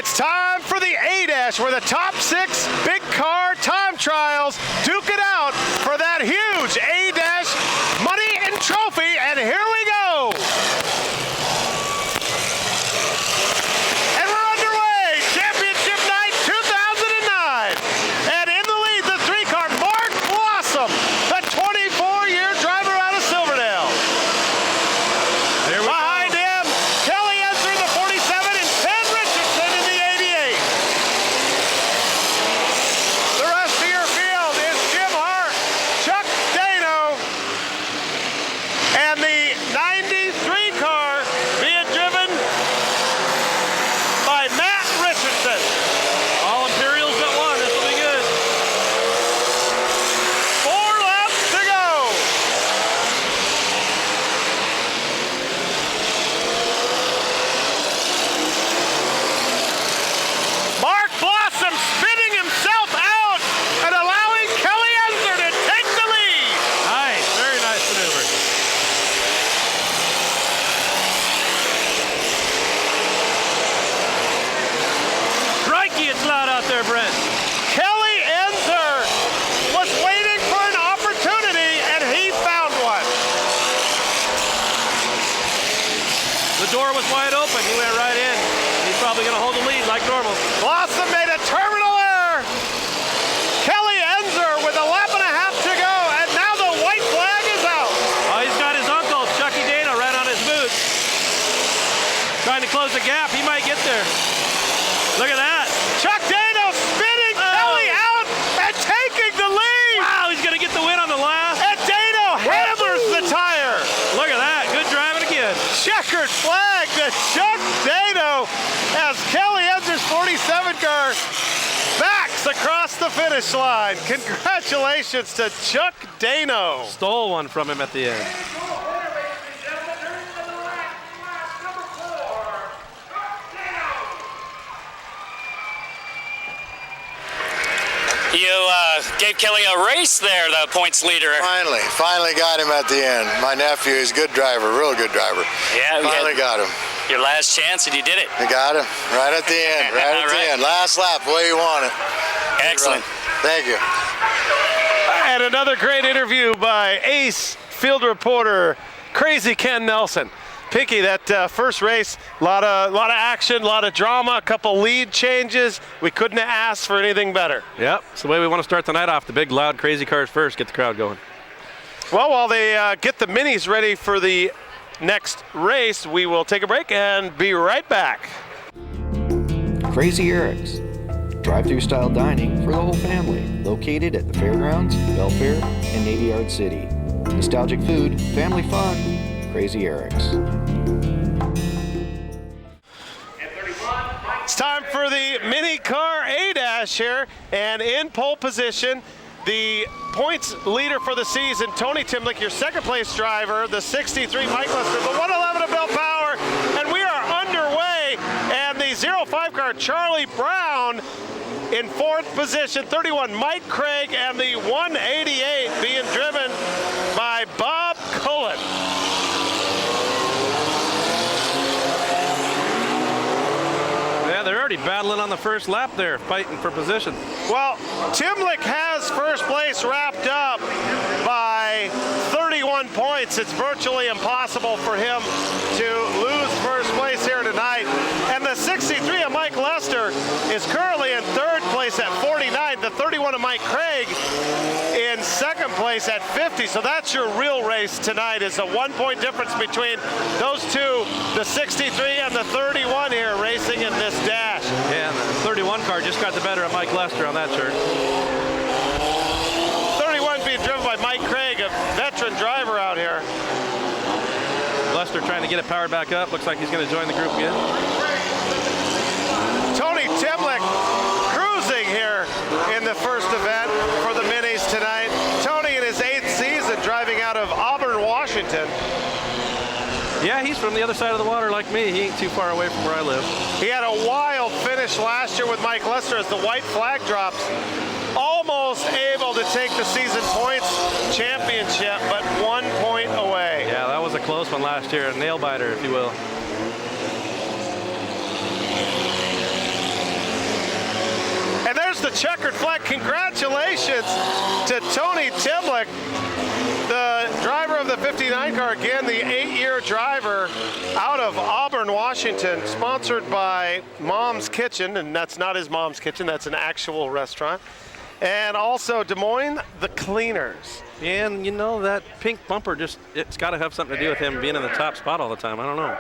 It's time for the A-Dash, where the top 6 big car time trials duke it out for that huge A-Dash money and trophy, and here we go. And we're underway, championship night 2009. And in the lead, the 3-car, Mark Blossom, the 24-year driver out of Silverdale. There we Behind him, Kelly Enzer in the 47 and Ted Richardson in the 88. The rest of your field is Jim Hart, Chuck Dano, and the 93 car being driven by Matt Richardson. All Imperials but one. This will be good. 4 laps to go. Mark Blossom spinning himself out and allowing Kelly Enzer to take the lead. Nice. Very nice maneuver. Crikey, it's loud out there, Brent. Kelly Enzer was waiting for an opportunity, and he found one. The door was wide open. He went right in. He's probably going to hold the lead like normal. Blossom made a terminal error. Kelly Enzer with a lap and a half to go, and now the white flag is out. Oh, he's got his uncle, Chucky Dana, right on his boot. Trying to close the gap. He might get there. Look at that. Chuck Dano spinning Kelly out and taking the lead. Wow, he's going to get the win on the last. And Dano hammers the tire. Look at that. Good driving again. Checkered flag to Chuck Dano as Kelly Enzer's 47 car backs across the finish line. Congratulations to Chuck Dano. Stole one from him at the end. You gave Kelly a race there, the points leader. Finally got him at the end. My nephew is a good driver, real good driver. Yeah, Finally got him. Your last chance, and you did it. We got him right at the end, right at the end. Last lap, the way you want it. Excellent. Thank you. And another great interview by ace field reporter, Crazy Ken Nelson. Pinky, that first race, a lot of action, a lot of drama, a couple lead changes. We couldn't have asked for anything better. Yep, it's the way we want to start the night off. The big, loud, crazy cars first. Get the crowd going. Well, while they get the minis ready for the next race, we will take a break and be right back. Crazy Eric's, drive-through style dining for the whole family, located at the Fairgrounds, Belfair, and Navy Yard City. Nostalgic food, family fun, Crazy Eric's. It's time for the mini car A-Dash here, and in pole position, the points leader for the season, Tony Timlick, your second place driver, the 63 Mike Lester, the 111 of Bill Power, and we are underway, and the 05 car, Charlie Brown, in fourth position, 31 Mike Craig, and the 188 being driven by Bob Cullen. They're already battling on the first lap there, fighting for position. Well, Timlick has first place wrapped up by 31 points. It's virtually impossible for him to lose first place here tonight. And the 63 of Mike Lester is currently in third place at 49. The 31 of Mike Craig in second place at 50. So that's your real race tonight, is a 1-point difference between those two, the 63 and the 31 here racing in this dash. Yeah, and the 31 car just got the better of Mike Lester on that turn. 31 being driven by Mike Craig, a veteran driver out here. Lester trying to get it powered back up. Looks like he's going to join the group again. Tony Timlick cruising here in the first event for the minis tonight. Tony in his 8th season driving out of Auburn, Washington. Yeah, he's from the other side of the water like me. He ain't too far away from where I live. He had a wild finish last year with Mike Lester as the white flag drops. Almost able to take the season points championship, but 1 point away. Yeah, that was a close one last year, a nail biter, if you will. checkered flag. Congratulations to Tony Timlick, the driver of the 59 car, again, the 8-year driver out of Auburn, Washington, sponsored by Mom's Kitchen, and that's not his mom's kitchen, that's an actual restaurant. And also Des Moines, the Cleaners. And you know, that pink bumper it's got to have something to do with him being in the top spot all the time. I don't know.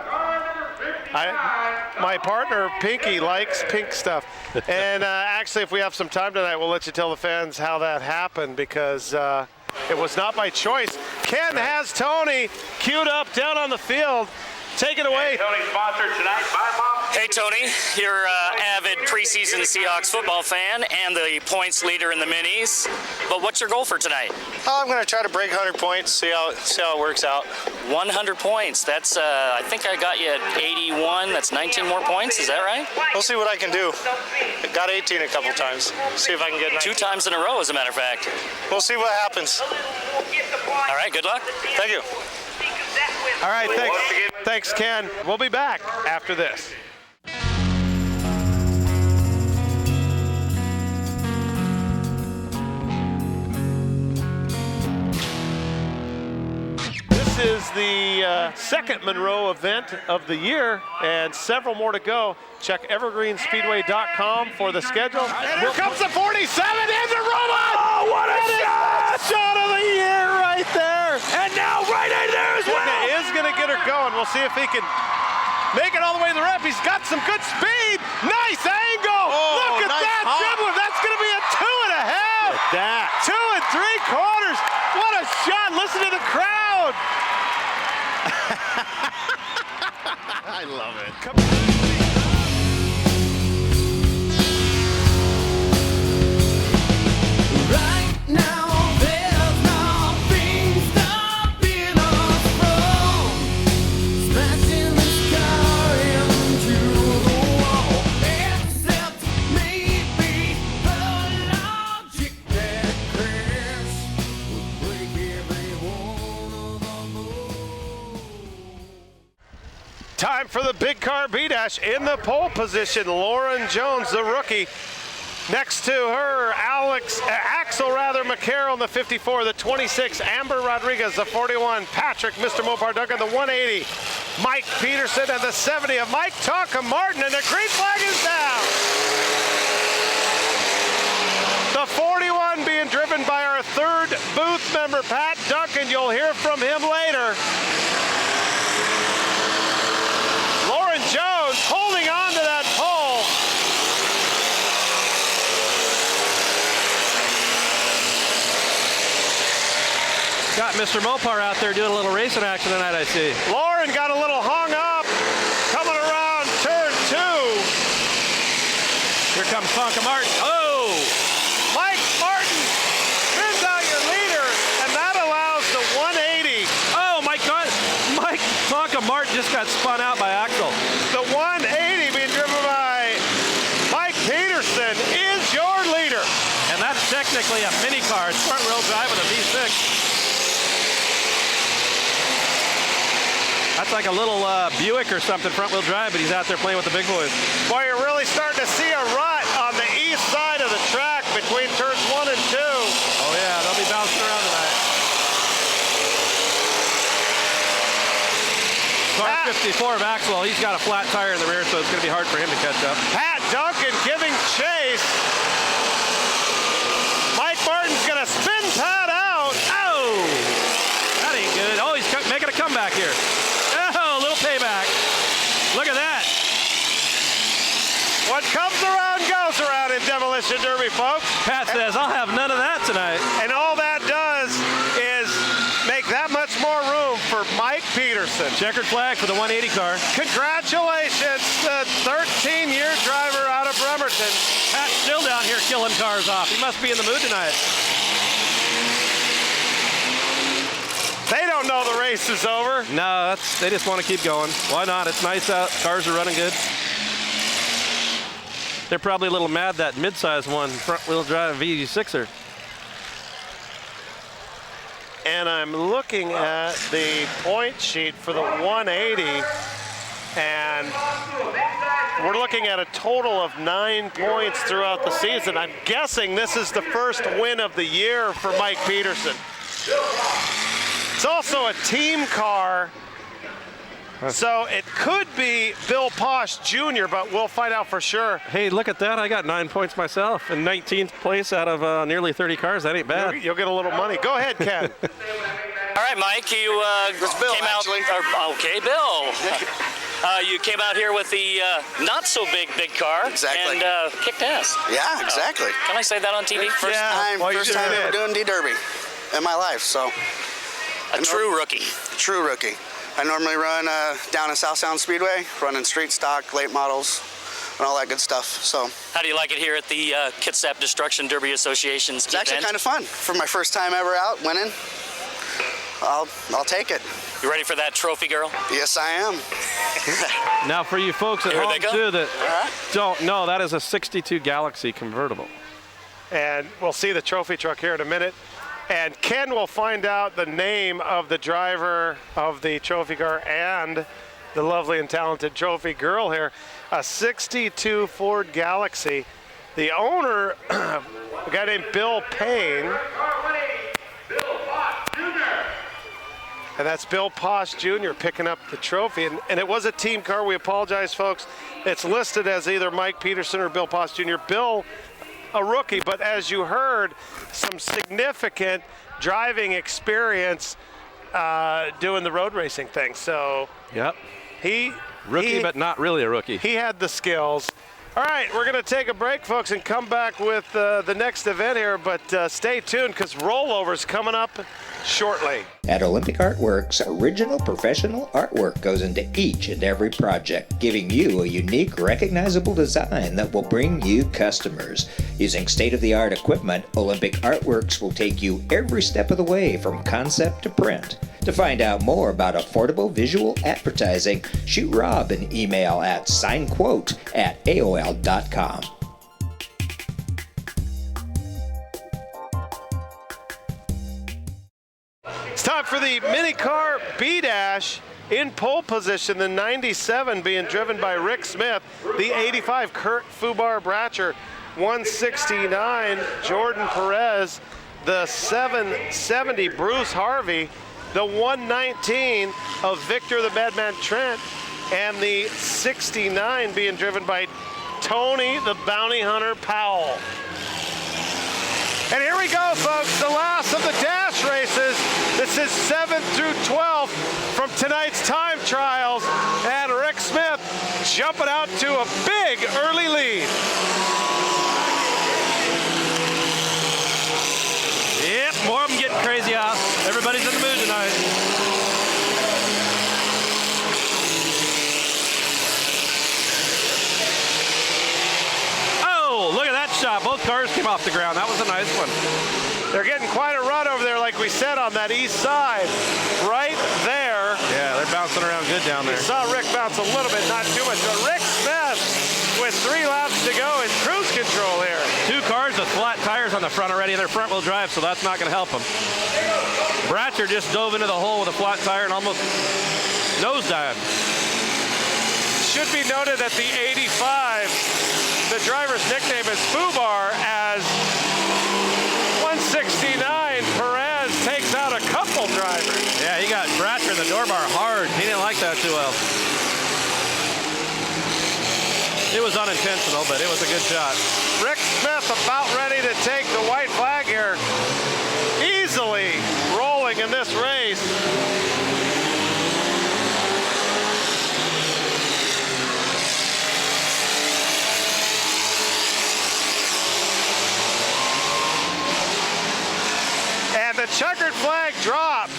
My partner, Pinky, likes pink stuff. And actually, if we have some time tonight, we'll let you tell the fans how that happened, because it was not by choice. Ken has Tony queued up down on the field. Take it away. Tony sponsored tonight by Mom. Hey, Tony, you're an avid preseason Seahawks football fan and the points leader in the minis. But what's your goal for tonight? I'm going to try to break 100 points, see how it works out. 100 points. That's, I think I got you at 81. That's 19 more points. Is that right? We'll see what I can do. I got 18 a couple times. See if I can get 19. 2 times in a row, as a matter of fact. We'll see what happens. All right, good luck. Thank you. All right, thanks, Ken. We'll be back after this. This is the second Monroe event of the year, and several more to go. Check evergreenspeedway.com for the schedule. And here comes the 47 and the robot! Oh, what a shot! Shot of the year right there! And now right in there as well! Is going to get her going. We'll see if he can make it all the way to the ramp. He's got some good speed. Nice angle! Look at nice that dribbler! That's going to be a 2.5! That. 2 3/4! What a shot! Listen to the crowd! I love it. Come on. Time for the big car B-dash. In the pole position, Lauren Jones, the rookie. Next to her, Axel McCarroll in the 54, the 26, Amber Rodriguez, the 41, Patrick, Mr. Mopar Duncan, the 180, Mike Peterson, and the 70 of Mike Tonka Martin, and the green flag is down. The 41 being driven by our third booth member, Pat Duncan. You'll hear from him later. Lauren Jones holding on to that pole. Got Mr. Mopar out there doing a little racing action tonight, I see. Lauren got a little hung up, coming around turn 2. Here comes Tonka Martin. Oh! Mike Martin spins out your leader, and that allows the 180. Oh, Mike Tonka Martin just got spun out by Axel. The 180 being driven by Mike Peterson is your leader. And that's technically a mini car. It's front wheel drive with a V6. That's like a little Buick or something, front wheel drive, but he's out there playing with the big boys. Boy, you're really starting to see a rut on the east side of the track between turns 1 and 2. Oh yeah, they'll be bouncing around tonight. Car 54 of Axel, he's got a flat tire in the rear, so it's going to be hard for him to catch up. Pat Duncan giving chase. Mike Martin's going to spin Pat out. Oh! That ain't good. Oh, he's making a comeback here. Oh, a little payback. Look at that. What comes around goes around in Demolition Derby, folks. Pat says, I'll have none of that tonight. And all that does is make that much more room for Mike Peterson. Checkered flag for the 180 car. Congratulations, the 13-year driver out of Bremerton. Pat's still down here killing cars off. He must be in the mood tonight. They don't know the race is over. No, they just want to keep going. Why not? It's nice out. Cars are running good. They're probably a little mad that midsize one, front-wheel drive V6er. And I'm looking at the point sheet for the 180, and we're looking at a total of 9 points throughout the season. I'm guessing this is the first win of the year for Mike Peterson. It's also a team car, so it could be Bill Posh Jr., but we'll find out for sure. Hey, look at that. I got 9 points myself in 19th place out of nearly 30 cars. That ain't bad. You'll get a little money. Go ahead, Ken. All right, Mike, you Bill, came out. Okay, Bill. You came out here with the not so big car. Exactly. And kicked ass. Yeah, exactly. Can I say that on TV? First First time ever doing D-Derby in my life, so. a true rookie. True rookie. I normally run down at South Sound Speedway, running street stock, late models, and all that good stuff. So How do you like it here at the Kitsap Destruction Derby Association's it's actually event? kind of fun. For my first time ever out winning, I'll take it. You ready for that trophy, girl? Yes, I am. Now, for you folks at Here home, they go. too, that don't know, that is a 62 Galaxy convertible. And we'll see the trophy truck here in a minute. And Ken will find out the name of the driver of the trophy car and the lovely and talented trophy girl here. A 62 Ford Galaxy. The owner, a guy named Bill Payne. And that's Bill Posh Jr. picking up the trophy. And it was a team car. We apologize, folks. It's listed as either Mike Peterson or Bill Posh Jr. Bill, a rookie, but as you heard, some significant driving experience doing the road racing thing. So Yep. Rookie, he- but not really a rookie. he had the skills. All right, we're going to take a break, folks, and come back with the next event here, but stay tuned because rollover's coming up shortly. At Olympic Artworks, original professional artwork goes into each and every project, giving you a unique, recognizable design that will bring you customers. Using state-of-the-art equipment, Olympic Artworks will take you every step of the way from concept to print. To find out more about affordable visual advertising, shoot Rob an email at signquote@aol.com. It's time for the mini car B-Dash in pole position, the 97 being driven by Rick Smith, the 85 Kurt Fubar Bratcher, 169 Jordan Perez, the 770 Bruce Harvey, the 119 of Victor the Madman Trent, and the 69 being driven by Tony the Bounty Hunter Powell. And here we go, folks, the last of the dash races. This is 7th through 12th from tonight's time trials. And Rick Smith jumping out to a big early lead. Yep, more of them getting crazy out. Everybody's in the mood tonight. Oh, look at that shot. Both cars came off the ground. That was a nice one. They're getting quite a run over there, like we said, on that east side. Right there. Yeah, they're bouncing around good down there. Saw Rick bounce a little bit, not too much. But Rick Smith with 3 laps to go in cruise control here. 2 cars with flat tires on the front already. They're front wheel drive, so that's not going to help them. Bratcher just dove into the hole with a flat tire and almost nosedived. Should be noted that the 85, the driver's nickname is Fubar, as 169 Perez takes out a couple drivers. Yeah, he got Bratcher in the door bar hard. He didn't like that too well. It was unintentional, but it was a good shot. Rick Smith about ready to take the white flag here. Easily rolling in this race. And the checkered flag drops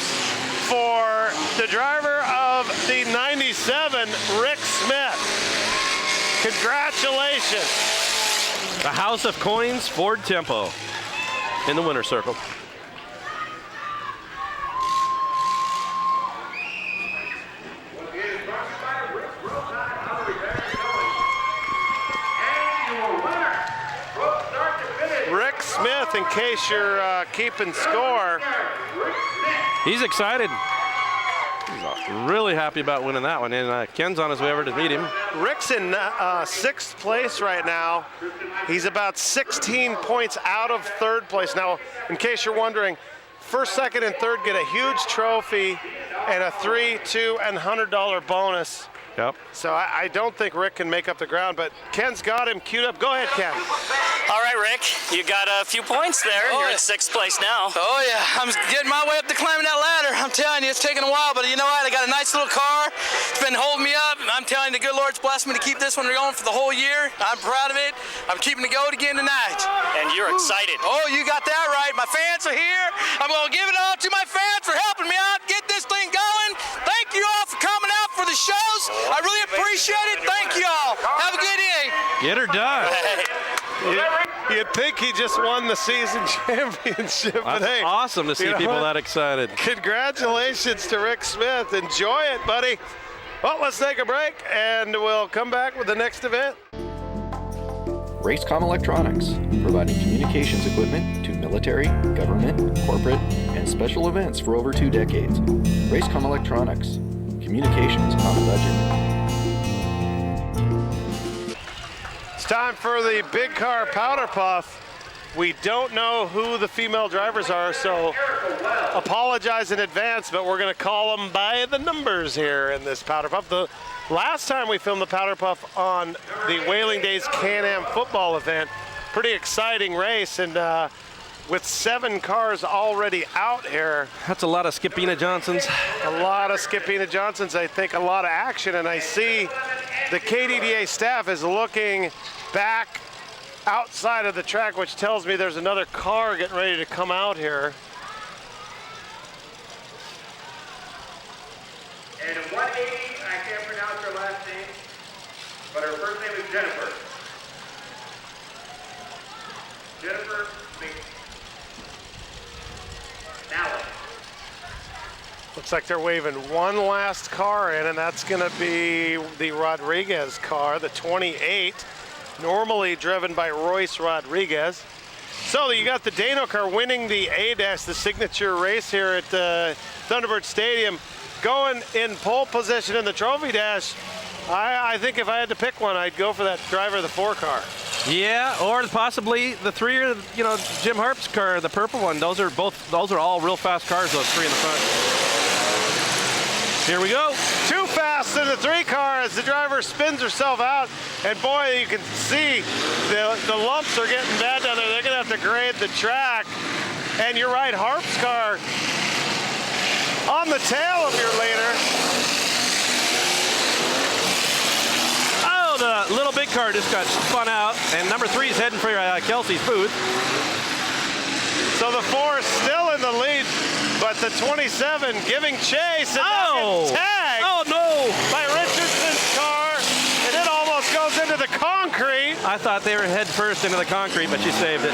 for the driver of the 97, Rick Smith. Congratulations. The House of Coins Ford Tempo in the winner's circle. Rick Smith, in case you're keeping score. He's excited. He's really happy about winning that one, and Ken's on his way over to meet him. Rick's in 6th place right now. He's about 16 points out of 3rd place. Now, in case you're wondering, 1st, 2nd, and 3rd get a huge trophy and a $3, $2, and $100 bonus. Yep. So I don't think Rick can make up the ground, but Ken's got him queued up. Go ahead, Ken. All right, Rick, you got a few points there. You're in 6th place now. Oh yeah, I'm getting my way up to climbing that ladder. I'm telling you, it's taking a while, but you know what? I got a nice little car. It's been holding me up. I'm telling you, the good Lord's blessed me to keep this one going for the whole year. I'm proud of it. I'm keeping it going again tonight. And you're excited. Oh, you got that right. My fans are here. I'm gonna give it all to my fans for helping me out, get this thing going. Thank you all for coming out for the shows. I really appreciate it. Thank you all. Have a good day. Get her done. You'd think he just won the season championship, but That's hey. awesome to see you know people what? that excited. Congratulations to Rick Smith. Enjoy it, buddy. Well, let's take a break, and we'll come back with the next event. Racecom Electronics, providing communications equipment to military, government, corporate, and special events for over 2 decades. Racecom Electronics, communications on a budget. It's time for the big car powder puff. We don't know who the female drivers are, so apologize in advance, but we're going to call them by the numbers here in this powder puff. The last time we filmed the powder puff on the Whaling Days Can-Am football event, pretty exciting race, and with 7 cars already out here. That's a lot of Skipina Johnsons. A lot of Skipina Johnsons, I think a lot of action, and I see the KDDA staff is looking back outside of the track, which tells me there's another car getting ready to come out here. And in 180, I can't pronounce her last name, but her first name is Jennifer. Jennifer McNally. Looks like they're waving one last car in, and that's going to be the Rodriguez car, the 28, normally driven by Royce Rodriguez. So you got the Dano car winning the A-Dash, the signature race here at Thunderbird Stadium, going in pole position in the Trophy Dash. I think if I had to pick one, I'd go for that driver of the 4 car. Yeah, or possibly the 3, or Jim Harp's car, the purple one. Those are all real fast cars, those 3 in the front. Here we go. Too fast in the 3 car as the driver spins herself out. And boy, you can see the lumps are getting bad down there. They're gonna have to grade the track. And you're right, Harp's car on the tail of your leader. Oh, the little big car just got spun out, and number 3 is heading for Kelsey's booth. So the 4 is still in the lead, but the 27 giving chase, and now gets tagged by Richardson's car, and it almost goes into the concrete. I thought they were head first into the concrete, but she saved it.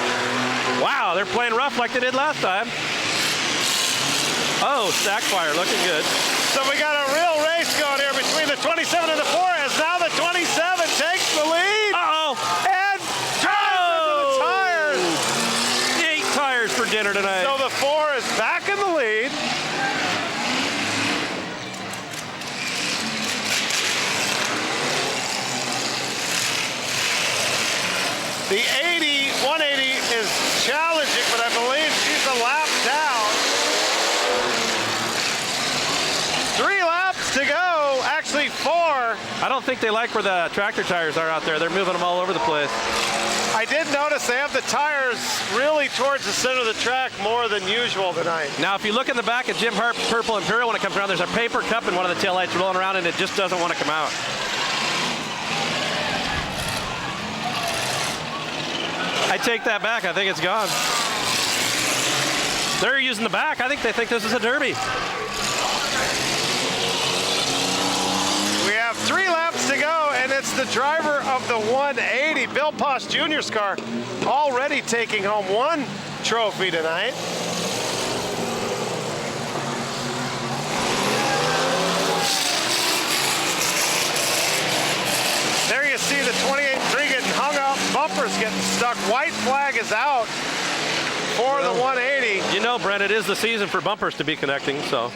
Wow, they're playing rough like they did last time. Oh, stack fire, looking good. So we got a real race going here between the 27 and the 4, as now the 27 takes the lead. Uh-oh. And drives into the tires. 8 tires for dinner tonight. So the 4 is back in the lead. The 180 is challenging, but I believe she's a lap down. 3 laps to go, actually 4. I don't think they like where the tractor tires are out there. They're moving them all over the place. I did notice they have the tires really towards the center of the track more than usual tonight. Now, if you look in the back of Jim Harp's Purple Imperial when it comes around, there's a paper cup in one of the taillights rolling around, and it just doesn't want to come out. I take that back. I think it's gone. They're using the back. I think they think this is a derby. We have 3 laps to go, and it's the driver of the 180, Bill Posh Jr.'s car, already taking home 1 trophy tonight. There you see the 28-3 getting hung up, bumpers getting stuck. White flag is out for the 180. You know, Brent, it is the season for bumpers to be connecting, so.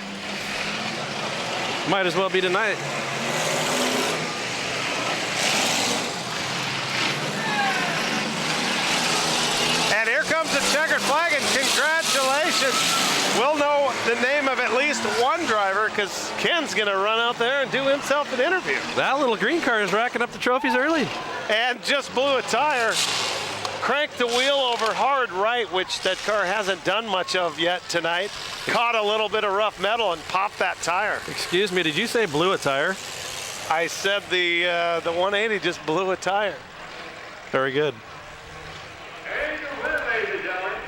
Might as well be tonight. And here comes the checkered flag, and congratulations. We'll know the name of at least one driver because Ken's going to run out there and do himself an interview. That little green car is racking up the trophies early. And just blew a tire. Cranked the wheel over hard right, which that car hasn't done much of yet tonight. Caught a little bit of rough metal and popped that tire. Excuse me, did you say blew a tire? I said the 180 just blew a tire. Very good. And your winner, ladies and gentlemen,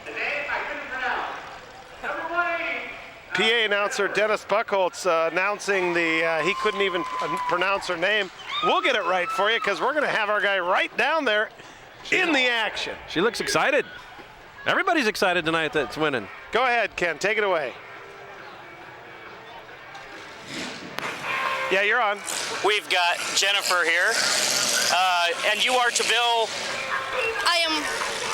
the name I couldn't pronounce. Number 180. PA announcer Dennis Buchholz announcing he couldn't even pronounce her name. We'll get it right for you because we're going to have our guy right down there in the action. She looks excited. Everybody's excited tonight that's winning. Go ahead, Ken. Take it away. Yeah, you're on. We've got Jennifer here, and you are to Bill. I am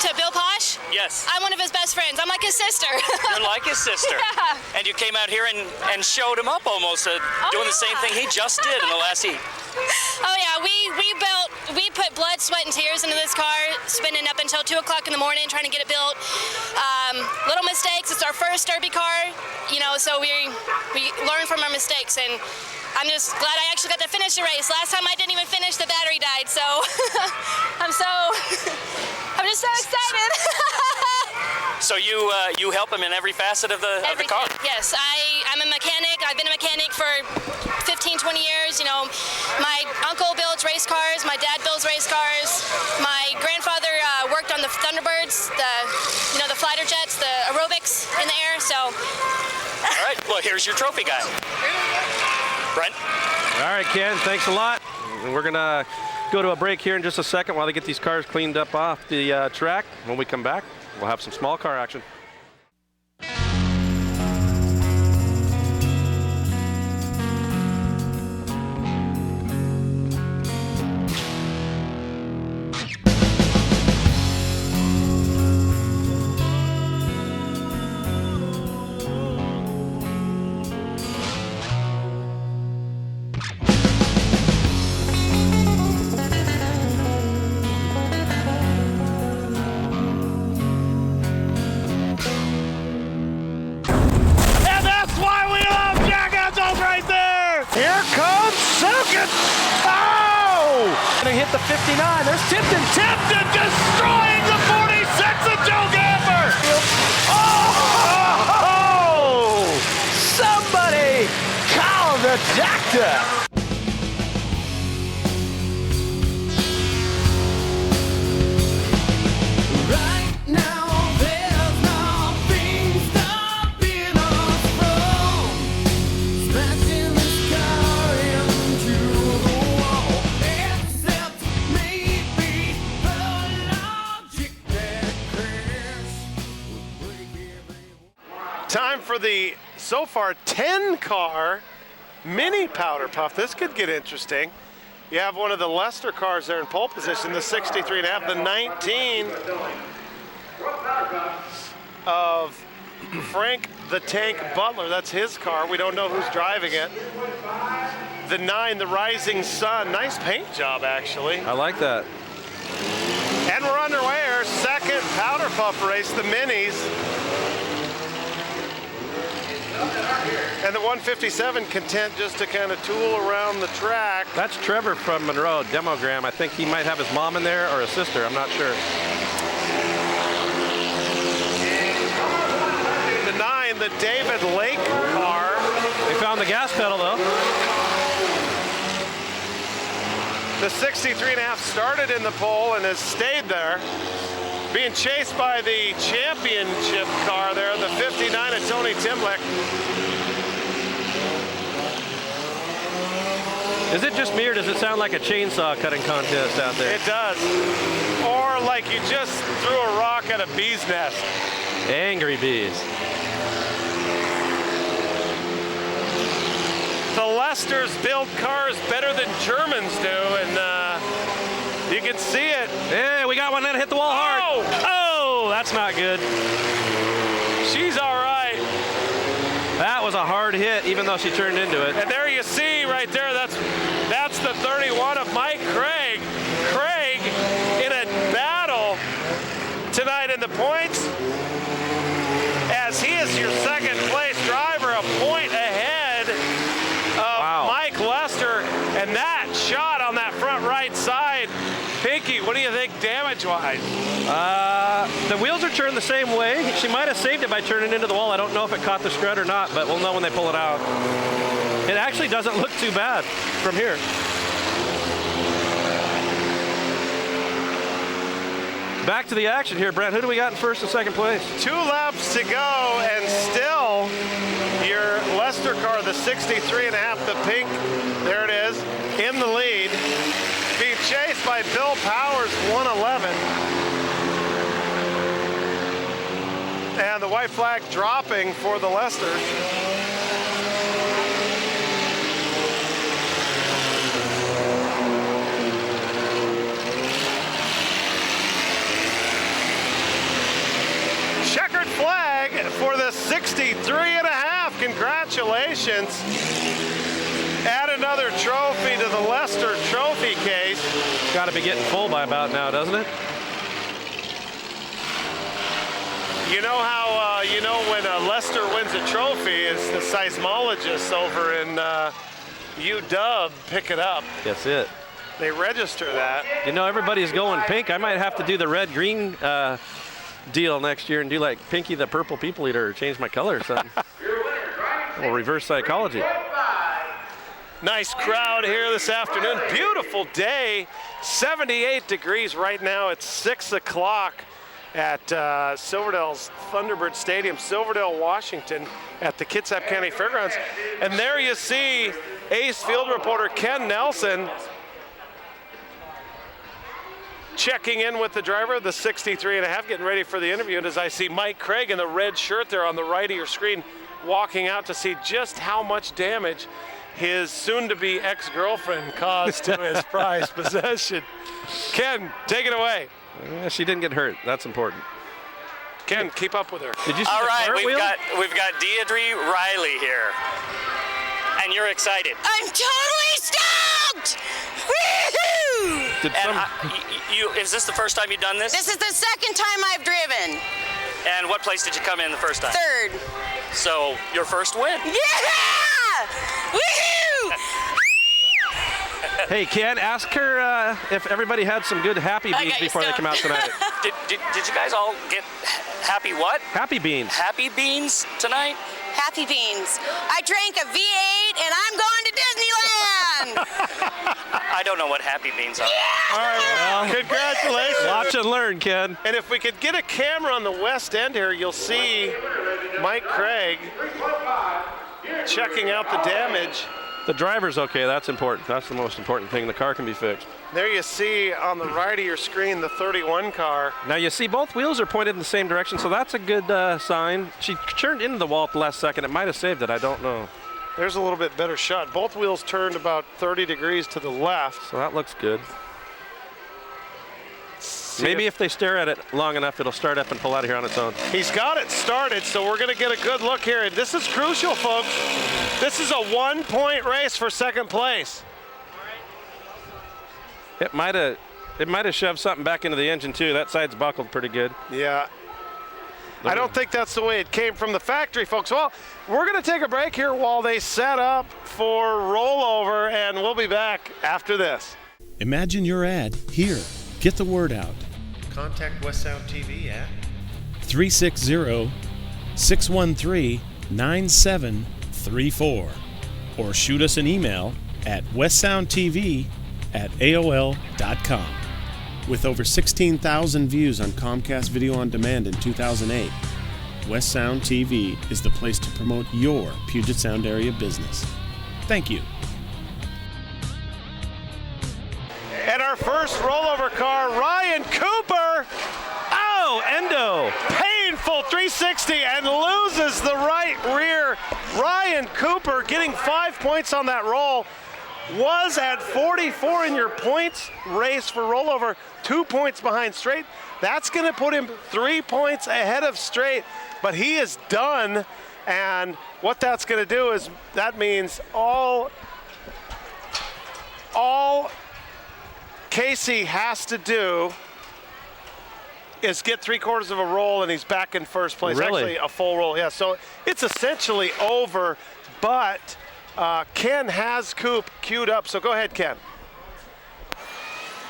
to Bill Posh. Yes. I'm one of his best friends. I'm like his sister. You're like his sister. Yeah. And you came out here and showed him up almost, doing the same thing he just did in the last heat. Oh yeah, we put blood, sweat, and tears into this car, spinning up until 2 o'clock in the morning trying to get it built. Little mistakes. It's our first derby car, so we learn from our mistakes, and I'm just glad I actually got to finish the race. Last time I didn't even finish, the battery died, so I'm just so excited. So you help him in every facet of the car? Yes, I'm a mechanic. I've been a mechanic for 15, 20 years. My uncle builds race cars. My dad builds race cars. My grandfather worked on the Thunderbirds, the fighter jets, the aerobics in the air. So. All right. Well, here's your trophy guy. Brent. All right, Ken, thanks a lot. And we're going to go to a break here in just a second while they get these cars cleaned up off the track. When we come back, we'll have some small car action. Hit the 59. There's Tipton. Tipton destroying the 46 of Joe Gamber. Oh! Somebody call the doctor. Time for the, so far, 10-car mini powder puff. This could get interesting. You have one of the Lester cars there in pole position, the 63.5, the 19 of Frank the Tank Butler. That's his car. We don't know who's driving it. The 9, the Rising Sun. Nice paint job, actually. I like that. And we're underway. Our second powder puff race, the minis. And the 157 content just to kind of tool around the track. That's Trevor from Monroe, Demogram. I think he might have his mom in there or a sister. I'm not sure. The 9, the David Lake car. They found the gas pedal, though. The 63.5 started in the pole and has stayed there. Being chased by the championship car there, the 59 of Tony Timlick. Is it just me or does it sound like a chainsaw cutting contest out there? It does. Or like you just threw a rock at a bee's nest. Angry bees. The Lesters build cars better than Germans do, and you can see it. Yeah, we got one that hit the wall hard. Oh, that's not good. She's all right. That was a hard hit, even though she turned into it. And there you see right there, that's the 31 of Mike Craig. Craig in a battle tonight in the points, as he is your second place driver, a point ahead of Mike Lester. And that shot on that front right side, Pinky, what do you think damage-wise? The wheels are turned the same way. She might have saved it by turning into the wall. I don't know if it caught the strut or not, but we'll know when they pull it out. It actually doesn't look too bad from here. Back to the action here, Brent. Who do we got in first and second place? 2 laps to go, and still your Lester car, the 63.5, the pink, there it is, in the lead, being chased by Bill Powers, 111. And the white flag dropping for the Lester. Checkered flag for the 63.5. Congratulations. Add another trophy to the Lester trophy case. Got to be getting full by about now, doesn't it? You know how, when Lester wins a trophy, is the seismologists over in UW pick it up. That's it. They register that. You know, everybody's going pink. I might have to do the red-green deal next year and do like Pinky the Purple People Eater, or change my color or something. Well, reverse psychology. Nice crowd here this afternoon. Beautiful day. 78 degrees right now. It's 6 o'clock at Silverdale's Thunderbird Stadium, Silverdale, Washington, at the Kitsap County Fairgrounds. And there you see Ace field reporter Ken Nelson checking in with the driver, the 63.5, getting ready for the interview. And as I see Mike Craig in the red shirt there on the right of your screen, walking out to see just how much damage his soon-to-be ex-girlfriend caused to his prized possession. Ken, take it away. Yeah, she didn't get hurt. That's important. Ken, keep up with her. Did you see All the right, cartwheel? we've got Deidre Riley here, and you're excited. I'm totally stoked! Woohoo! Is this the first time you've done this? This is the second time I've driven. And what place did you come in the first time? Third. So your first win. Yeah! Woohoo! Hey, Ken, ask her if everybody had some good happy beans before they come out tonight. Did you guys all get happy what? Happy beans. Happy beans tonight? Happy beans. I drank a V8 and I'm going to Disneyland! I don't know what happy beans are. All right, well, congratulations. Watch and learn, Ken. And if we could get a camera on the west end here, you'll see Mike Craig checking out the damage. The driver's okay. That's important. That's the most important thing. The car can be fixed. There you see on the right of your screen the 31 car. Now you see both wheels are pointed in the same direction, so that's a good sign. She turned into the wall at the last second. It might have saved it. I don't know. There's a little bit better shot. Both wheels turned about 30 degrees to the left. So that looks good. Maybe if they stare at it long enough, it'll start up and pull out of here on its own. He's got it started, so we're going to get a good look here. And this is crucial, folks. This is a 1-point race for second place. It might have shoved something back into the engine too. That side's buckled pretty good. Yeah. I don't think that's the way it came from the factory, folks. Well, we're going to take a break here while they set up for rollover, and we'll be back after this. Imagine your ad here. Get the word out. Contact West Sound TV at 360-613-9734 or shoot us an email at westsoundtv@aol.com. With over 16,000 views on Comcast Video on Demand in 2008, West Sound TV is the place to promote your Puget Sound area business. Thank you. And our first rollover car, Ryan Cooper. Oh, endo. Painful 360 and loses the right rear. Ryan Cooper getting 5 points on that roll. Was at 44 in your points race for rollover, 2 points behind straight. That's going to put him 3 points ahead of straight, but he is done. And what that's going to do is that means all Casey has to do is get 3/4 of a roll, and he's back in first place. Really? Actually, a full roll. Yeah, so it's essentially over, but Ken has Coop queued up. So go ahead, Ken.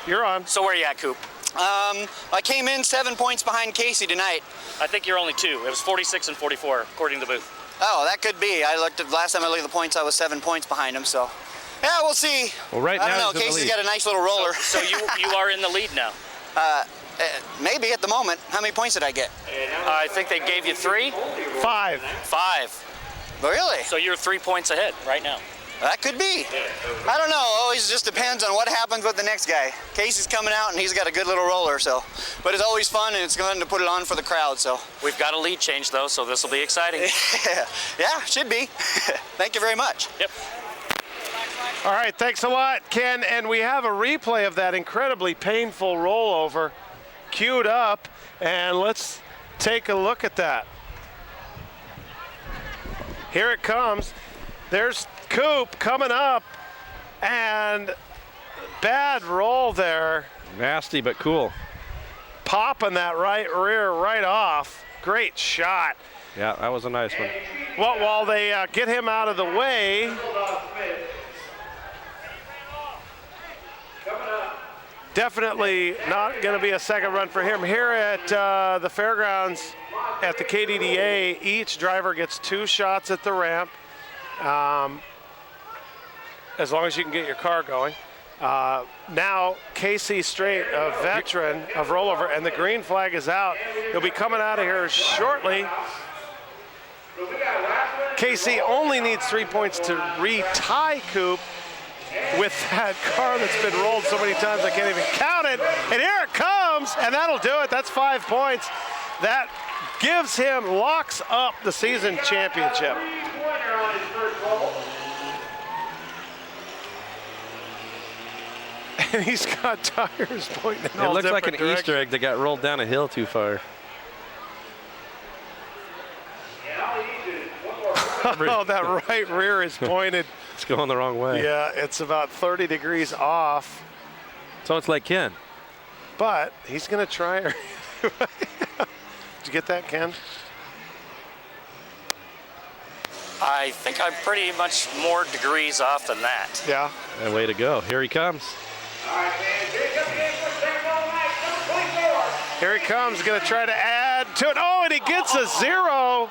You're on. So where are you at, Coop? I came in 7 points behind Casey tonight. I think you're only 2. It was 46 and 44, according to the booth. Oh, that could be. Last time I looked at the points, I was 7 points behind him, so. Yeah, we'll see. Well, right I now don't know. he's in the Casey's lead. got a nice little roller. So you are in the lead now. Maybe at the moment. How many points did I get? I think they gave you 3? 5. 5. Really? So you're 3 points ahead right now. That could be. I don't know. Always just depends on what happens with the next guy. Casey's coming out, and he's got a good little roller, so. But it's always fun, and it's fun to put it on for the crowd, so. We've got a lead change, though, so this will be exciting. Yeah, should be. Thank you very much. Yep. All right, thanks a lot, Ken. And we have a replay of that incredibly painful rollover queued up, and let's take a look at that. Here it comes. There's Coop coming up, and bad roll there. Nasty but cool. Popping that right rear right off. Great shot. Yeah, that was a nice one. Well, while they get him out of the way, definitely not going to be a second run for him. Here at the fairgrounds at the KDDA, each driver gets 2 shots at the ramp, as long as you can get your car going. Now, Casey Straight, a veteran of rollover, and the green flag is out. He'll be coming out of here shortly. Casey only needs 3 points to retie Coop with that car that's been rolled so many times I can't even count it. And here it comes, and that'll do it. That's 5 points. That gives him, locks up the season championship. And he's got tires pointing in all It looks like an different Easter egg that got rolled down a hill too far. Oh, that right rear is pointed. It's going the wrong way. Yeah, it's about 30 degrees off. So it's like Ken. But he's going to try. Did you get that, Ken? I think I'm pretty much more degrees off than that. Yeah. And way to go. Here he comes. Here he comes, going to try to add to it. Oh, and he gets a 0.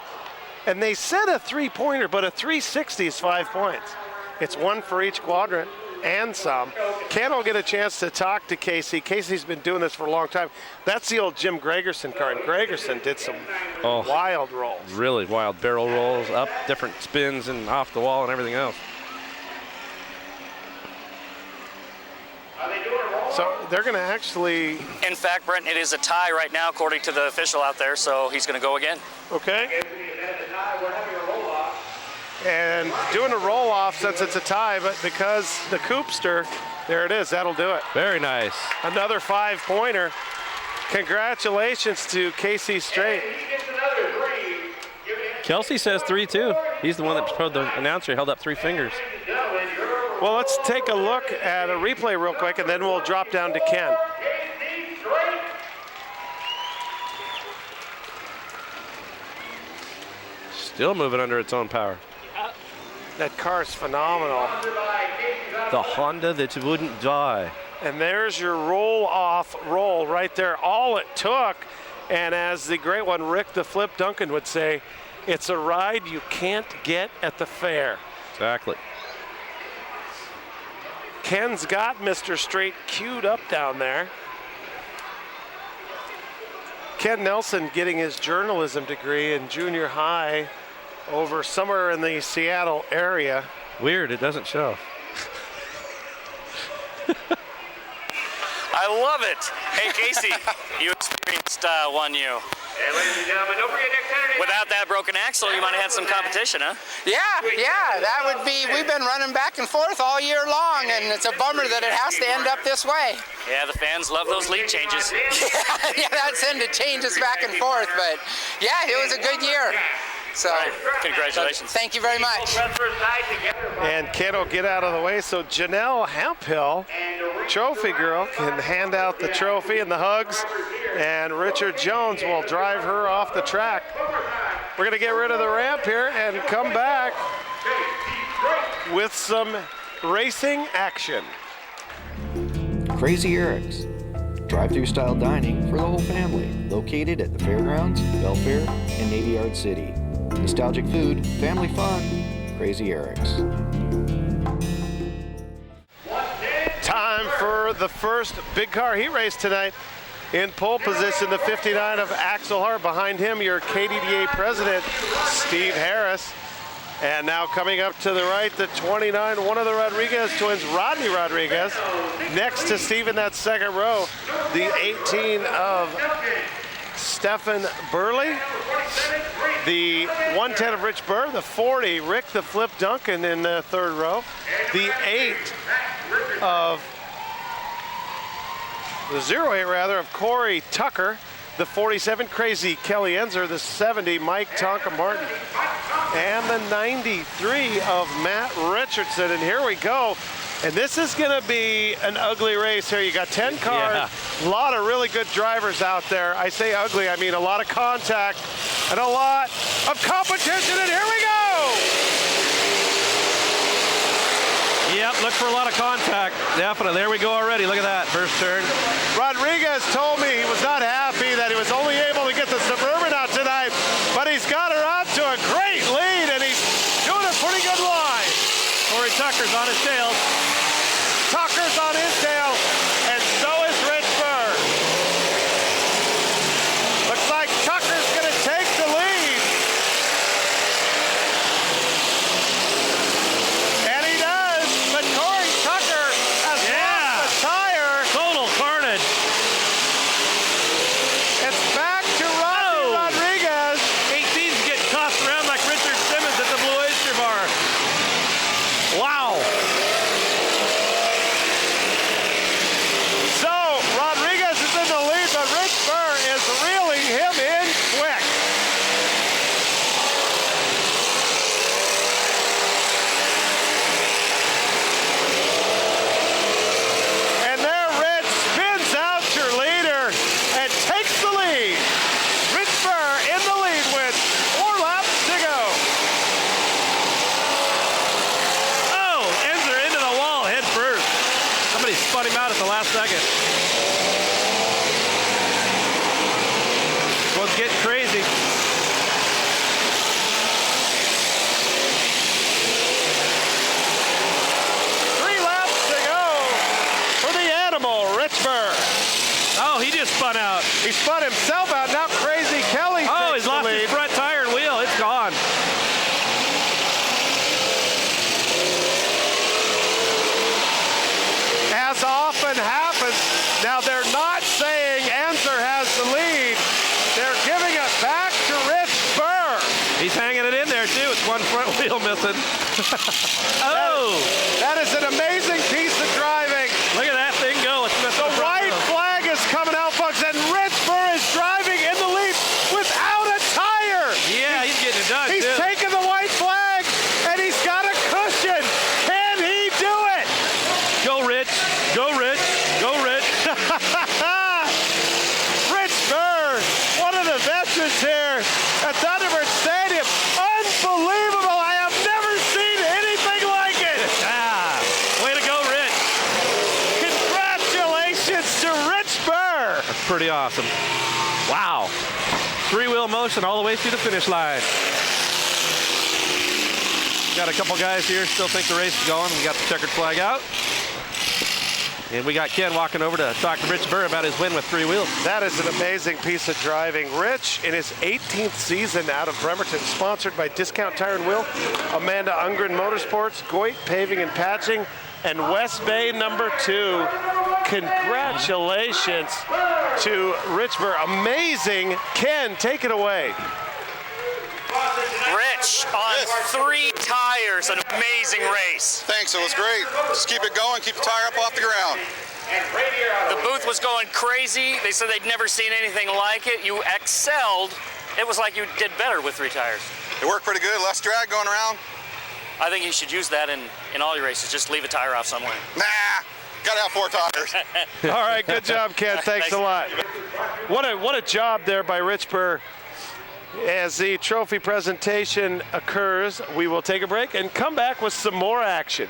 And they said a 3-pointer, but a 360 is 5 points. It's 1 for each quadrant and some. Ken will get a chance to talk to Casey. Casey's been doing this for a long time. That's the old Jim Gregerson car, and Gregerson did some wild rolls. Really wild barrel rolls, up different spins and off the wall and everything else. So they're going to actually... In fact, Brent, it is a tie right now, according to the official out there, so he's going to go again. Okay. And doing a roll-off since it's a tie, but because the Coopster, there it is, that'll do it. Very nice. Another 5-pointer. Congratulations to Casey Straight. Kelsey says 3 too. He's the one that told the announcer held up 3 fingers. Well, let's take a look at a replay real quick, and then we'll drop down to Ken. Still moving under its own power. That car's phenomenal. The Honda that wouldn't die. And there's your roll-off roll right there. All it took, and as the great one Rick the Flip Duncan would say, it's a ride you can't get at the fair. Exactly. Ken's got Mr. Straight queued up down there. Ken Nelson getting his journalism degree in junior high over somewhere in the Seattle area. Weird, it doesn't show. I love it. Hey, Casey, you experienced 1U. Hey, ladies and gentlemen, don't forget next Saturday. Without that broken axle, you might have had some competition, huh? Yeah, that would be, we've been running back and forth all year long, and it's a bummer that it has to end up this way. Yeah, the fans love those lead changes. Yeah, that's in to change us back and forth, but yeah, it was a good year. So Congratulations. thank you very much. And Ken will get out of the way so Janelle Hemphill, trophy girl, can hand out the trophy and the hugs, and Richard Jones will drive her off the track. We're going to get rid of the ramp here and come back with some racing action. Crazy Eric's, drive-through style dining for the whole family, located at the Fairgrounds, Belfair, and Navy Yard City. Nostalgic food, family fun, Crazy Eric's. Time for the first big car heat race tonight. In pole position, the 59 of Axel Hart. Behind him, your KDDA president, Steve Harris. And now coming up to the right, the 29, one of the Rodriguez twins, Rodney Rodriguez. Next to Steve in that second row, the 18 of Stephen Burley. The 110 of Rich Burr, the 40, Rick the Flip Duncan in the third row. The 8 of, the 08 rather, of Corey Tucker. The 47, Crazy Kelly Enzer. The 70, Mike Tonka Martin. And the 93 of Matt Richardson. And here we go. And this is going to be an ugly race here. You got 10 cars, a lot of really good drivers out there. I say ugly, I mean a lot of contact and a lot of competition. And here we go. Yep, look for a lot of contact. Definitely. There we go already. Look at that first turn. Rodriguez told me he was not happy that he was only able to get the Suburban out tonight, but he's got her out to a great lead, and he's doing a pretty good line. Corey Tucker's on his tail. Tucker's on his tail, and so is Rich Burr. Looks like Tucker's going to take the lead. And he does, but Corey Tucker has lost the tire. Total carnage. It's back to Rodney Rodriguez. 18's getting tossed around like Richard Simmons at the Blue Oyster Bar. Wow. So Rodriguez is in the lead, but Rich Burr is reeling him in quick. And there Rich spins out your leader and takes the lead. Rich Burr in the lead with 4 laps to go. Oh, Enzer into the wall head first. Somebody spun him out at the last second. Well, it's getting crazy. Three laps to go for the animal, Rich Burr. Oh, he just spun out. He spun himself out. Now Crazy Kelly Oh, takes he's lost the lead. his front tire and wheel. It's gone. As often happens, now they're not saying Enzer has the lead. They're giving it back to Rich Burr. He's hanging it in there, too. It's one front wheel missing. Oh! That is an amazing piece of driving. Look at that thing go. It's missing The the front white wheel. flag is coming out, folks, and Rich Burr is driving in the lead without a tire. Yeah, he's getting it done, He's too. taken the white flag, and he's got a cushion. Can he do it? Go, Rich. Go, Rich. Go, Rich. Rich Burr, one of the veterans here at Thunderbird Stadium. Unbelievable. I have never seen anything like it. Ah, way to go, Rich. Congratulations to Rich Burr. That's pretty awesome. Wow. Three-wheel motion all the way through the finish line. Got a couple guys here still think the race is going. We got the checkered flag out. And we got Ken walking over to talk to Rich Burr about his win with 3 wheels. That is an amazing piece of driving. Rich, in his 18th season out of Bremerton, sponsored by Discount Tire and Wheel, Amanda Ungren Motorsports, Goit Paving and Patching, and West Bay number 2. Congratulations to Rich Burr. Amazing. Ken, take it away. Rich on 3 tires, an amazing race. Thanks, it was great. Just keep it going, keep the tire up off the ground. The booth was going crazy. They said they'd never seen anything like it. You excelled. It was like you did better with 3 tires. It worked pretty good. Less drag going around. I think you should use that in all your races. Just leave a tire off somewhere. Nah, gotta have 4 tires. All right, good job, Ken. Thanks a lot. What a job there by Rich Burr. As the trophy presentation occurs, we will take a break and come back with some more action.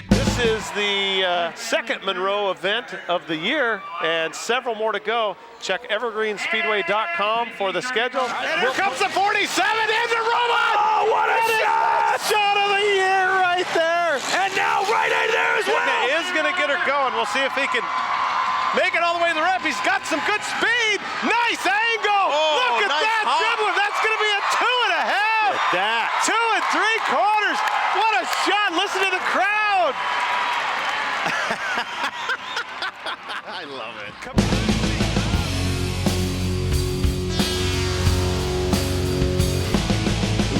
This is the second Monroe event of the year, and several more to go. Check evergreenspeedway.com for the schedule. And here comes the 47 into Roman! Oh, what a shot! Shot of the year right there! And now right in there as well! He is going to get her going. We'll see if he can make it all the way to the ramp. He's got some good speed. Nice angle! Oh, look at nice that hop. dribbler! That's going to be a 2.5! That 2 3/4! What a shot! Listen to the crowd! I love it. Come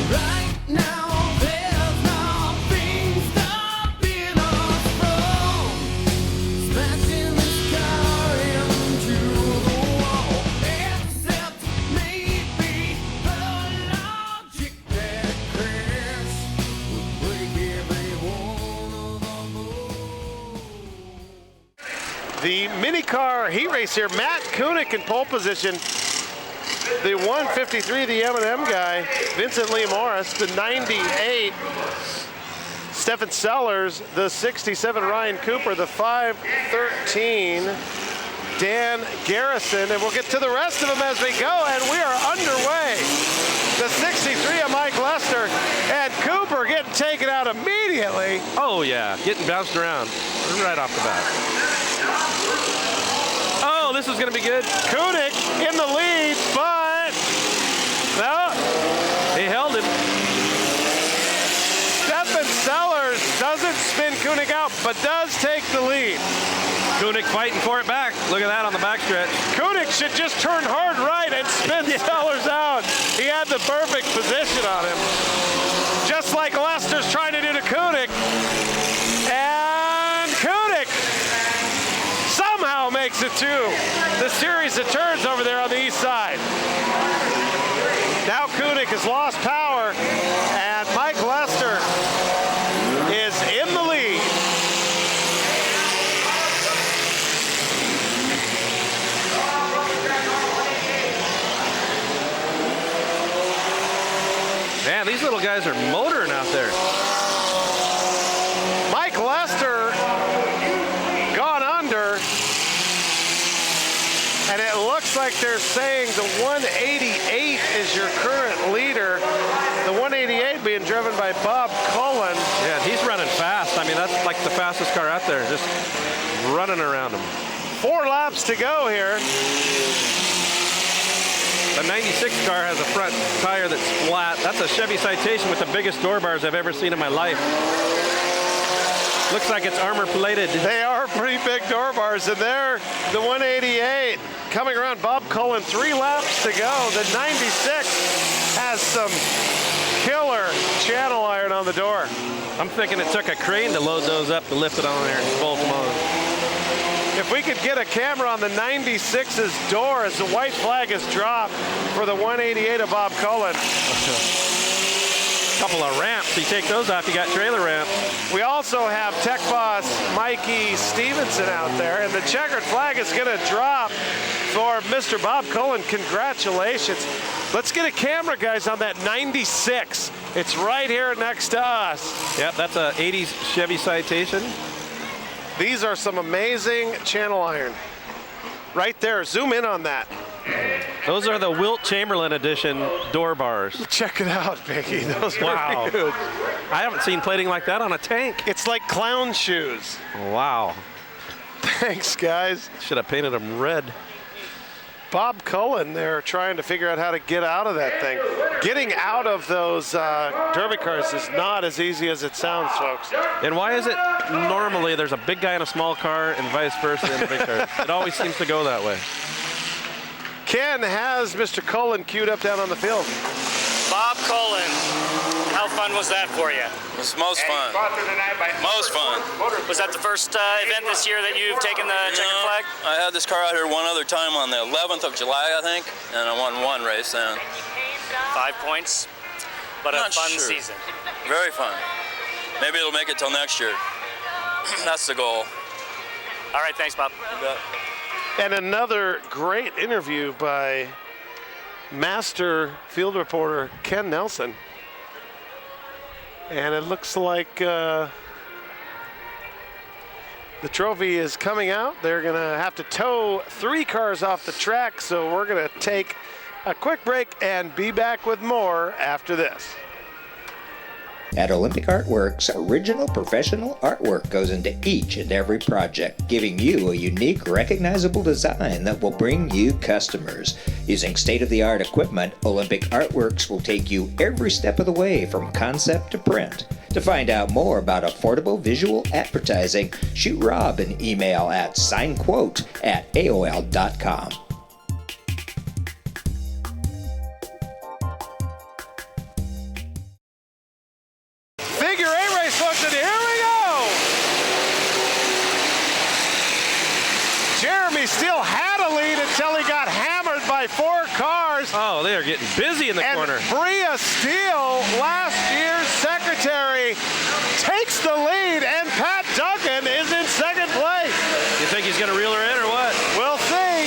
Right now, there's nothing stopping us from smashing this car into the wall, except maybe the logic that crashed would break every one of the The mini car heat race here. Matt Koenig in pole position. The 153, the M&M guy, Vincent Lee Morris, the 98, Stephen Sellers, the 67, Ryan Cooper, the 513, Dan Garrison, and we'll get to the rest of them as we go, and we are underway. The 63 of Mike Lester, and Cooper getting taken out immediately. Oh yeah, getting bounced around right off the bat. Oh, this is gonna be good. Koenig in the lead, but no, he held him. Stephen Sellers doesn't spin Koenig out, but does take the lead. Koenig fighting for it back. Look at that on the backstretch. Koenig should just turn hard right and spin Sellers out. He had the perfect position on him. Just like Lester's trying to do to Koenig. And Koenig somehow makes it to the series of turns over there on the east side. Now Koenig has lost power, and Mike Lester is in the lead. Man, these little guys are motoring out there. Mike Lester gone under, and it looks like they're saying the 188 is your current leader. The 188 being driven by Bob Cullen. Yeah, he's running fast. I mean, that's like the fastest car out there, just running around him. 4 laps to go here. The 96 car has a front tire that's flat. That's a Chevy Citation with the biggest door bars I've ever seen in my life. Looks like it's armor plated. They are pretty big door bars, and they're the 188 coming around. Bob Cullen, 3 laps to go. The 96 has some killer channel iron on the door. I'm thinking it took a crane to load those up to lift it on there and bolt them on. If we could get a camera on the 96's door as the white flag is dropped for the 188 of Bob Cullen. Couple of ramps. You take those off, you got trailer ramp. We also have Tech Boss Mikey Stevenson out there, and the checkered flag is going to drop for Mr. Bob Cullen. Congratulations. Let's get a camera, guys, on that 96. It's right here next to us. Yep, that's a 80s Chevy Citation. These are some amazing channel iron. Right there, zoom in on that. Those are the Wilt Chamberlain edition door bars. Check it out, Mickey. Those wow. are huge. I haven't seen plating like that on a tank. It's like clown shoes. Wow. Thanks, guys. Should have painted them red. Bob Cullen, they're trying to figure out how to get out of that thing. Getting out of those derby cars is not as easy as it sounds, folks. And why is it normally there's a big guy in a small car and vice versa in the big car? It always seems to go that way. Ken has Mr. Cullen queued up down on the field. Bob Cullen, how fun was that for you? It was most fun. Most fun. Was that the first event this year that you've taken the checkered flag? I had this car out here one other time on the 11th of July, I think, and I won one race then. 5 points, but a Not fun sure. season. Very fun. Maybe it'll make it till next year. That's the goal. All right, thanks, Bob. You bet. And another great interview by master field reporter Ken Nelson. And it looks like the trophy is coming out. They're going to have to tow 3 cars off the track, so we're going to take a quick break and be back with more after this. At Olympic Artworks, original professional artwork goes into each and every project, giving you a unique, recognizable design that will bring you customers. Using state-of-the-art equipment, Olympic Artworks will take you every step of the way from concept to print. To find out more about affordable visual advertising, shoot Rob an email at signquote@aol.com. Figure 8 race, folks, and here we go. Jeremy still had a lead until he got hammered by 4 cars. Oh, they are getting busy in the corner. Bria Steele, last year's secretary, takes the lead, and Pat Duncan is in second place. You think he's going to reel her in or what? We'll see.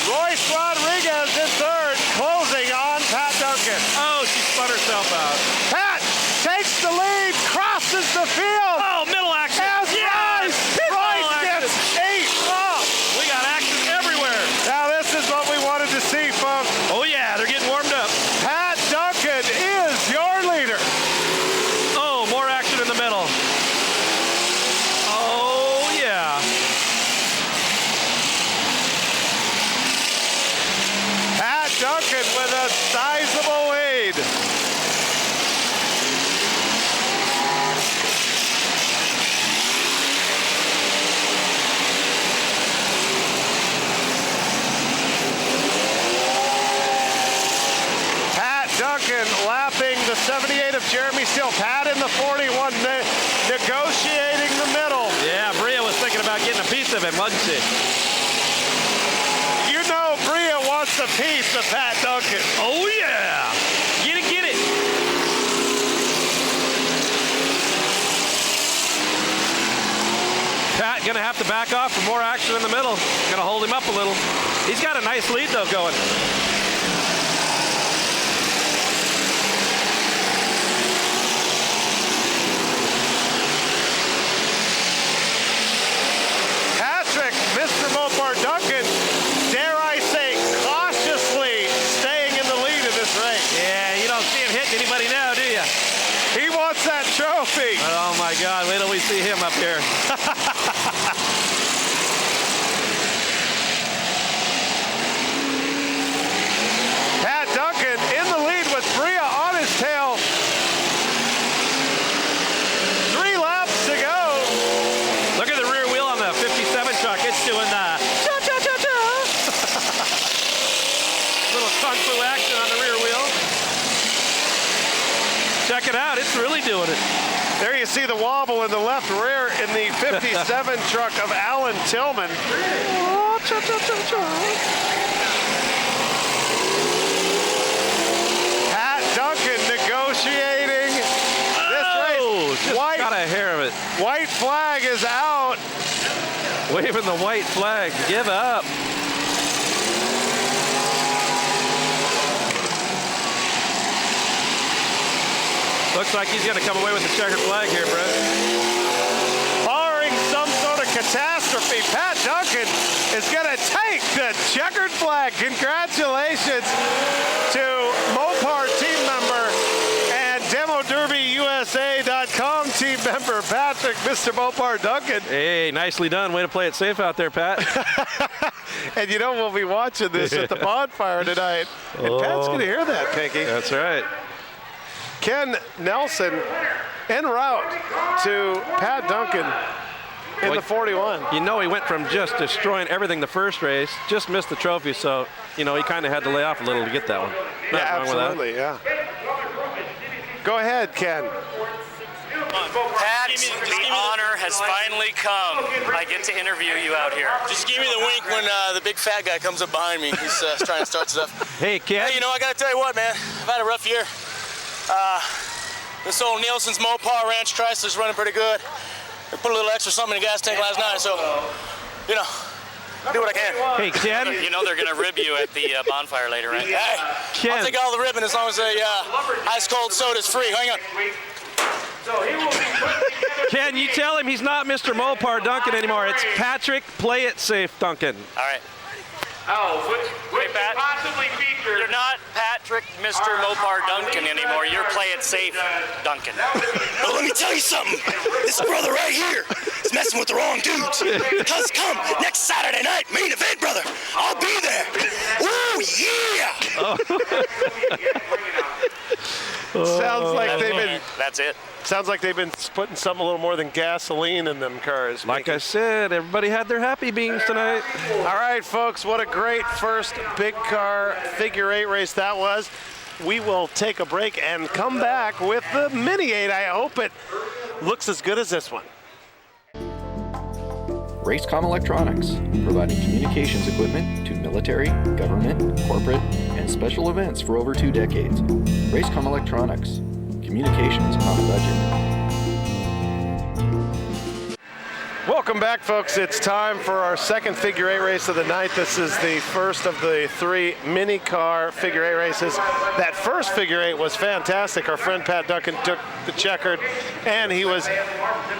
Royce Rodriguez in third, closing on Pat Duncan. Oh, she spun herself out. Pat takes the lead, crosses the field. Oh, middle action. As Yes! Royce gets 8. Oh. We got action everywhere. Now this is what we wanted to see, folks. Oh, yeah, they're getting warmed up. Pat Duncan is your leader. Oh, more action in the middle. Oh, yeah. Pat Duncan with a sizable lead. Pat Duncan lapping the 78 of Jeremy Steele. Pat in the 41, negotiating the middle. Yeah, Bria was thinking about getting a piece of him, wasn't she? You know Bria wants a piece of Pat Duncan. Oh, yeah. Get it, get it. Pat gonna have to back off for more action in the middle. Gonna hold him up a little. He's got a nice lead though going. Patrick, Mr. Mopar Duncan, dare I say, cautiously staying in the lead in this race. Yeah, you don't see him hitting anybody now, do you? He wants that trophy. Oh my God, wait till we see him up here. Pat Duncan in the lead with Bria on his tail. 3 laps to go. Look at the rear wheel on the 57 truck. It's doing cha-cha-cha-cha. Little kung fu action on the rear wheel. Check it out, it's really doing it. There you see the wobble in the left rear in the 57 truck of Alan Tillman. Pat Duncan negotiating this race. Just got a hair of it. White flag is out. Waving the white flag. Give up. Looks like he's going to come away with the checkered flag here, Brett. Barring some sort of catastrophe, Pat Duncan is going to take the checkered flag. Congratulations to Mopar team member and DemoDerbyUSA.com team member Patrick, Mr. Mopar Duncan. Hey, nicely done. Way to play it safe out there, Pat. And you know we'll be watching this at the bonfire tonight. And Pat's going to hear that, Pinky. That's right. Ken Nelson en route to Pat Duncan in the 41. You know he went from just destroying everything the first race, just missed the trophy, so, you know, he kind of had to lay off a little to get that one. Yeah, absolutely, yeah. Go ahead, Ken. Pat, the honor has finally come. I get to interview you out here. Just give me the wink when the big fat guy comes up behind me. He's trying to start stuff. Hey, Ken. Hey, you know, I gotta tell you what, man. I've had a rough year. This old Nielsen's Mopar Ranch Chrysler's running pretty good. I put a little extra something in the gas tank last night, so, you know, do what I can. Hey, Ken. You know they're going to rib you at the bonfire later, right? Hey, Ken. I'll take all the ribbon as long as the ice cold soda's free. Hang on. Ken, you tell him he's not Mr. Mopar Duncan anymore. It's Patrick Play It Safe Duncan. All right. Oh, which Pat, possibly features. You're not Patrick Mr. Mopar Duncan anymore. You're Play It Safe Duncan. But let me tell you something. This brother right here is messing with the wrong dudes. Because come next Saturday night, main event, brother. I'll be there. Ooh, yeah. Sounds like they've been. That's it. Sounds like they've been putting something a little more than gasoline in them cars. Like I said, everybody had their happy beans tonight. All right, folks, what a great first big car figure 8 race that was. We will take a break and come back with the Mini 8. I hope it looks as good as this one. Racecom Electronics, providing communications equipment to military, government, corporate, and special events for over 2 decades. Racecom Electronics, communications on a budget. Welcome back, folks. It's time for our second figure 8 race of the night. This is the first of the 3 mini car figure 8 races. That first figure 8 was fantastic. Our friend Pat Duncan took the checkered, and he was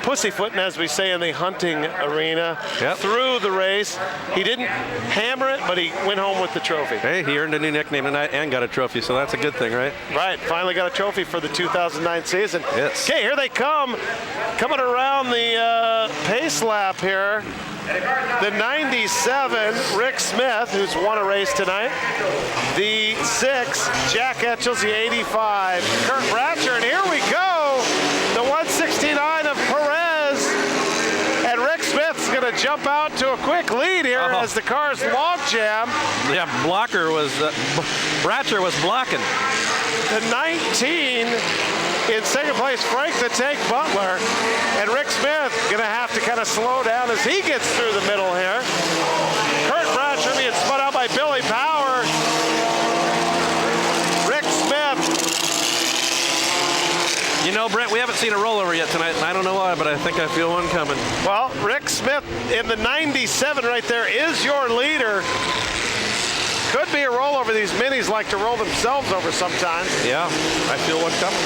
pussyfooting, as we say in the hunting arena, through the race. He didn't hammer it, but he went home with the trophy. Hey, he earned a new nickname tonight and got a trophy, so that's a good thing, right? Right, finally got a trophy for the 2009 season. Yes. Okay, here they come, coming around the pace lap here. The 97, Rick Smith, who's won a race tonight. The 6, Jack Etchels, the 85, Kurt Bratcher, and here we go, the 169 of Perez. And Rick Smith's going to jump out to a quick lead here as the car's log jam. Yeah, Bratcher was blocking. The 19 in second place, Frank the Tank Butler. And Rick Smith going to have to kind of slow down as he gets through the middle here. Kurt Bratcher being spun out by Billy Power. Rick Smith. You know, Brent, we haven't seen a rollover yet tonight, and I don't know why, but I think I feel one coming. Well, Rick Smith in the 97 right there is your leader. Could be a rollover. These minis like to roll themselves over sometimes. Yeah, I feel one coming.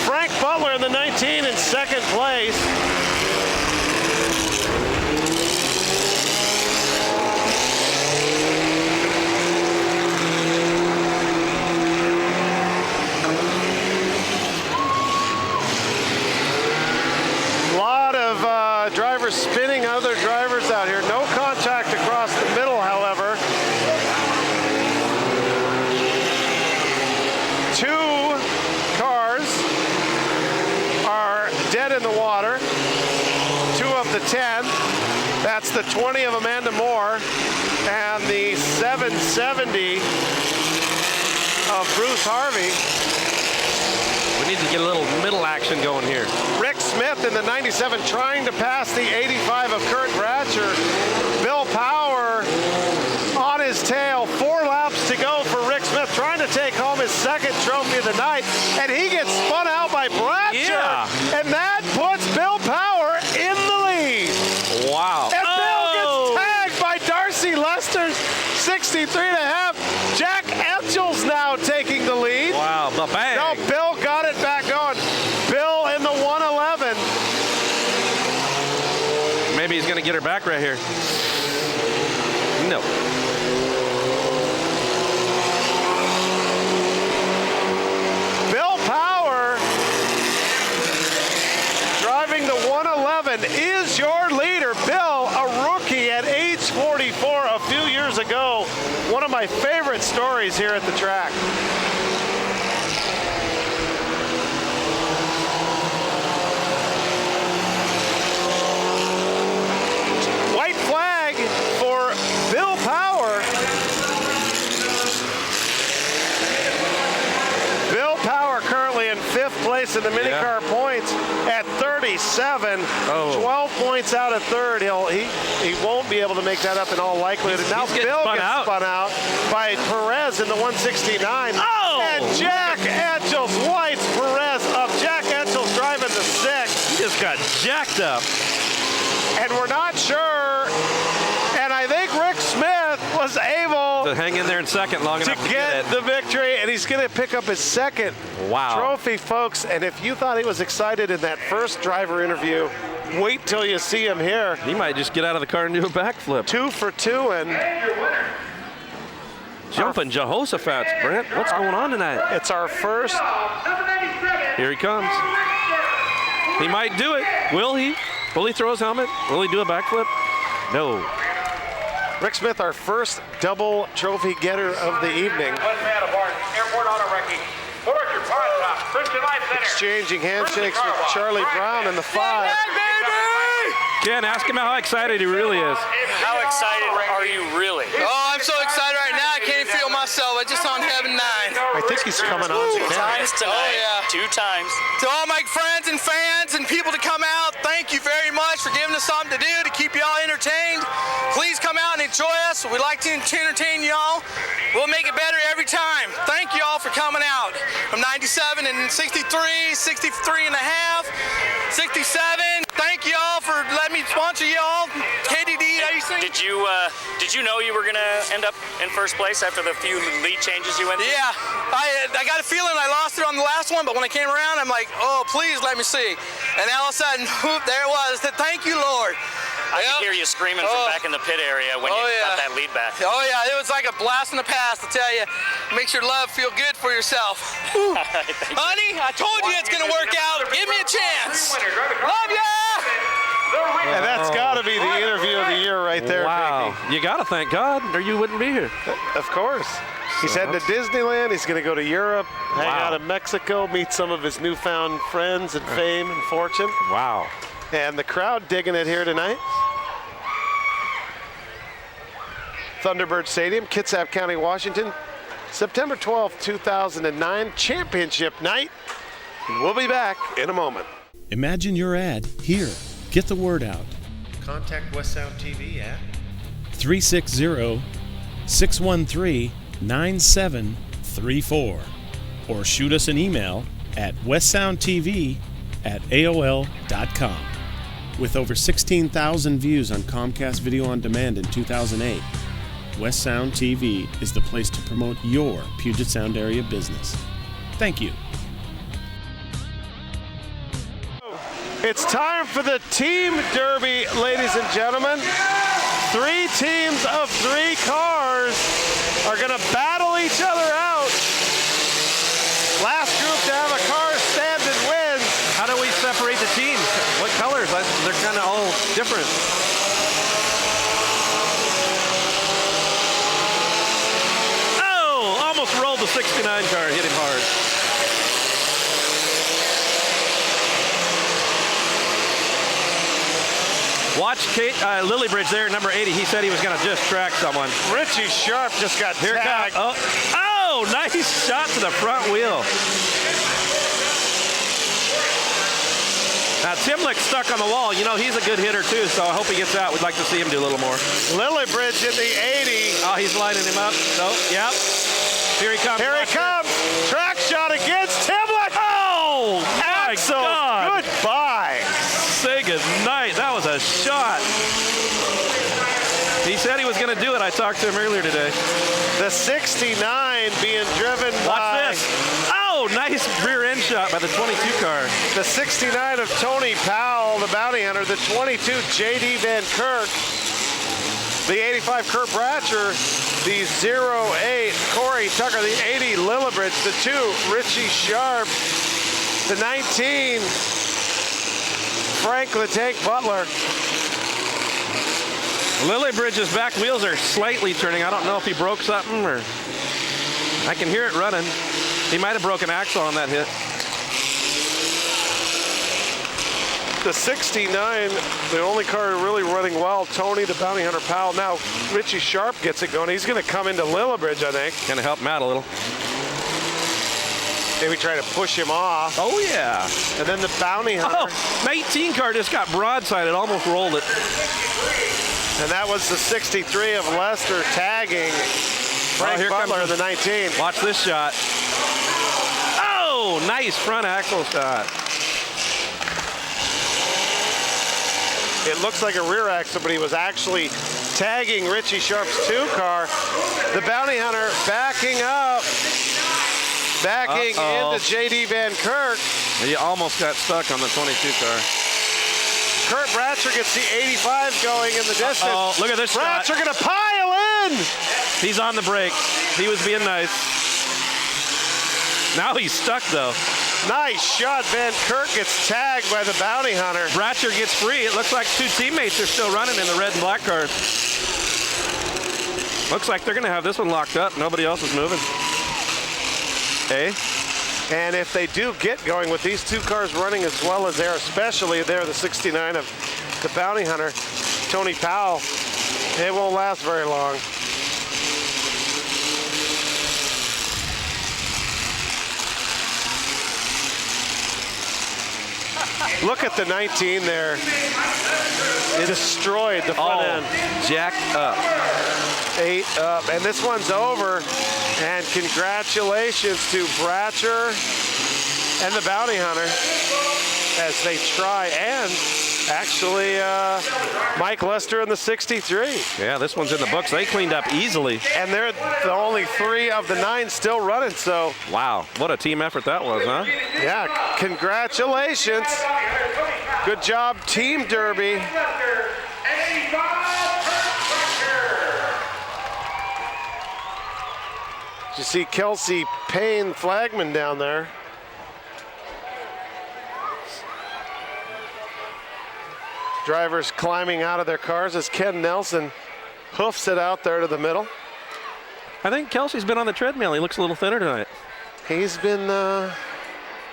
Frank Butler in the 19 in second place. A lot of drivers spinning other drivers out here. No contact across the middle, however. 2 cars are dead in the water. 2 of the 10. That's the 20 of Amanda Moore and the 770 of Bruce Harvey. We need to get a little middle action going here. Rick Smith in the 97 trying to pass the 85 of Kurt Bratcher. Bill Power on his tail. 4 laps to go for Rick Smith, trying to take home his second trophy of the night, and he gets spun out by Bratcher, and that puts Bill Power in the lead. Wow. And Bill gets tagged by Darcy Lester's 63.5. Jack Etchels now taking the lead. Wow, the bang. No, Bill got it back going. Bill in the 111. Maybe he's going to get her back right here. No. Bill Power driving the 111 is your leader. Bill, a rookie at age 44 a few years ago. One of my favorite stories here at the track. White flag for Bill Power. Bill Power currently in 5th place in the minicar points at 37. 12 points out of third. He won't be able to make that up in all likelihood. And now Bill gets spun out by Perez in the 169. And Jack Etchels lights Perez up. Jack Etchels driving the 6. He just got jacked up. And we're not sure. And I think Rick Smith was able to hang in there in second long enough to get the victory, and he's going to pick up his second trophy, folks. And if you thought he was excited in that first driver interview, wait till you see him here. He might just get out of the car and do a backflip. 2 for 2, and jumping Jehoshaphat's, Brent. What's going on tonight? It's our first. Here he comes. He might do it. Will he? Will he throw his helmet? Will he do a backflip? No. Rick Smith, our first double trophy getter of the evening. Exchanging handshakes with Charlie Brown in the 5. Ken, ask him how excited he really is. How excited are you really? Oh, I'm so excited right now. I can't feel myself. I just on heaven 9. I think he's coming on Two times tonight. Oh, yeah. 2 times. To all my friends and fans and people to come out, thank you very much for giving us something to do to keep y'all entertained. Please come out and enjoy us. We like to entertain y'all. We'll make it better every time. Thank you all for coming out. From 97 and 63, 63 and a half, 67. Thank you all for letting me sponsor y'all. KDDA Racing. Did you know you were gonna end up in first place after the few lead changes you went through? Yeah, I got a feeling I lost it on the last one, but when I came around, I'm like, oh, please let me see. And all of a sudden, whoop, there it was. Thank you, Lord. I could hear you screaming from back in the pit area when you got that lead back. Oh yeah, it was like a blast in the past, I tell you. Makes your love feel good for yourself. Honey, I told you it's gonna work out. Give me a chance. Love ya! And that's got to be the interview of the year right there. Wow. Mickey. You got to thank God, or you wouldn't be here. Of course. He's heading to Disneyland. He's going to go to Europe, hang out in Mexico, meet some of his newfound friends and fame and fortune. Wow. And the crowd digging it here tonight. Thunderbird Stadium, Kitsap County, Washington. September 12th, 2009, championship night. And we'll be back in a moment. Imagine your ad here. Get the word out. Contact West Sound TV at 360-613-9734 or shoot us an email at westsoundtv@aol.com. With over 16,000 views on Comcast Video on Demand in 2008, West Sound TV is the place to promote your Puget Sound area business. Thank you. It's time for the Team Derby, ladies and gentlemen. 3 teams of 3 cars are going to battle each other out. Last group to have a car stand and win. How do we separate the teams? What colors? They're kind of all different. Oh, almost rolled the 69 car, hit him hard. Watch Lillybridge there, number 80. He said he was going to just track someone. Richie Sharp just got tagged. Oh, nice shot to the front wheel. Now, Timlick's stuck on the wall. You know, he's a good hitter, too, so I hope he gets out. We'd like to see him do a little more. Lillybridge in the 80. Oh, he's lining him up. So, yep. Here he comes. Here he comes. Track shot against Timlick. Oh, my Axel, God. goodbye. Say goodnight. That was a shot. He said he was going to do it. I talked to him earlier today. The 69 being driven Watch by... this. Oh, nice rear end shot by the 22 car. The 69 of Tony Powell, the bounty hunter. The 22 J.D. Van Kirk. The 85 Kurt Bratcher. The 08 Corey Tucker. The 80 Lillibridge. The 2 Richie Sharp. The 19 Frank the Tank Butler. Lillybridge's back wheels are slightly turning. I don't know if he broke something or... I can hear it running. He might have broken axle on that hit. The 69, the only car really running well, Tony, the bounty hunter Powell. Now, Richie Sharp gets it going. He's going to come into Lillibridge, I think. Going to help him out a little. Maybe try to push him off. Oh, yeah. And then the bounty hunter. Oh, 19 car just got broadside. It almost rolled it. And that was the 63 of Lester tagging Frank Butler in the 19. Watch this shot. Oh, nice front axle shot. It looks like a rear axle, but he was actually tagging Richie Sharp's 2 car. The bounty hunter backing up. Backing into J.D. Van Kirk. He almost got stuck on the 22 car. Kurt Bratcher gets the 85 going in the distance. Oh, look at this shot. Bratcher gonna pile in. He's on the brake. He was being nice. Now he's stuck though. Nice shot. Van Kirk gets tagged by the bounty hunter. Bratcher gets free. It looks like 2 teammates are still running in the red and black cars. Looks like they're gonna have this one locked up. Nobody else is moving. Hey. And if they do get going with these 2 cars running as well as they're, especially there, the 69 of the bounty hunter, Tony Powell, it won't last very long. Look at the 19 there. It destroyed the front end. Jacked up. 8 up. And this one's over. And congratulations to Bratcher and the bounty hunter as they try. And actually, Mike Lester in the 63. Yeah, this one's in the books. They cleaned up easily. And they're the only 3 of the 9 still running, so. Wow, what a team effort that was, huh? Yeah, congratulations. Good job, Team Derby. You see Kelsey Payne Flagman down there. Drivers climbing out of their cars as Ken Nelson hoofs it out there to the middle. I think Kelsey's been on the treadmill. He looks a little thinner tonight. He's been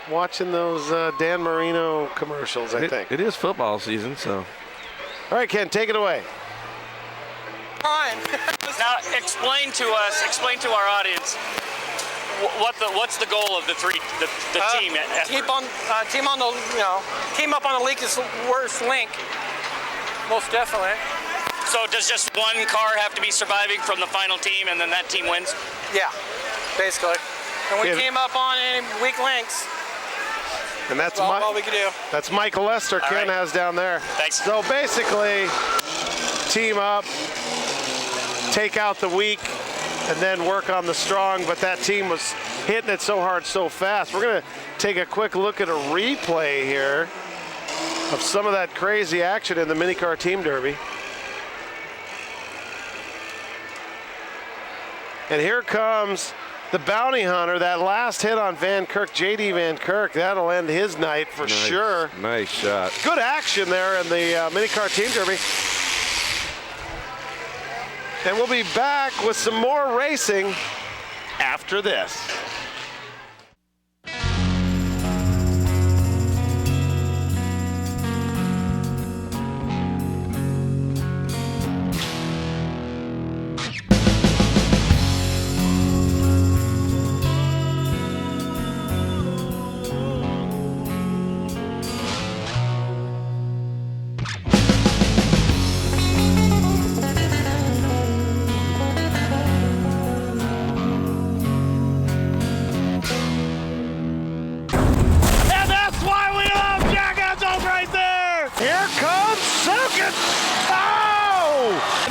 watching those Dan Marino commercials, I think. It is football season, so. All right, Ken, take it away. Now, explain to our audience, what's the goal of the team? Team up on the weakest, worst link. Most definitely. So does just one car have to be surviving from the final team, and then that team wins? Yeah, basically. And we team up on any weak links. And that's all we can do. That's Michael Lester. All Ken right. has down there. Thanks. So basically, team up, take out the weak, and then work on the strong. But that team was hitting it so hard, so fast. We're going to take a quick look at a replay here of some of that crazy action in the minicar team derby. And here comes the bounty hunter. That last hit on Van Kirk, J.D. Van Kirk, that'll end his night for sure. Nice shot. Good action there in the minicar team derby. And we'll be back with some more racing after this.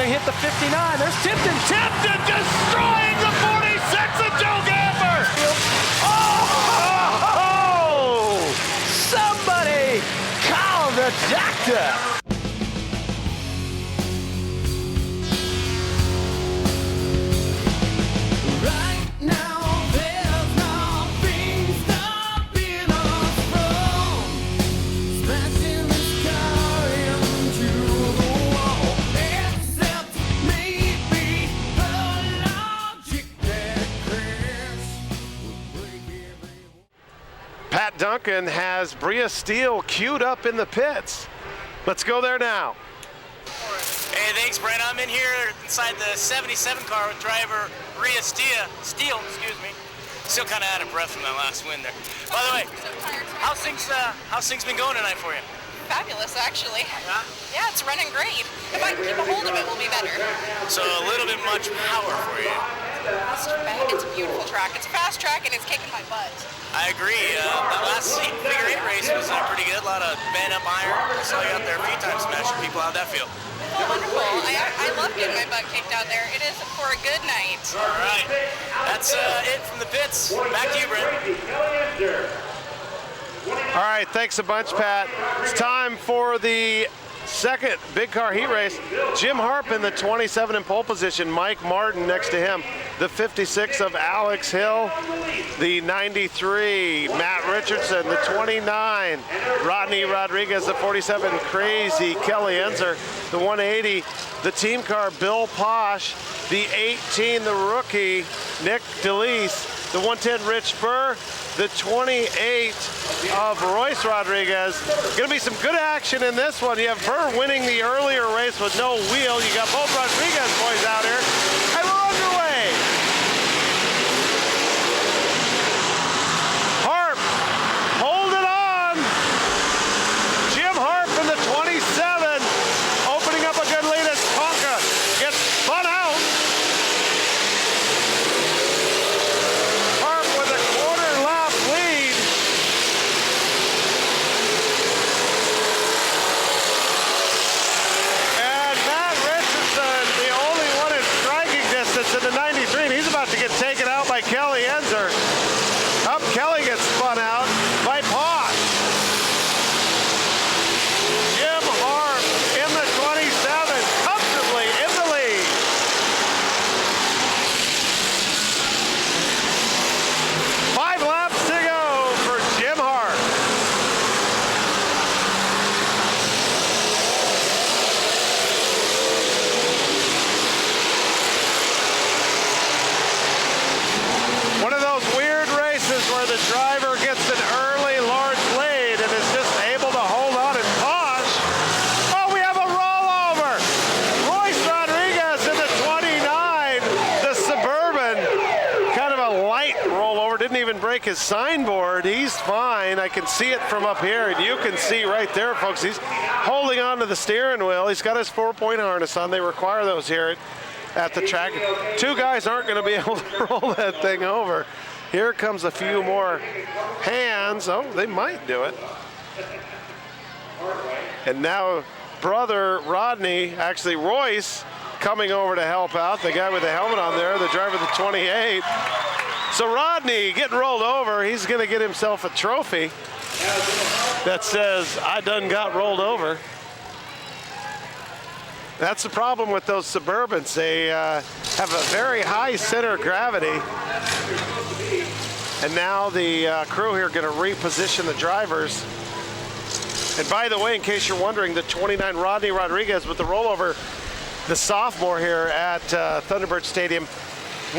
Hit the 59. There's Tipton. Tipton destroying the 46 of Joe Gamber. Oh! Somebody call the doctor. Right now, there's nothing stopping us from smashing this car into the wall. Except maybe the logic that crashed would break every. Pat Duncan has Bria Steele queued up in the pits. Let's go there now. Hey, thanks, Brent. I'm in here inside the 77 car with driver Bria Steele, Still kind of out of breath from that last win there. By the way, how's things been going tonight for you? Fabulous, actually. Yeah, it's running great. If I can keep a hold of it, we'll be better. So a little bit much power for you. That's too bad. It's a beautiful track. It's a fast track, and it's kicking my butt. I agree. That last figure 8 race was pretty good. A lot of band up iron. I saw you out there a few times smashing people. How'd that feel? Wonderful. I love getting my butt kicked out there. It is for a good night. All right. That's it from the pits. Back to you, Brent. All right, thanks a bunch, Pat. It's time for the second big car heat race. Jim Harp in the 27 in pole position. Mike Martin next to him. The 56 of Alex Hill. The 93, Matt Richardson. The 29, Rodney Rodriguez. The 47, Crazy Kelly Enzer. The 180, the team car, Bill Posh. The 18, the rookie, Nick DeLeese. The 110, Rich Burr. The 28 of Royce Rodriguez. Gonna be some good action in this one. You have Burr winning the earlier race with no wheel. You got both Rodriguez boys out here. And we're underway. Harp, hold it on. Jim Harp in the 27, opening up a good lead as Tonka gets spun out. To the 93, and he's about to get taken out by Kelly Enzer. Up, Kelly gets spun out by Posh. Jim Harp in the 27, comfortably in the lead. Five laps to go for Jim Harp. One of those weird races where the driver gets an early large lead and is just able to hold on and Posh. Oh, we have a rollover. Royce Rodriguez in the 29, the Suburban. Kind of a light rollover, didn't even break his signboard. He's fine. I can see it from up here, and you can see right there, folks. He's holding on to the steering wheel. He's got his 4-point harness on. They require those here at the track. Two guys aren't going to be able to roll that thing over. Here comes a few more hands. Oh, they might do it. And now brother Rodney, actually Royce, coming over to help out. The guy with the helmet on there, the driver of the 28. So Rodney getting rolled over. He's going to get himself a trophy that says, I done got rolled over. That's the problem with those Suburbans. They have a very high center of gravity. And now the crew here are going to reposition the drivers. And by the way, in case you're wondering, the 29 Rodney Rodriguez with the rollover, the sophomore here at Thunderbird Stadium.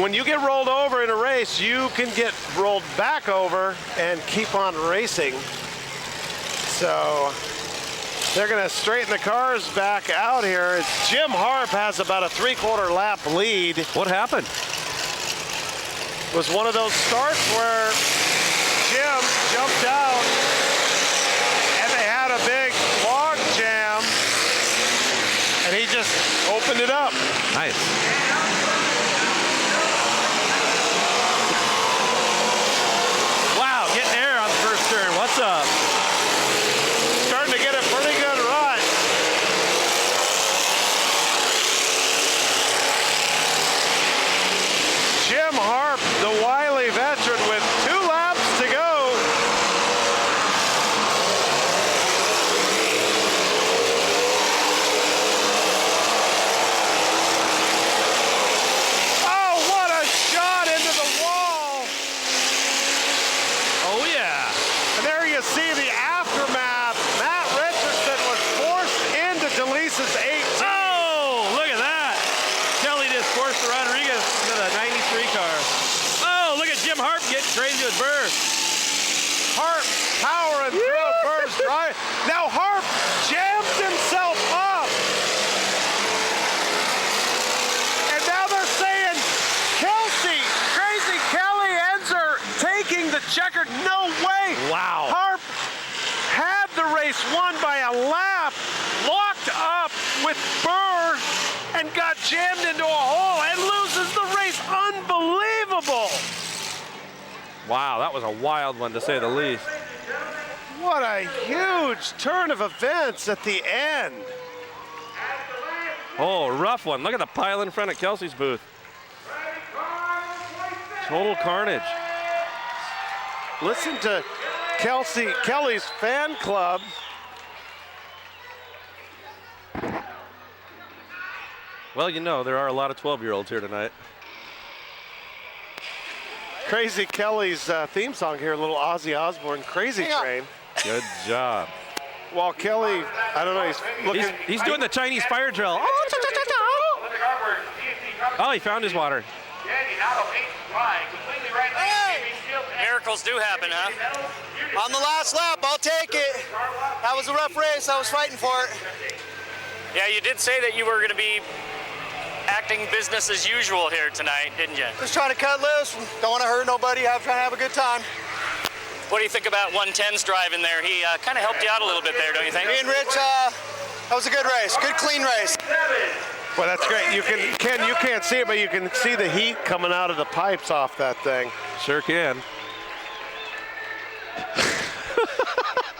When you get rolled over in a race, you can get rolled back over and keep on racing. So they're going to straighten the cars back out here. Jim Harp has about a 3/4 lap lead. What happened? It was one of those starts where Jim jumped out and they had a big log jam and he just opened it up. Nice. Wow, getting air on the first turn. What's up? Starting to get a pretty good run. Jim Harp, the wily veteran, with 2 laps to go. and got jammed into a hole and loses the race. Unbelievable. Wow, that was a wild one to say the least. What a huge turn of events at the end. Oh, rough one. Look at the pile in front of Kelsey's booth. Total carnage. Listen to Kelly's fan club. Well, you know, there are a lot of 12-year-olds here tonight. Crazy Kelly's theme song here, a little Ozzy Osbourne, Crazy Train. Good job. While Kelly, I don't know, he's looking. He's doing the Chinese fire drill. Oh, he found his water. Miracles do happen, huh? On the last lap, I'll take it. That was a rough race. I was fighting for it. Yeah, you did say that you were going to be acting business as usual here tonight, didn't you? Just trying to cut loose. Don't want to hurt nobody. Trying to have a good time. What do you think about 110's driving there? He kind of helped you out a little bit there, don't you think? Me and Rich, that was a good race. Good, clean race. Well, that's great. You can't see it, but you can see the heat coming out of the pipes off that thing. Sure can.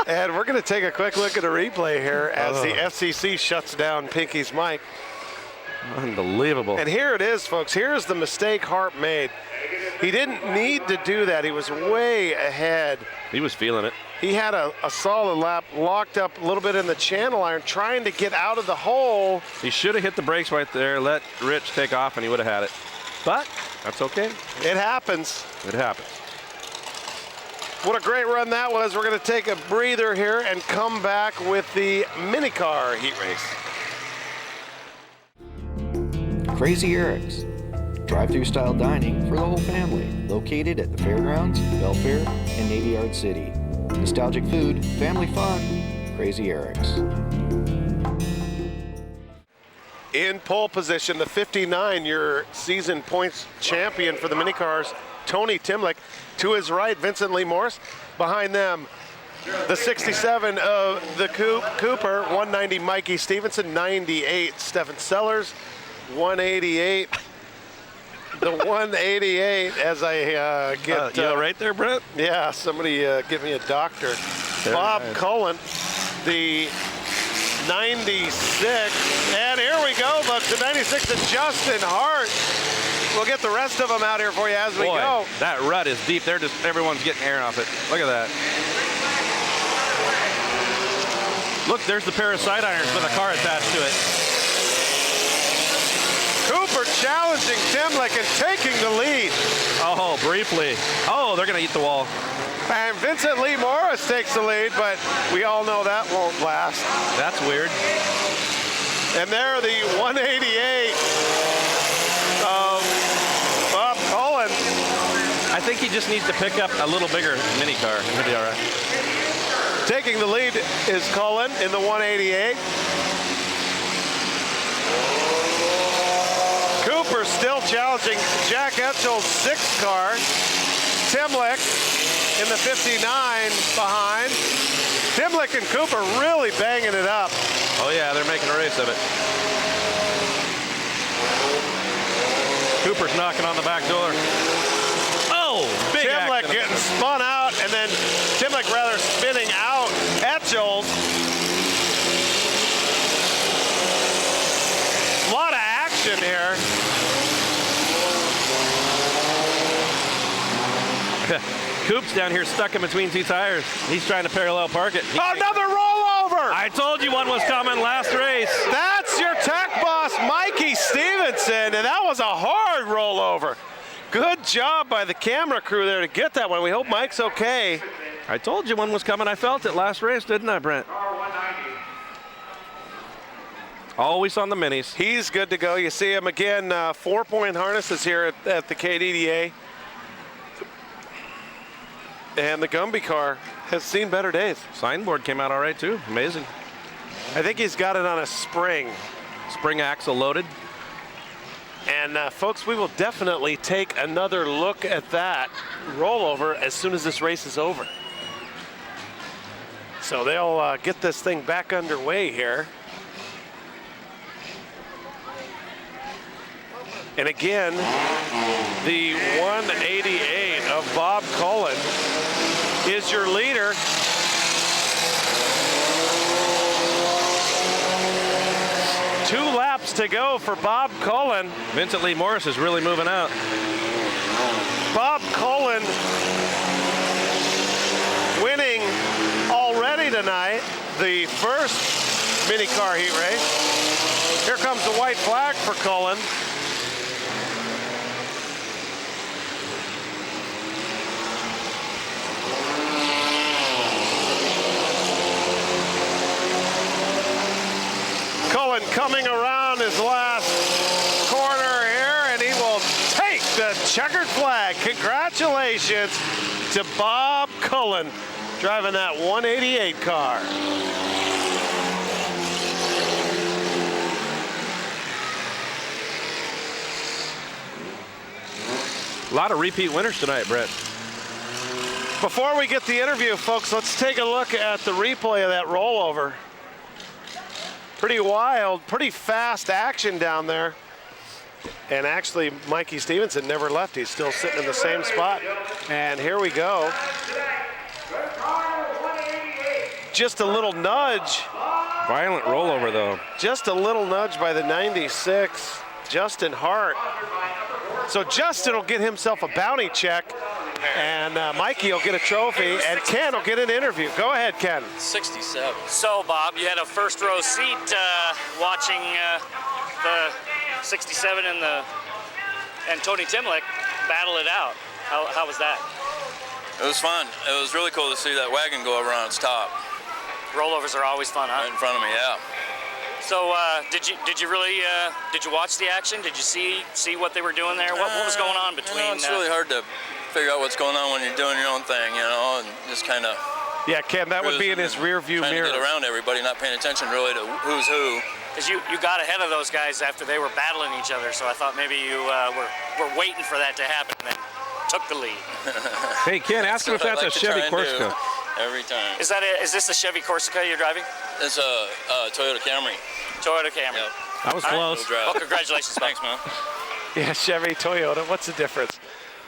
And we're going to take a quick look at a replay here as the FCC shuts down Pinky's mic. Unbelievable. And here it is, folks. Here's the mistake Harp made. He didn't need to do that. He was way ahead. He was feeling it. He had a solid lap, locked up a little bit in the channel iron, trying to get out of the hole. He should have hit the brakes right there, let Rich take off, and he would have had it. But that's okay. It happens. It happens. What a great run that was. We're going to take a breather here and come back with the mini car heat race. Crazy Eric's, drive-through style dining for the whole family, located at the fairgrounds, Belfair, and Navy Yard City. Nostalgic food, family fun, Crazy Eric's. In pole position, the 59-year season points champion for the mini cars, Tony Timlick. To his right, Vincent Lee Morris. Behind them, the 67 of the Cooper, 190 Mikey Stevenson, 98 Stephen Sellers, 188. The 188 as I get... you all right there, Brent? Yeah, somebody give me a doctor. Very Bob nice. Cullen, the 96. And here we go, folks, the 96 to Justin Hart. We'll get the rest of them out here for you as we go. That rut is deep. Everyone's getting air off it. Look at that. Look, there's the pair of side irons with a car attached to it. Cooper challenging Timlick and taking the lead. Oh, briefly. Oh, they're going to eat the wall. And Vincent Lee Morris takes the lead, but we all know that won't last. That's weird. And there, the 188 of Bob Cullen. I think he just needs to pick up a little bigger mini car. He'll be all right. Taking the lead is Cullen in the 188. Cooper still challenging Jack Etchell's 6 car. Timlick in the 59 behind. Timlick and Cooper really banging it up. Oh, yeah, they're making a race of it. Cooper's knocking on the back door. Oh, big Timlick accident. getting spun out, and then Timlick rather spinning out Etchell's. A lot of action here. Coop's down here stuck in between 2 tires. He's trying to parallel park it. Another rollover! I told you one was coming last race. That's your tech boss, Mikey Stevenson, and that was a hard rollover. Good job by the camera crew there to get that one. We hope Mike's okay. I told you one was coming. I felt it last race, didn't I, Brent? Always on the minis. He's good to go. You see him again, 4-point harnesses here at the KDDA. And the Gumby car has seen better days. Signboard came out all right, too. Amazing. I think he's got it on a spring. Spring axle loaded. And folks, we will definitely take another look at that rollover as soon as this race is over. So they'll get this thing back underway here. And again, the 188 of Bob Cullen is your leader. Two laps to go for Bob Cullen. Vincent Lee Morris is really moving out. Bob Cullen winning already tonight the first mini car heat race. Here comes the white flag for Cullen. Cullen coming around his last corner here, and he will take the checkered flag. Congratulations to Bob Cullen driving that 188 car. A lot of repeat winners tonight, Brett. Before we get the interview, folks, let's take a look at the replay of that rollover. Pretty wild, pretty fast action down there. And actually, Mikey Stevenson never left. He's still sitting in the same spot. And here we go. Just a little nudge. Violent rollover, though. Just a little nudge by the 96, Justin Hart. So Justin will get himself a bounty check, and Mikey will get a trophy, and Ken will get an interview. Go ahead, Ken. 67. So, Bob, you had a first row seat watching the 67 and Tony Timlick battle it out. How was that? It was fun. It was really cool to see that wagon go over on its top. Rollovers are always fun, huh? Right in front of me, yeah. So did you really did you watch the action? Did you see what they were doing there? What was going on between? You know, it's really hard to figure out what's going on when you're doing your own thing, you know, and just kind of. Yeah, Ken, that would be in his rear view mirror. Trying to get around everybody, not paying attention really to who's who. Because you got ahead of those guys after they were battling each other, so I thought maybe you were waiting for that to happen and then took the lead. Hey, Ken, ask him if that's a Chevy Corsica. Every time. Is this a Chevy Corsica you're driving? It's a Toyota Camry. Toyota Camry. Yep. That was close. Well, congratulations. Thanks, man. Yeah, Chevy, Toyota, what's the difference?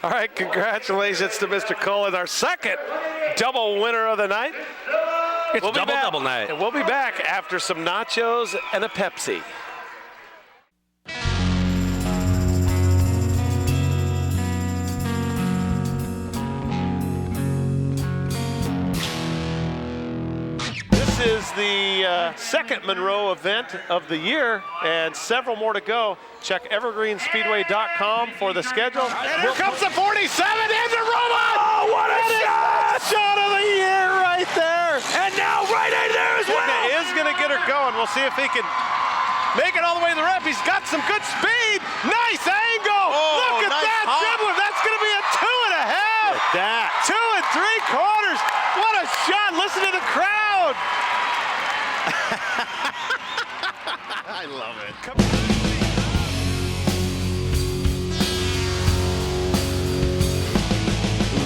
All right, congratulations to Mr. Cullen, our second double winner of the night. It's double night. And we'll be back after some nachos and a Pepsi. This is the second Monroe event of the year, and several more to go. Check evergreenspeedway.com for the schedule. And here comes the 47 into Roman! Oh, what a shot! Shot of the year right there! And now right in there as well! He is going to get her going. We'll see if he can make it all the way to the rep. He's got some good speed. Nice angle! Oh, look at nice that hop. dribbler! That's going to be a 2.5! Look at that. 2 3/4! What a shot! Listen to the crowd! I love it. Come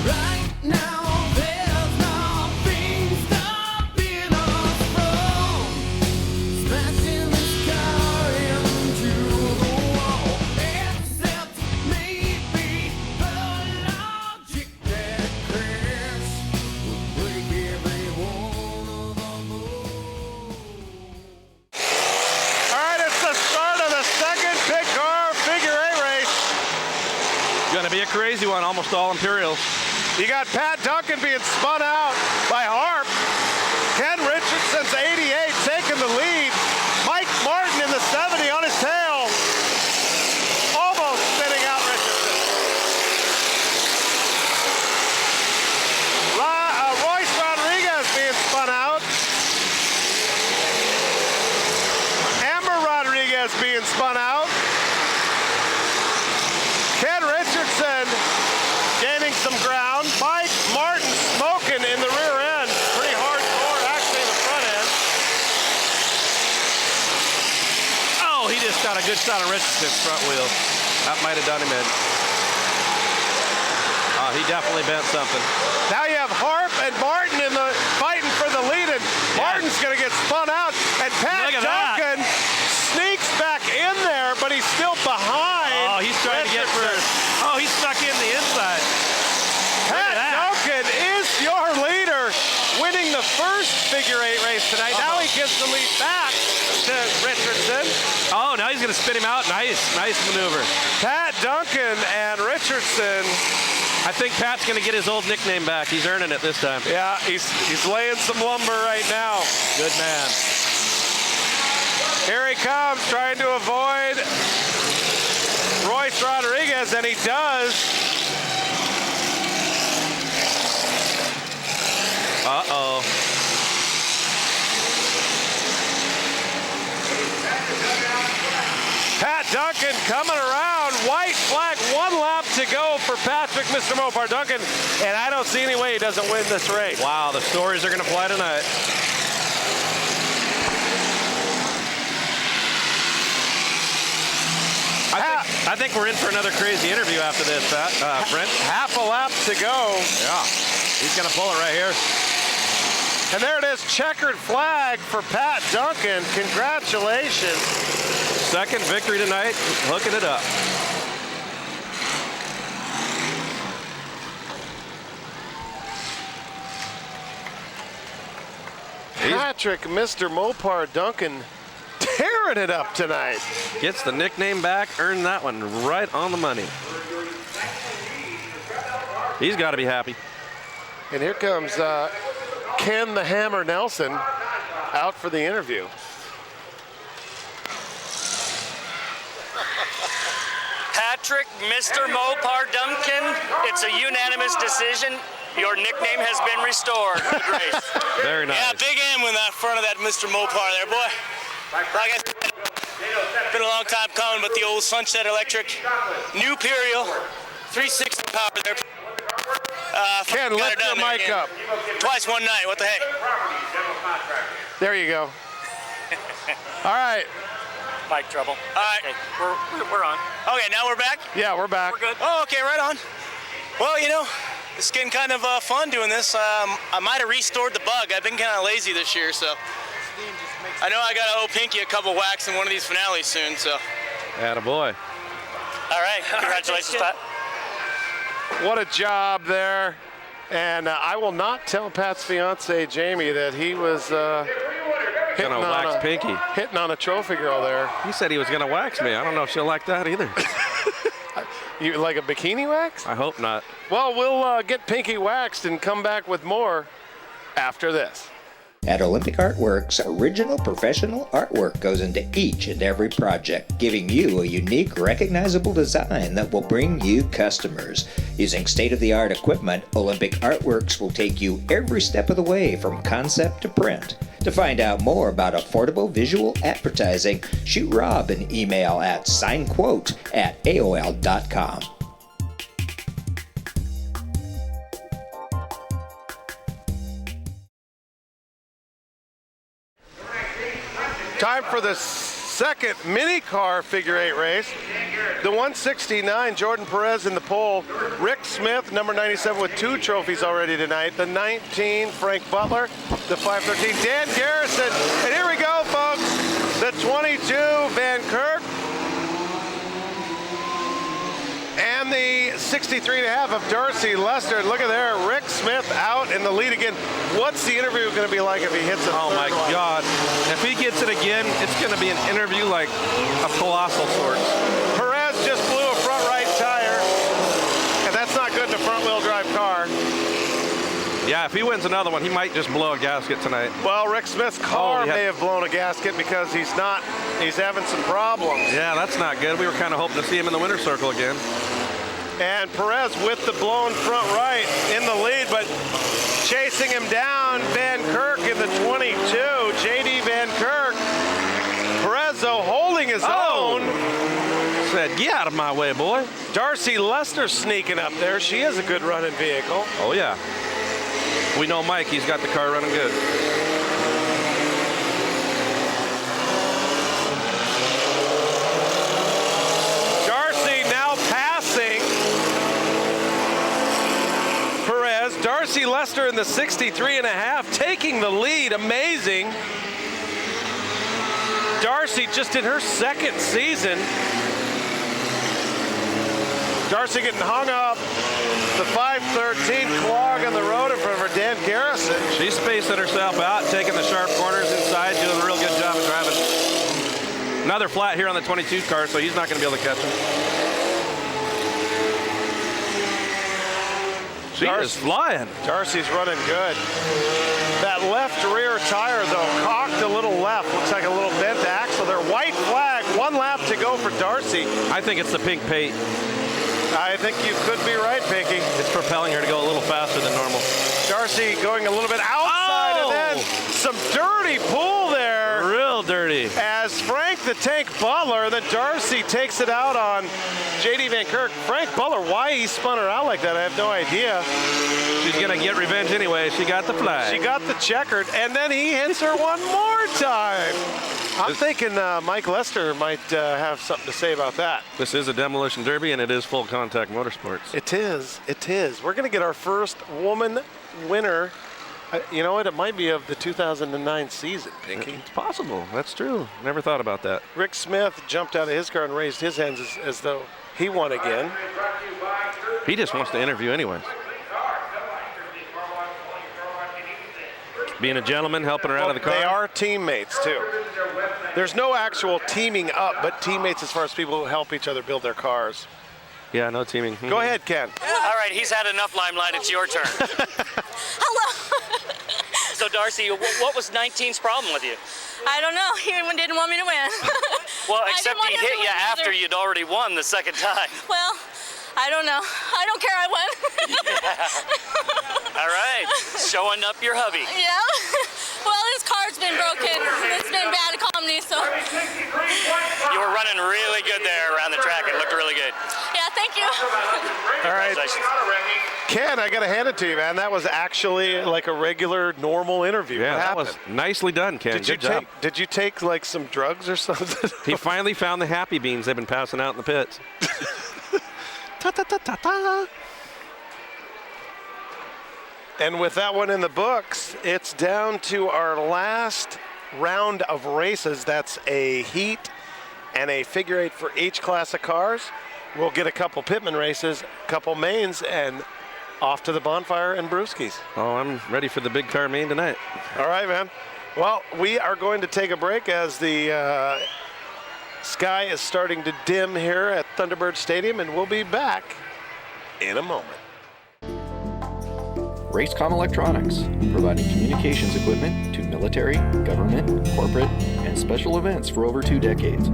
Right now, there's nothing stopping us from smashing this car into the wall, except maybe the logic that crashed would break every one of the moves. All right, it's the start of the second pit car figure 8 race. Going to be a crazy one, almost all Imperials. You got Pat Duncan being spun out by Harp. Ken Richardson's 88 taking the lead. Mike Martin in the 70 on his tail. Almost spinning out Richardson. Royce Rodriguez being spun out. Amber Rodriguez being spun out. Ken Richardson gaining some ground. Mike Martin smoking in the rear end. Pretty hardcore, actually in the front end. Oh, he just got a good shot of Richardson's front wheel. That might have done him in. He definitely bent something. Now you have Harp and Martin in the fighting for the lead, and Martin's going to get spun out. And Pat Look at that. Duncan sneaks back in there, but he's still behind. Oh, he's the first figure 8 race tonight. Now he gives the lead back to Richardson. Oh, now he's going to spin him out. Nice maneuver. Pat Duncan and Richardson. I think Pat's going to get his old nickname back. He's earning it this time. Yeah, he's laying some lumber right now. Good man. Here he comes, trying to avoid Royce Rodriguez, and he does. Uh-oh. Pat Duncan coming around. White flag, 1 lap to go for Patrick, Mr. Mopar Duncan, and I don't see any way he doesn't win this race. Wow, the stories are going to fly tonight. I think we're in for another crazy interview after this, Pat. Brent. Half a lap to go. Yeah, he's going to pull it right here. And there it is, checkered flag for Pat Duncan. Congratulations. Second victory tonight, hooking it up. Patrick, Mr. Mopar Duncan, tearing it up tonight. Gets the nickname back, earned that one right on the money. He's got to be happy. And here comes Ken the Hammer Nelson out for the interview. Patrick, Mr. Mopar Duncan, it's a unanimous decision. Your nickname has been restored. Good race. Very nice. Yeah, big M in that front of that Mr. Mopar there, boy. Like I said, been a long time coming, but the old Sunset Electric, new Imperial, 360 power there. Ken, lift your mic up. Twice one night, what the heck? There you go. All right. Mic trouble. All right. Okay, we're on. Okay, now we're back? Yeah, we're back. We're good. Oh, okay, right on. Well, you know, it's getting kind of fun doing this. I might have restored the bug. I've been kind of lazy this year, so. I know I got to owe Pinky a couple whacks in one of these finales soon, so. Attaboy. All right, congratulations, Pat. What a job there. And I will not tell Pat's fiance, Jamie, that he was hitting on a trophy girl there. He said he was going to wax me. I don't know if she'll like that either. You like a bikini wax? I hope not. Well, we'll get Pinky waxed and come back with more after this. At Olympic Artworks, original professional artwork goes into each and every project, giving you a unique, recognizable design that will bring you customers. Using state-of-the-art equipment, Olympic Artworks will take you every step of the way from concept to print. To find out more about affordable visual advertising, shoot Rob an email at signquote@aol.com. Time for the second mini car figure 8 race. The 169, Jordan Perez in the pole. Rick Smith, number 97, with 2 trophies already tonight. The 19, Frank Butler. The 513, Dan Garrison. And here we go, folks. The 22, Van Kirk. And the 63.5 of Darcy Lester. Look at there, Rick Smith out in the lead again. What's the interview going to be like if he hits it? Oh my God. If he gets it again, it's going to be an interview like a colossal sort. Perez just blew a front right tire, and that's not good in a front wheel drive car. Yeah, if he wins another one, he might just blow a gasket tonight. Well, Rick Smith's car may have blown a gasket because he's having some problems. Yeah, that's not good. We were kind of hoping to see him in the winner's circle again. And Perez with the blown front right in the lead, but chasing him down, Van Kirk in the 22, JD Van Kirk. Perez, though, holding his own. Said, get out of my way, boy. Darcy Lester sneaking up there. She is a good running vehicle. Oh, yeah. We know Mike, he's got the car running good. Darcy now passing Perez. Darcy Lester in the 63.5, taking the lead. Amazing. Darcy just in her second season. Darcy getting hung up The 513 clog on the road in front of her, Dan Garrison. She's spacing herself out, taking the sharp corners inside, doing a real good job of driving. Another flat here on the 22 car, so he's not going to be able to catch him. She is flying. Darcy's running good. That left rear tire, though, cocked a little left. Looks like a little bent axle there. White flag, 1 lap to go for Darcy. I think it's the pink paint. I think you could be right, Pinky. It's propelling her to go a little faster than normal. Darcy going a little bit outside, and then some dirty pull there. Real dirty. As Frank the Tank Butler, then Darcy takes it out on J.D. Van Kirk. Frank Butler, why he spun her out like that, I have no idea. She's going to get revenge anyway. She got the flag. She got the checkered, and then he hits her one more time. I'm thinking Mike Lester might have something to say about that. This is a demolition derby, and it is full contact motorsports. It is. It is. We're going to get our first woman winner. You know what? It might be of the 2009 season, Pinky. It's possible. That's true. Never thought about that. Rick Smith jumped out of his car and raised his hands as though he won again. He just wants to interview anyways. Being a gentleman, helping her out of the car. They are teammates, too. There's no actual teaming up, but teammates as far as people who help each other build their cars. Yeah, no teaming. Go ahead, Ken. All right, he's had enough limelight. It's your turn. Hello. So, Darcy, what was 19's problem with you? I don't know. He didn't want me to win. Well, I except didn't want he him to hit you win either. after you'd already won the second time. Well, I don't know. I don't care. I won. All right, showing up your hubby. Yeah. Well, his car's been broken. It's been bad comedy, so. You were running really good there around the track. It looked really good. Yeah, thank you. All right. Ken, I got to hand it to you, man. That was actually like a regular, normal interview. Yeah, what that happened? was nicely done, Ken. Good job. Did you take like some drugs or something? He finally found the happy beans they've been passing out in the pits. Ta-ta-ta-ta-ta. And with that one in the books, it's down to our last round of races. That's a heat and a figure eight for each class of cars. We'll get a couple Pitman races, a couple mains, and off to the bonfire and brewskis. Oh, I'm ready for the big car main tonight. All right, man. Well, we are going to take a break as the sky is starting to dim here at Thunderbird Stadium, and we'll be back in a moment. Racecom Electronics, providing communications equipment to military, government, corporate, and special events for over 2 decades.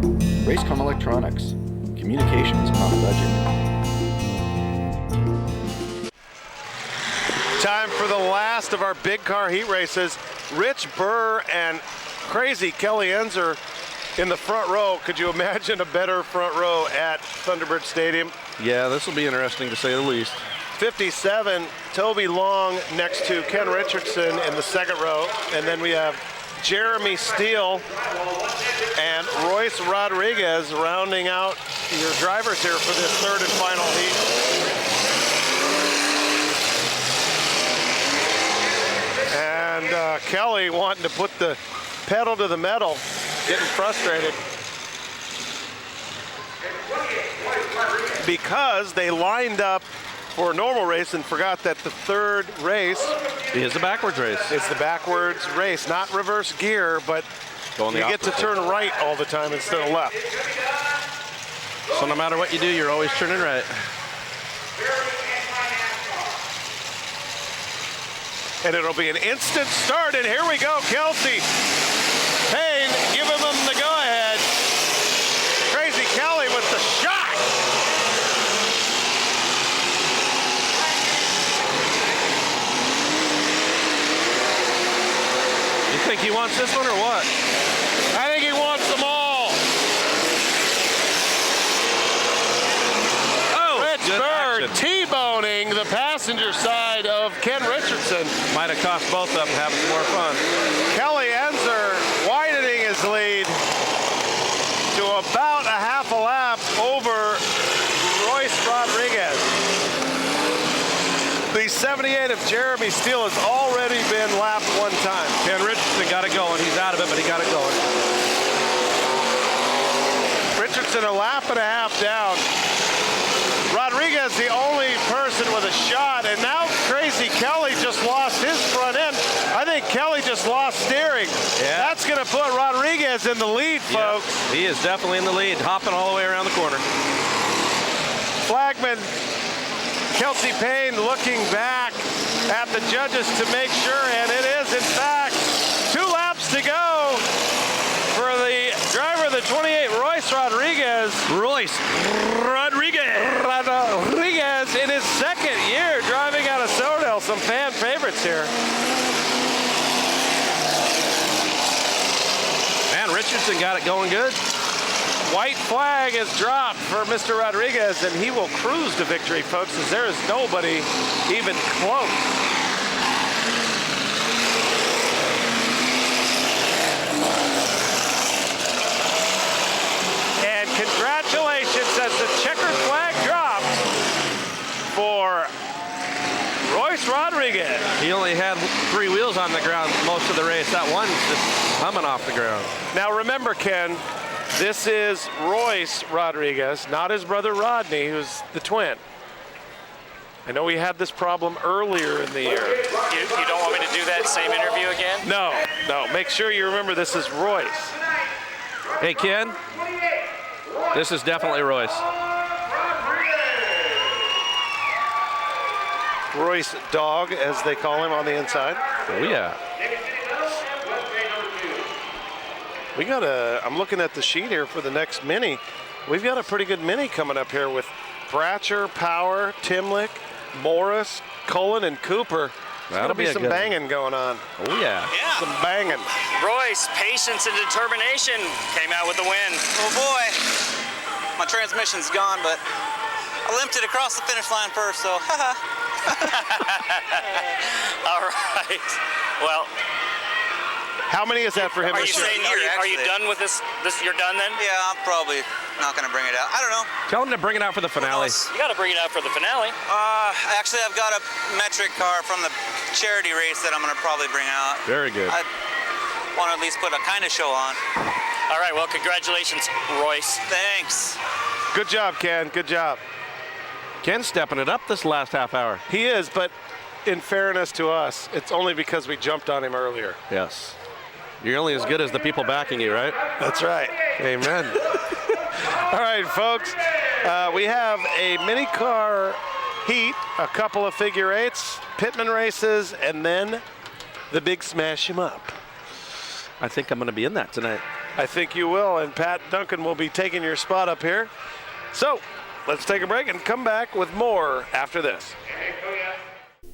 Racecom Electronics, communications on a budget. Time for the last of our big car heat races. Rich Burr and crazy Kelly Enzer in the front row. Could you imagine a better front row at Thunderbird Stadium? Yeah, this will be interesting to say the least. 57, Toby Long next to Ken Richardson in the second row. And then we have Jeremy Steele and Royce Rodriguez rounding out your drivers here for this third and final heat. And Kelly wanting to put the pedal to the metal, getting frustrated. Because they lined up for a normal race and forgot that the third race is the backwards race. It's the backwards race, not reverse gear, but you get to turn right all the time instead of left. So no matter what you do, you're always turning right. And it'll be an instant start, and here we go, Kelsey. Payne giving them the go-ahead. Crazy Kelly with the shot. You think he wants this one or what? I think he wants them all. Oh, Rich Bird T-boning the passenger side of Ken Richardson. Might have cost both of them having some more fun. Kelly Enzer widening his lead to about a half a lap over Royce Rodriguez. The 78 of Jeremy Steele has already been lapped one time. Ken Richardson got it going. He's out of it, but he got it going. Richardson a lap and a half down. Rodriguez the only person with a shot just lost steering. Yeah. That's going to put Rodriguez in the lead, folks. He is definitely in the lead, hopping all the way around the corner. Flagman Kelsey Payne looking back at the judges to make sure, and it is, in fact, 2 laps to go for the driver of the 28, Royce Rodriguez. Rodriguez in his second year driving out of Sodell. Some fan favorites here. Man, Richardson got it going good. White flag is dropped for Mr. Rodriguez, and he will cruise to victory, folks, as there is nobody even close. And congratulations as the checkered flag dropped for Royce Rodriguez. He only had 3 wheels on the ground most of the race. That one's just humming off the ground. Now remember, Ken, this is Royce Rodriguez, not his brother Rodney, who's the twin. I know we had this problem earlier in the year. You don't want me to do that same interview again? No. Make sure you remember this is Royce. Hey, Ken, this is definitely Royce. Royce Dog, as they call him on the inside. Oh, yeah. We got I'm looking at the sheet here for the next mini. We've got a pretty good mini coming up here with Bratcher, Power, Timlick, Morris, Cullen, and Cooper. That'll be some banging going on. Oh, yeah. Some banging. Royce, patience and determination came out with the win. Oh boy, my transmission's gone, but I limped it across the finish line first, so haha. All right. Well, how many is that for him? Are you done with this? You're done then? Yeah, I'm probably not going to bring it out. I don't know. Tell him to bring it out for the finale. You got to bring it out for the finale. Actually, I've got a metric car from the charity race that I'm going to probably bring out. Very good. I want to at least put a kind of show on. All right, well, congratulations, Royce. Thanks. Good job, Ken. Good job. Ken's stepping it up this last half hour. He is, but in fairness to us, it's only because we jumped on him earlier. Yes. You're only as good as the people backing you, right? That's right. Amen. All right, folks. We have a mini car heat, a couple of figure eights, Pitman races, and then the big smash 'em up. I think I'm going to be in that tonight. I think you will, and Pat Duncan will be taking your spot up here. So let's take a break and come back with more after this.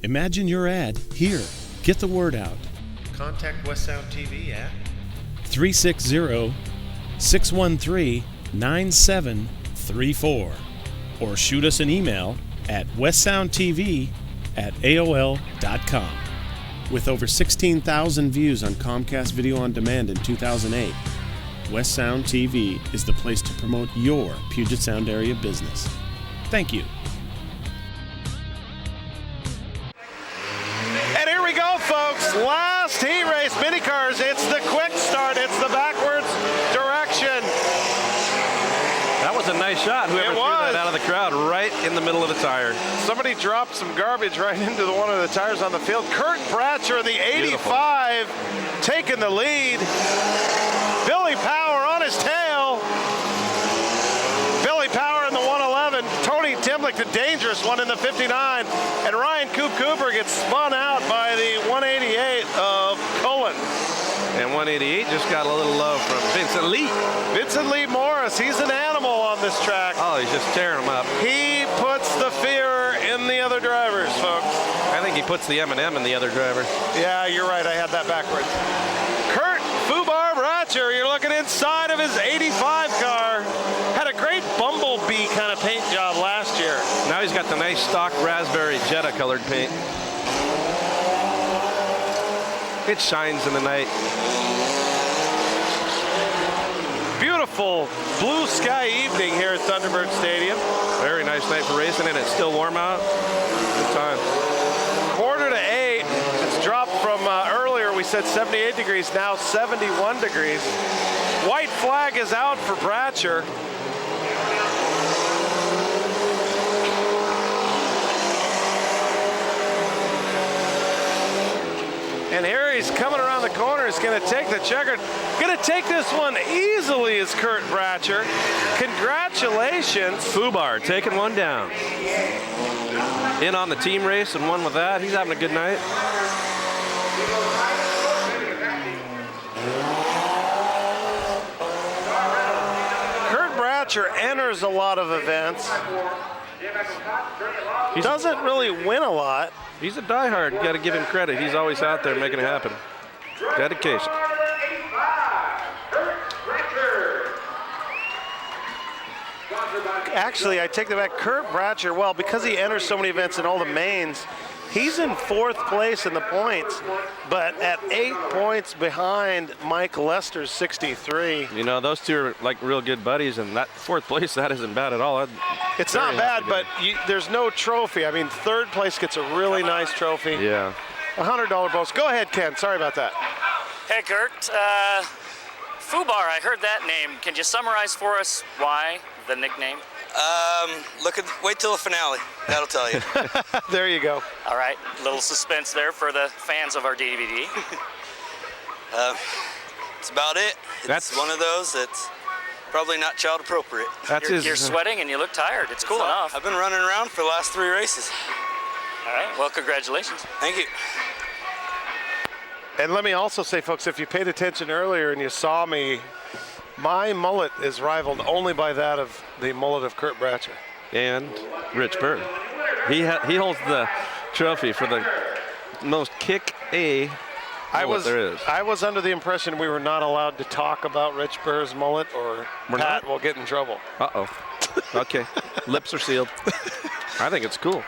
Imagine your ad here. Get the word out. Contact West Sound TV at 360-613-9734 or shoot us an email at westsoundtv@aol.com. With over 16,000 views on Comcast Video on Demand in 2008, West Sound TV is the place to promote your Puget Sound area business. Thank you. And here we go, folks. Last heat race, mini cars. It's the quick start. It's the backwards direction. That was a nice shot. Whoever threw that out of the crowd right in the middle of the tire. Somebody dropped some garbage right into one of the tires on the field. Kurt Bratcher, the 85, taking the lead. Billy Power on his tail. Billy Power in the 111. Tony Timlick, the dangerous one, in the 59. And Ryan Cooper gets spun out by the 188 of Cullen. And 188 just got a little low from Vincent Lee. Vincent Lee Morris, he's an animal on this track. Oh, he's just tearing them up. He puts the fear in the other drivers, folks. I think he puts the M&M in the other driver. Yeah, you're right. I had that backwards. Kurt Fubar Bratcher, you're looking inside of his 85 car. Had a great bumblebee kind of paint job last year. Now he's got the nice stock raspberry Jetta colored paint. It shines in the night. Beautiful blue sky evening here at Thunderbird Stadium. Very nice night for racing, and it's still warm out. Good time. 7:45. It's dropped from earlier. We said 78 degrees, now 71 degrees. White flag is out for Bratcher. And here he's coming around the corner. He's going to take the checkered. Going to take this one easily is Kurt Bratcher. Congratulations. Fubar taking one down. In on the team race and won with that. He's having a good night. Kurt Bratcher enters a lot of events. He doesn't really win a lot. He's a diehard. You got to give him credit. He's always out there making it happen. Dedication. Actually, I take that back. Kurt Bratcher, well, because he enters so many events in all the mains, he's in 4th place in the points, but at 8 points behind Mike Lester's 63. You know, those two are like real good buddies, and that 4th place, that isn't bad at all. It's not bad, but there's no trophy. I mean, 3rd place gets a really nice trophy. Yeah. $100 bonus. Go ahead, Ken. Sorry about that. Hey, Kurt. Fubar, I heard that name. Can you summarize for us why the nickname? Wait till the finale. That'll tell you. There you go. All right, little suspense there for the fans of our DVD. That's about it. It's one of those that's probably not child appropriate. You're sweating and you look tired. It's cool enough. I've been running around for the last 3 races. All right, well, congratulations. Thank you. And let me also say, folks, if you paid attention earlier and you saw me, my mullet is rivaled only by that of the mullet of Kurt Bratcher. And Rich Byrd. He holds the trophy for the most kick-A mullet there is. I was under the impression we were not allowed to talk about Rich Bird's mullet, or Pat will get in trouble. Uh-oh. Okay. Lips are sealed. I think it's cool.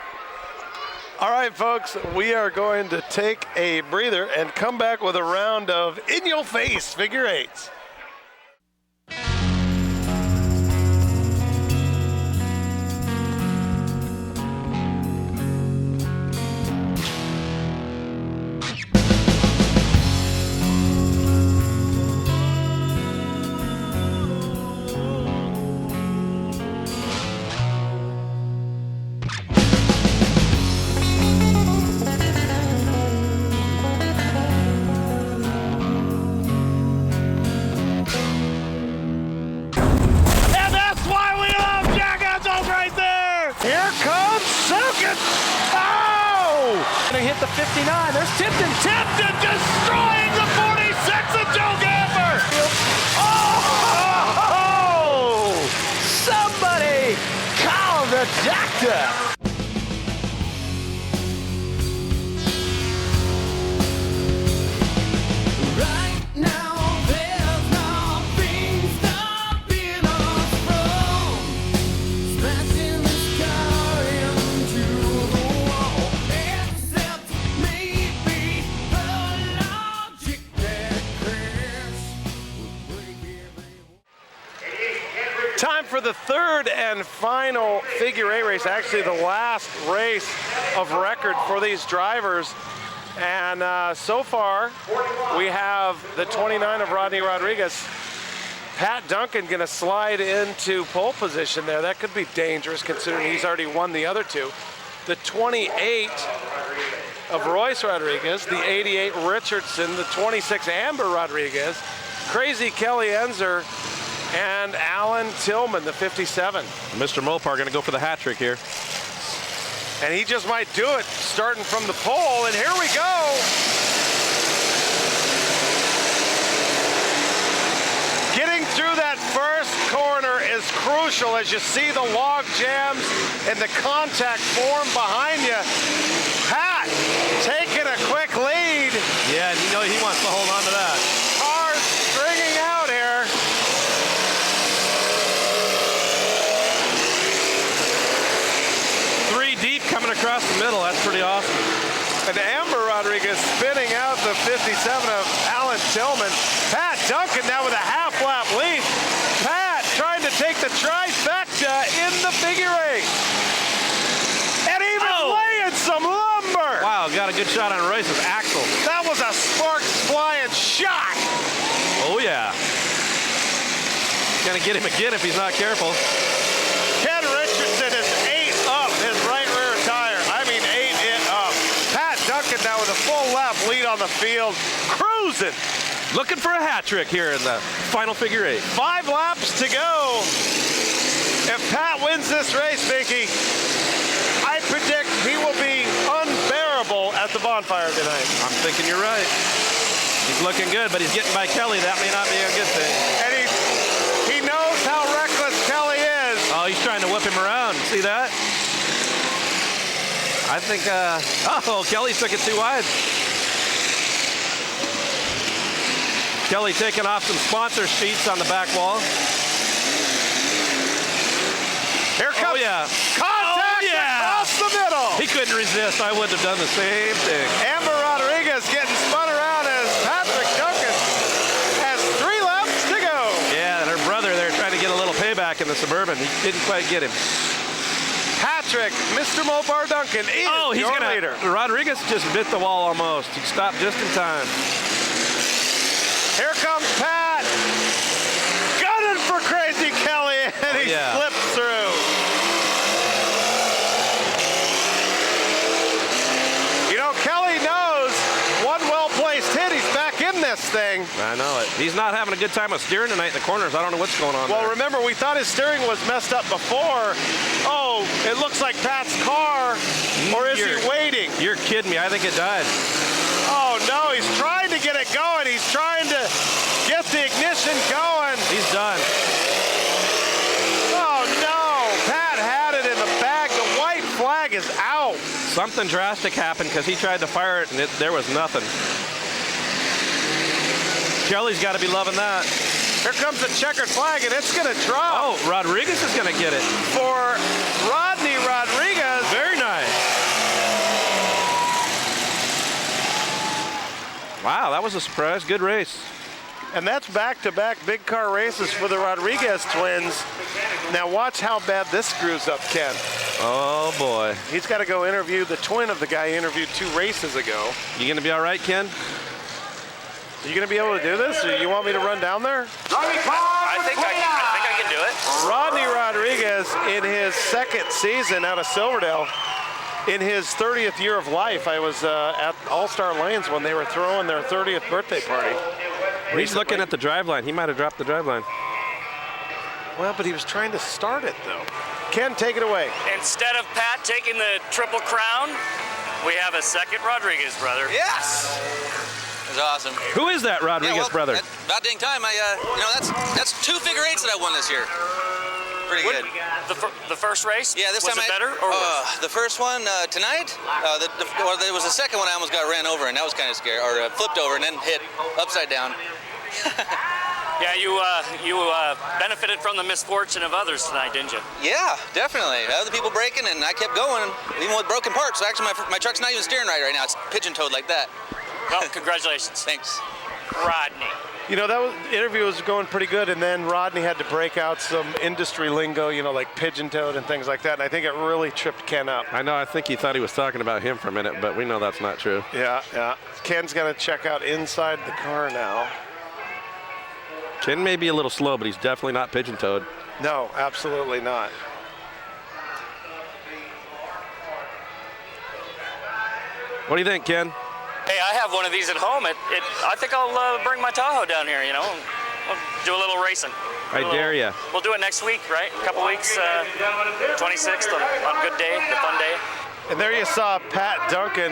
All right, folks, we are going to take a breather and come back with a round of in-your-face figure eights. Hit the 59. There's Tipton. Tipton destroying the 46 of Joe Gamber. Oh! Somebody call the doctor. Right now, there's nothing stopping us from smashing this car into the wall. Except maybe the logic that crashed would break every. Time for the 3rd and final figure eight race, actually the last race of record for these drivers. And so far, we have the 29 of Rodney Rodriguez. Pat Duncan going to slide into pole position there. That could be dangerous considering he's already won the other two. The 28 of Royce Rodriguez, the 88 Richardson, the 26 Amber Rodriguez, Crazy Kelly Enzer, and Alan Tillman, the 57. Mr. Mopar going to go for the hat trick here. And he just might do it, starting from the pole, and here we go. Getting through that first corner is crucial as you see the log jams and the contact form behind you. Pat taking a quick lead. Yeah, and you know he wants to hold on to that. Cars stringing out here. Coming across the middle, that's pretty awesome. And Amber Rodriguez spinning out the 57 of Alan Tillman. Pat Duncan now with a half-lap lead. Pat trying to take the trifecta in the figure eight. And even laying some lumber. Wow, got a good shot on Royce's axle. That was a sparks flying shot. Oh, yeah. Gonna get him again if he's not careful. Ken Richardson is 8 up his right rear tire. I mean 8 it up. Pat Duncan now with a full lap lead on the the field, cruising. Looking for a hat trick here in the final figure 8. 5 laps to go. If Pat wins this race, Mickey, I predict he will be unbearable at the bonfire tonight. I'm thinking you're right. He's looking good, but he's getting by Kelly. That may not be a good thing. And he knows how reckless Kelly is. Oh, he's trying to whip him around. See that? I think, Kelly took it too wide. Kelly taking off some sponsor sheets on the back wall. Here comes contact across the middle. He couldn't resist. I wouldn't have done the same thing. Amber Rodriguez getting spun around as Patrick Duncan has 3 laps to go. Yeah, and her brother there trying to get a little payback in the Suburban. He didn't quite get him. Patrick, Mr. Mopar Duncan is he's your gonna, leader. Rodriguez just bit the wall almost. He stopped just in time. Here comes Pat. Gunning for Crazy Kelly, and he slips through. You know, Kelly knows one well-placed hit. He's back in this thing. I know it. He's not having a good time of steering tonight in the corners. I don't know what's going on Well, there. remember, we thought his steering was messed up before. Oh, it looks like Pat's car, or is he waiting? You're kidding me. I think it died. Oh, no, he's trying to get it going. He's trying to get the ignition going. He's done. Oh, no, Pat had it in the bag. The white flag is out. Something drastic happened because he tried to fire it, and there was nothing. Kelly's got to be loving that. Here comes the checkered flag, and it's going to drop. Oh, Rodriguez is going to get it. For Rodney Rodriguez. Very nice. Wow, that was a surprise. Good race. And that's back-to-back big car races for the Rodriguez twins. Now watch how bad this screws up Ken. Oh, boy. He's got to go interview the twin of the guy he interviewed 2 races ago. You going to be all right, Ken? Are you going to be able to do this, or you want me to run down there? I think I can do it. Rodney Rodriguez, in his 2nd season out of Silverdale, in his 30th year of life, I was at All-Star Lanes when they were throwing their 30th birthday party. He's looking at the driveline. He might have dropped the driveline. Well, but he was trying to start it, though. Ken, take it away. Instead of Pat taking the Triple Crown, we have a 2nd Rodriguez brother. Yes! That's awesome. Who is that Rodriguez brother? About dang time. That's 2 figure 8s that I won this year. Pretty good. The first race? Yeah, this was time it better or worse? The first one tonight. There was the second one I almost got ran over, and that was kind of scary, or flipped over and then hit upside down. Yeah, you benefited from the misfortune of others tonight, didn't you? Yeah, definitely. Other people braking, and I kept going, even with broken parts. So actually, my truck's not even steering right now. It's pigeon-toed like that. Well, congratulations. Thanks. Rodney. You know, the interview was going pretty good, and then Rodney had to break out some industry lingo, you know, like pigeon-toed and things like that, and I think it really tripped Ken up. I know. I think he thought he was talking about him for a minute, but we know that's not true. Yeah. Ken's got to check out inside the car now. Ken may be a little slow, but he's definitely not pigeon-toed. No, absolutely not. What do you think, Ken? Hey, I have one of these at home. I think I'll bring my Tahoe down here, you know. We'll do a little racing. I dare you. We'll do it next week, right? A couple weeks, 26th on a good day, the fun day. And there you saw Pat Duncan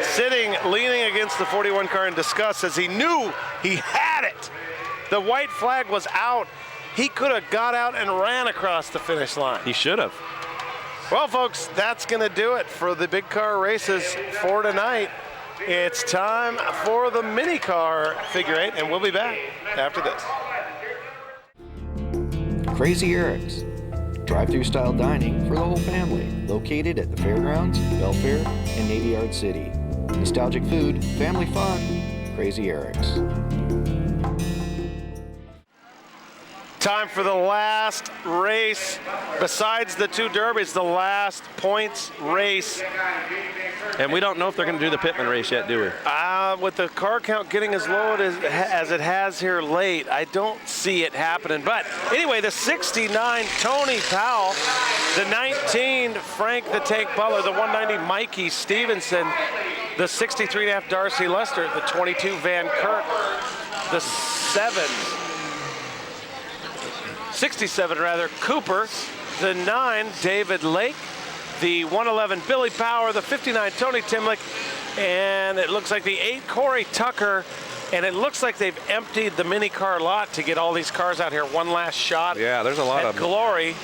sitting, leaning against the 41 car in disgust as he knew he had it. The white flag was out. He could have got out and ran across the finish line. He should have. Well, folks, that's going to do it for the big car races for tonight. It's time for the mini car figure 8, and we'll be back after this. Crazy Eric's, drive-through style dining for the whole family, located at the fairgrounds, Belfair, and Navy Yard City. Nostalgic food, family fun, Crazy Eric's. Time for the last race, besides the 2 derbies, the last points race. And we don't know if they're going to do the Pittman race yet, do we? With the car count getting as low as it has here late, I don't see it happening. But anyway, the 69 Tony Powell, the 19 Frank the Tank Butler, the 190 Mikey Stevenson, the 63.5 Darcy Lester, the 22 Van Kirk, the 67 rather, Cooper, the 9 David Lake, the 111 Billy Power, the 59 Tony Timlick, and it looks like the 8 Corey Tucker. And it looks like they've emptied the mini car lot to get all these cars out here. One last shot. Yeah, there's a lot of them. Glory.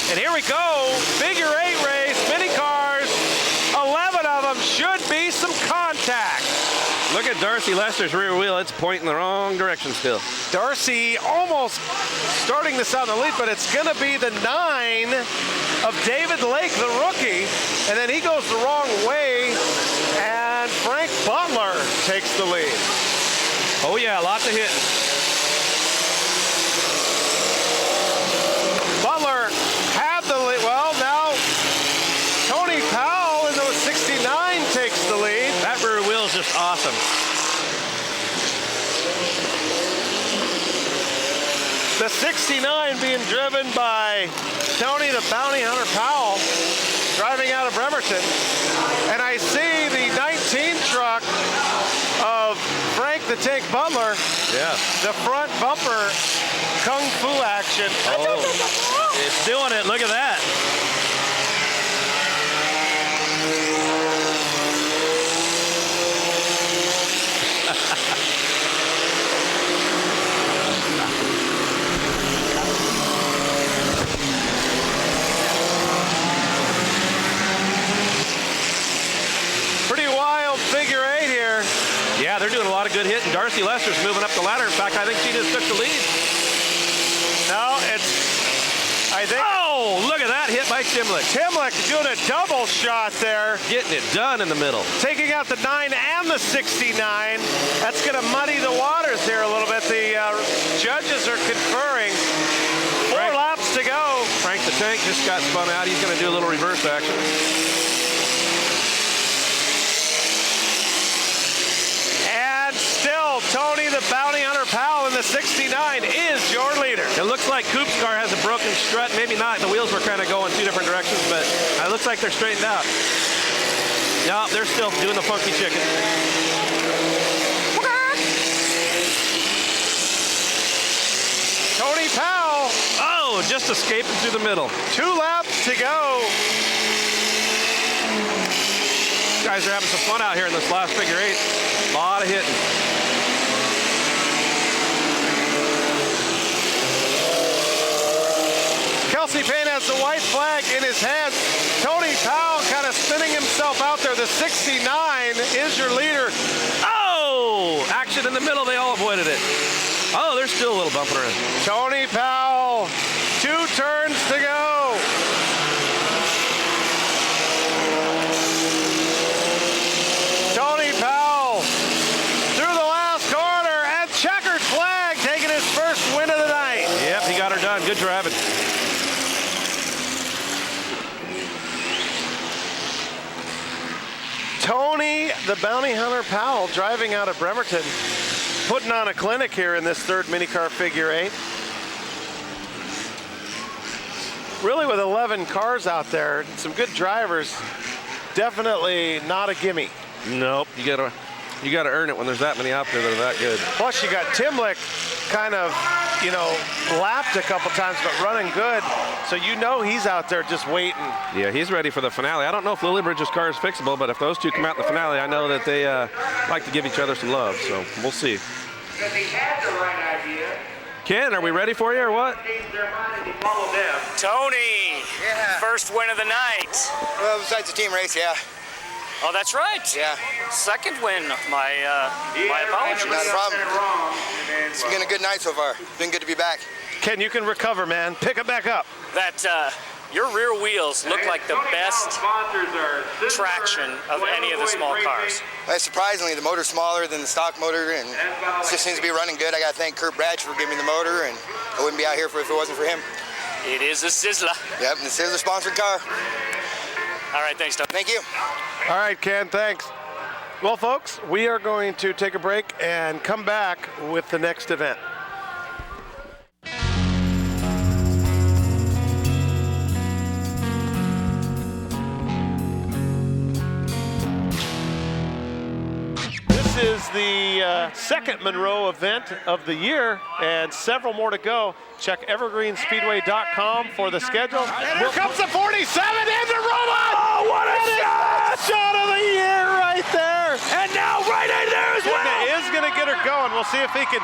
And here we go. Figure 8 race, mini cars. 11 of them should be some contact. Look at Darcy Lester's rear wheel. It's pointing the wrong direction still. Darcy almost starting this out in the lead, but it's going to be the 9 of David Lake, the rookie. And then he goes the wrong way, and Frank Butler takes the lead. Oh, yeah, lots of hitting. Butler had the lead. Well, now Tony Powell in the 69 takes the lead. That rear wheel is just awesome. The 69 being driven by Tony the Bounty Hunter Powell, driving out of Bremerton. And I see the 19 truck of Frank the Tank Butler. Yeah. The front bumper kung fu action. Oh, it's doing it. Look at that. Pretty wild figure 8 here. Yeah, they're doing a lot of good hitting. Darcy Lester's moving up the ladder. In fact, I think she just took the lead. No, I think. Oh, look at that hit by Timlick. Timlick doing a double shot there. Getting it done in the middle. Taking out the 9 and the 69. That's going to muddy the waters here a little bit. The judges are conferring. 4 laps to go. Frank the Tank just got spun out. He's going to do a little reverse action. And still, Tony the Bounty Hunter Powell in the 69 is your leader. It looks like Coop's car has a broken strut. Maybe not. The wheels were kind of going 2 different directions, but it looks like they're straightened out. No, they're still doing the funky chicken. Tony Powell. Oh, just escaping through the middle. 2 laps to go. Guys are having some fun out here in this last figure 8. A lot of hitting. Kelsey Payne has the white flag in his hand. Tony Powell kind of spinning himself out there. The 69 is your leader. Oh! Action in the middle. They all avoided it. Oh, there's still a little bump around. Tony Powell, 2 turns to go. Tony Powell through the last corner, and checkered flag taking his first win of the night. Yep, he got her done. Good driving. Tony the Bounty Hunter Powell driving out of Bremerton, putting on a clinic here in this 3rd minicar figure 8. Really, with 11 cars out there, some good drivers, definitely not a gimme. Nope, you gotta earn it when there's that many out there that are that good. Plus, you got Timlick kind of, lapped a couple times, but running good. So he's out there just waiting. Yeah, he's ready for the finale. I don't know if Lilliebridge's car is fixable, but if those two come out in the finale, I know that they like to give each other some love. So we'll see. Because he had the right idea. Ken, are we ready for you or what? Changed their mind and he followed them. Tony, first win of the night. Well, besides the team race, yeah. Oh, that's right. Yeah. Second win. My apologies. Not a problem. It's been a good night so far. It's been good to be back. Ken, you can recover, man. Pick it back up. Your rear wheels look like the best traction of any of the small cars. Surprisingly, the motor's smaller than the stock motor, and it just seems to be running good. I got to thank Kurt Bradshaw for giving me the motor, and I wouldn't be out here if it wasn't for him. It is a Sizzler. Yep, and the Sizzler sponsored car. All right, thanks, Doug. Thank you. All right, Ken, thanks. Well, folks, we are going to take a break and come back with the next event. is the second Monroe event of the year, and several more to go. Check evergreenspeedway.com for the schedule. And here comes the 47 into Roma! Oh, what a shot! Shot of the year right there! And now right in there as well! Is going to get her going. We'll see if he can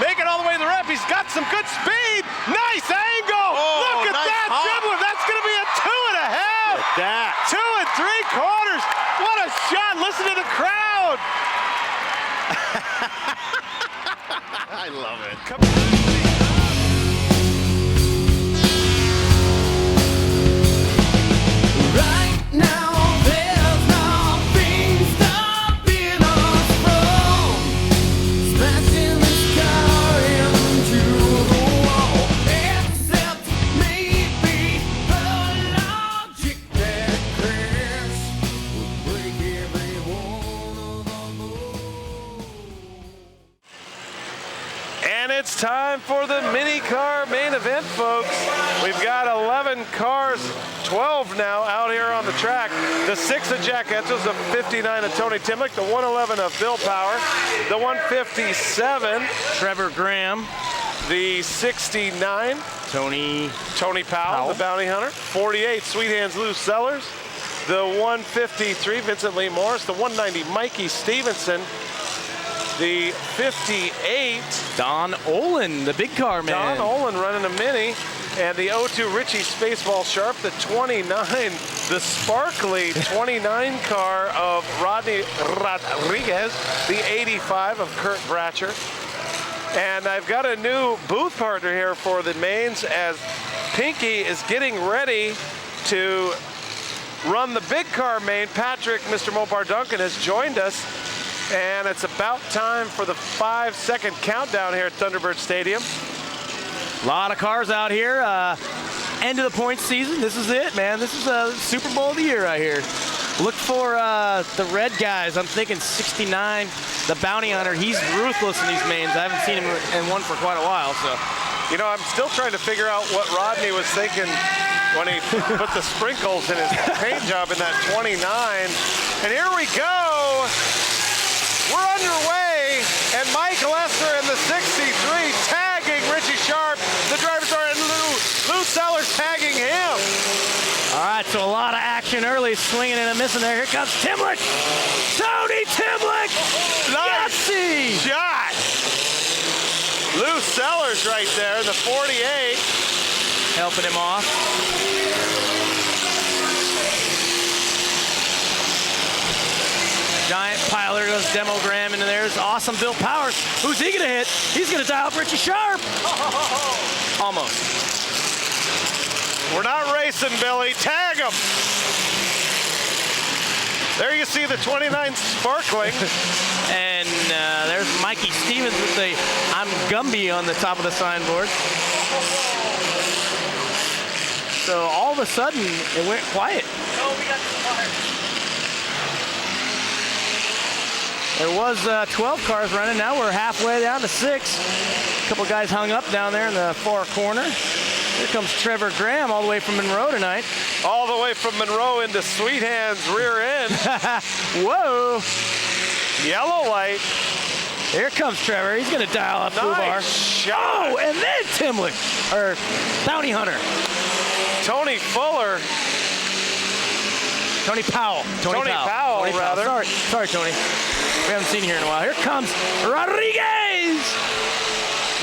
make it all the way to the ramp. He's got some good speed. Nice angle. Look at nice that hop. dribbler. That's going to be a 2.5. Look at that. 2 3/4. What a shot. Listen to the crowd. I love it. Come Right now, there's nothing stopping us from smashing this car into the wall, except maybe the logic that crashed would break every one of the And it's time for the mini car main event, folks. We've got 11 cars, 12 now out here on the track. The 6 of Jack Etchels, the 59 of Tony Timlick, the 111 of Bill Power, the 157, Trevor Graham, the 69, Tony Powell, the bounty hunter, 48, Sweet Hands Lou Sellers, the 153, Vincent Lee Morris, the 190, Mikey Stevenson, the 58, Don Olin, the big car man. Don Olin running a mini, and the 02 Richie Spaceball Sharp, the 29, the sparkly 29 car of Rodney Rodriguez, the 85 of Kurt Bratcher. And I've got a new booth partner here for the mains as Pinky is getting ready to run the big car main. Patrick, Mr. Mopar Duncan, has joined us. And it's about time for the 5-second countdown here at Thunderbird Stadium. A lot of cars out here. End of the points season. This is it, man. This is a Super Bowl of the year right here. Look for the red guys. I'm thinking 69, the bounty hunter. He's ruthless in these mains. I haven't seen him in one for quite a while. So, you know, I'm still trying to figure out what Rodney was thinking when he put the sprinkles in his paint job in that 29. And here we go. We're underway, and Mike Lester in the 63 tagging Richie Sharp. The drivers are in Lou Sellers tagging him. all right, so a lot of action early, swinging and a missing there. Here comes Timlick. Tony Timlick. Nice Yahtzee. shot. Lou Sellers right there, the 48. Helping him off. Giant piler goes Demogram into there. It's awesome Bill Powers. Who's he gonna hit? He's gonna dial up Richie Sharp. Almost. We're not racing, Billy. Tag him. There you see the 29 sparkling. And there's Mikey Stevens with the I'm Gumby on the top of the signboard. So all of a sudden, it went quiet. There was 12 cars running. Now we're halfway down to 6. A couple guys hung up down there in the far corner. Here comes Trevor Graham all the way from Monroe tonight. All the way from Monroe into Sweet Hands rear end. Whoa. Yellow light. Here comes Trevor. He's going to dial up Blue Bar. Nice shot. Oh, and then Timlick, or Bounty Hunter. Tony Fuller. Tony Powell. Tony Powell, rather. Sorry, Tony. We haven't seen you here in a while. Here comes Rodriguez.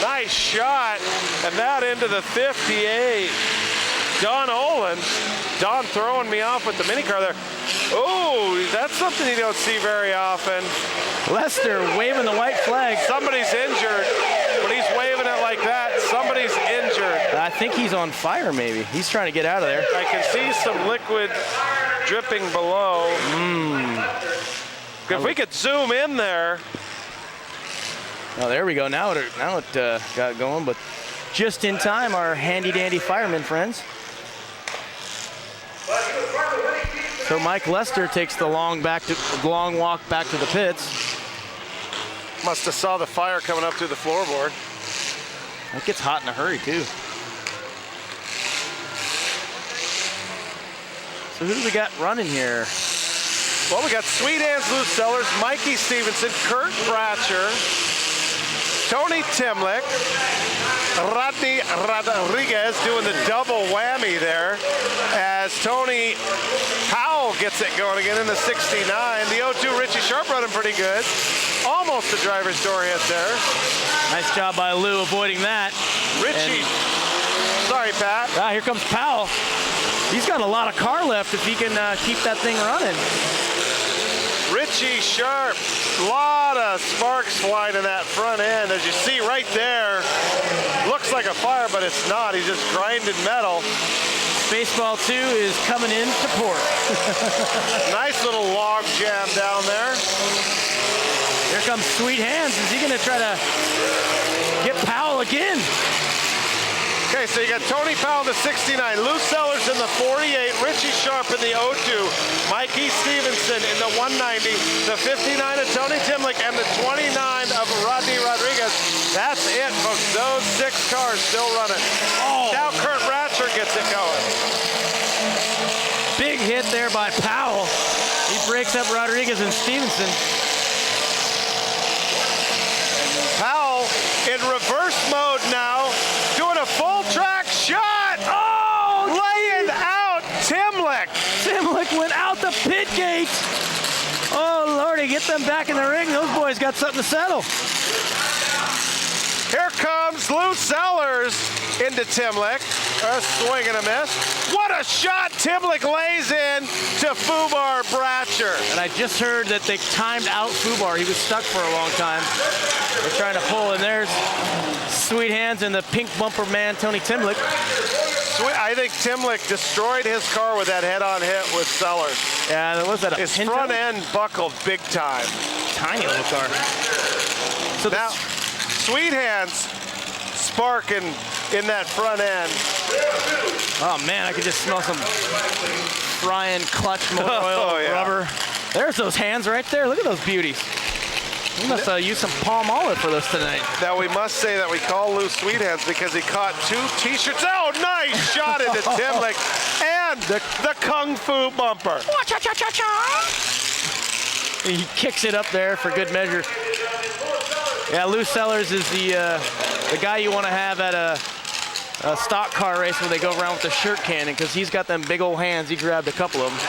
Nice shot. And that into the 58. Don Olin. Don throwing me off with the mini car there. Oh, that's something you don't see very often. Lester waving the white flag. Somebody's injured. When he's waving it like that, somebody's injured. I think he's on fire, maybe. He's trying to get out of there. I can see some liquid dripping below. If we could zoom in there. Oh, there we go. Now it got going, but just in time, our handy-dandy firemen friends. So Mike Lester takes the long walk back to the pits. Must have saw the fire coming up through the floorboard. It gets hot in a hurry, too. So who do we got running here? Well, we got Sweet Hands, Lou Sellers, Mikey Stevenson, Kurt Bratcher, Tony Timlick, Rodney Rodriguez doing the double whammy there as Tony Powell gets it going again in the 69. The 02 Richie Sharp running pretty good. Almost a driver's door hit there. Nice job by Lou avoiding that. Richie. Sorry, Pat. Here comes Powell. He's got a lot of car left if he can keep that thing running. Richie Sharp, a lot of sparks flying in that front end. As you see right there, looks like a fire, but it's not. He's just grinding metal. Baseball 2 is coming in to port. Nice little log jam down there. Here comes Sweet Hands. Is he going to try to get Powell again? Okay, so you got Tony Powell in the 69, Lou Sellers in the 48, Richie Sharp in the 02, Mikey Stevenson in the 190, the 59 of Tony Timlick, and the 29 of Rodney Rodriguez. That's it, folks. Those 6 cars still running. Now Kurt Bratcher gets it going. Big hit there by Powell. He breaks up Rodriguez and Stevenson. Powell in reverse mode now, doing a full track shot. Oh, laying out Timlick. Timlick went out the pit gate. Oh, Lordy, get them back in the ring. Those boys got something to settle. Here comes Lou Sellers into Timlick. A swing and a miss. What a shot Timlick lays in to Fubar Bratcher. And I just heard that they timed out Fubar. He was stuck for a long time. They're trying to pull, and there's Sweet Hands and the pink bumper man, Tony Timlick. I think Timlick destroyed his car with that head-on hit with Sellers. Yeah, was that a His Pinto? front end buckled big time. Tiny little car. So now, Sweet Hands sparking in that front end. Oh man, I could just smell some frying clutch motor oil, rubber. There's those hands right there. Look at those beauties. We must use some palm olive for this tonight. Now we must say that we call Lou Sweet Hands because he caught 2 t-shirts. Oh, nice shot into Timlick and the Kung Fu bumper. He kicks it up there for good measure. Yeah, Lou Sellers is the guy you want to have at a stock car race where they go around with the shirt cannon because he's got them big old hands. He grabbed a couple of them.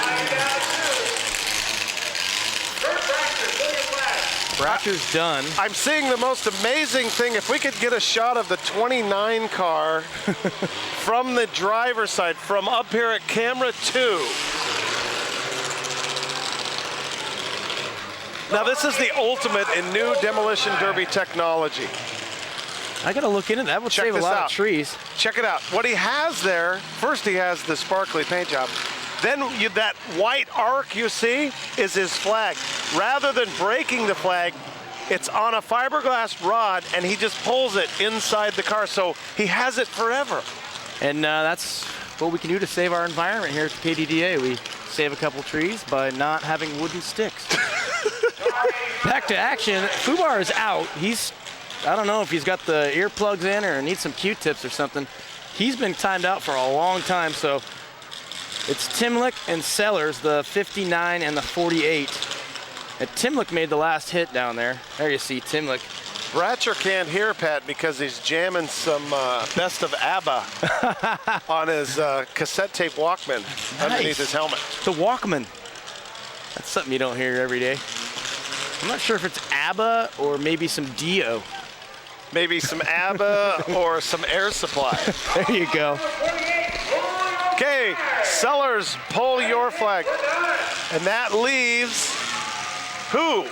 Bratcher's done. I'm seeing the most amazing thing. If we could get a shot of the 29 car from the driver's side, from up here at camera 2. Now this is the ultimate in new demolition derby technology. I gotta look into that. That would save a lot of trees. Check it out. What he has there, first he has the sparkly paint job. Then that white arc you see is his flag. Rather than breaking the flag, it's on a fiberglass rod and he just pulls it inside the car. So he has it forever. And that's what we can do to save our environment here at the KDDA. We save a couple trees by not having wooden sticks. Back to action. Fubar is out. I don't know if he's got the earplugs in or needs some Q-tips or something. He's been timed out for a long time, so it's Timlick and Sellers, the 59 and the 48. And Timlick made the last hit down there. There you see Timlick. Bratcher can't hear Pat because he's jamming some Best of ABBA on his cassette tape Walkman underneath his helmet. The Walkman. That's something you don't hear every day. I'm not sure if it's ABBA or maybe some Dio. Maybe some ABBA or some Air Supply. There you go. Okay, Sellers, pull your flag. And that leaves who?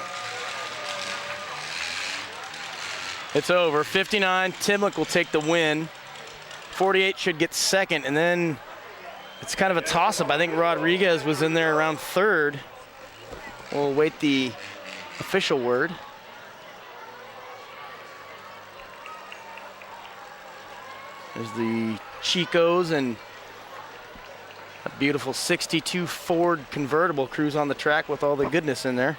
It's over. 59, Timlick will take the win. 48 should get second, and then it's kind of a toss-up. I think Rodriguez was in there around third. We'll wait the official word. There's the Chicos and a beautiful 62 Ford convertible cruise on the track with all the goodness in there.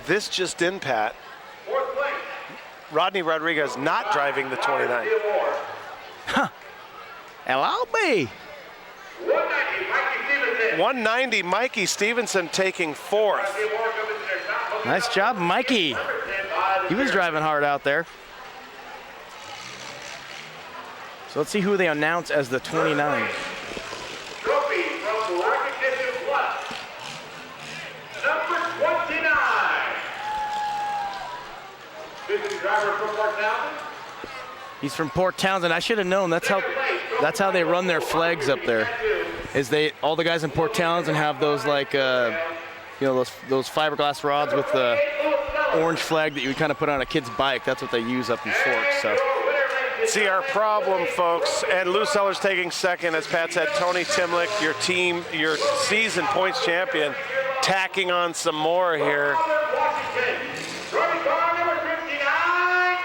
This just in, Pat. Rodney Rodriguez not driving the 29. Huh. LLB. 190, Mikey Stevenson taking 4th. Nice job, Mikey. He was driving hard out there. So let's see who they announce as the 29. Trophy from Recognition Plus. Number 29. This is driver from Port Townsend. He's from Port Townsend. I should have known. That's how they run their flags up there. Is all the guys in Port Townsend have those like those fiberglass rods with the orange flag that you would kind of put on a kid's bike. That's what they use up in Forks. So. See our problem, folks, and Lou Sellers taking 2nd. As Pat said, Tony Timlick, your season points champion, tacking on some more here.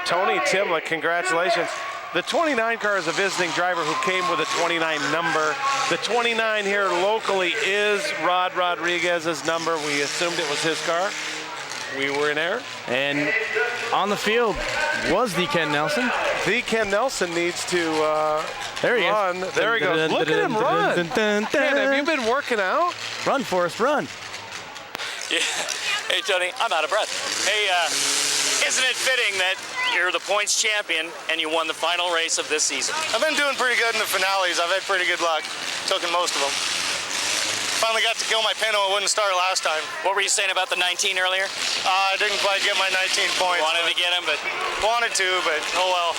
Tony Timlick, congratulations. The 29 car is a visiting driver who came with a 29 number. The 29 here locally is Rod Rodriguez's number. We assumed it was his car. We were in error. And on the field was the Ken Nelson. The Ken Nelson needs to there he run. Is. There he goes. Look at him run. Man, have you been working out? Run, Forrest, run. Yeah. Hey, Tony, I'm out of breath. Hey, isn't it fitting that you're the points champion and you won the final race of this season? I've been doing pretty good in the finales. I've had pretty good luck, taking most of them. Finally got to kill my Pinto. It wouldn't start last time. What were you saying about the 19 earlier? I didn't quite get my 19 points. Wanted to get them, but wanted to, but oh well.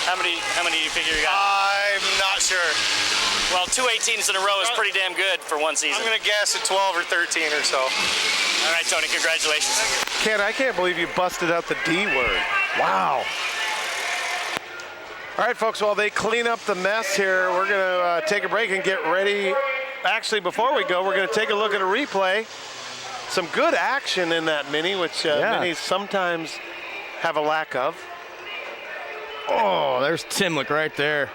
How many do you figure you got? I'm not sure. Well, 2 18s in a row is pretty damn good for one season. I'm gonna guess at 12 or 13 or so. All right, Tony, congratulations. Ken, I can't believe you busted out the D word. Wow. All right, folks, while they clean up the mess here, we're going to take a break and get ready. Actually, before we go, we're going to take a look at a replay. Some good action in that Mini, which Minis sometimes have a lack of. Oh, there's Timlick right there.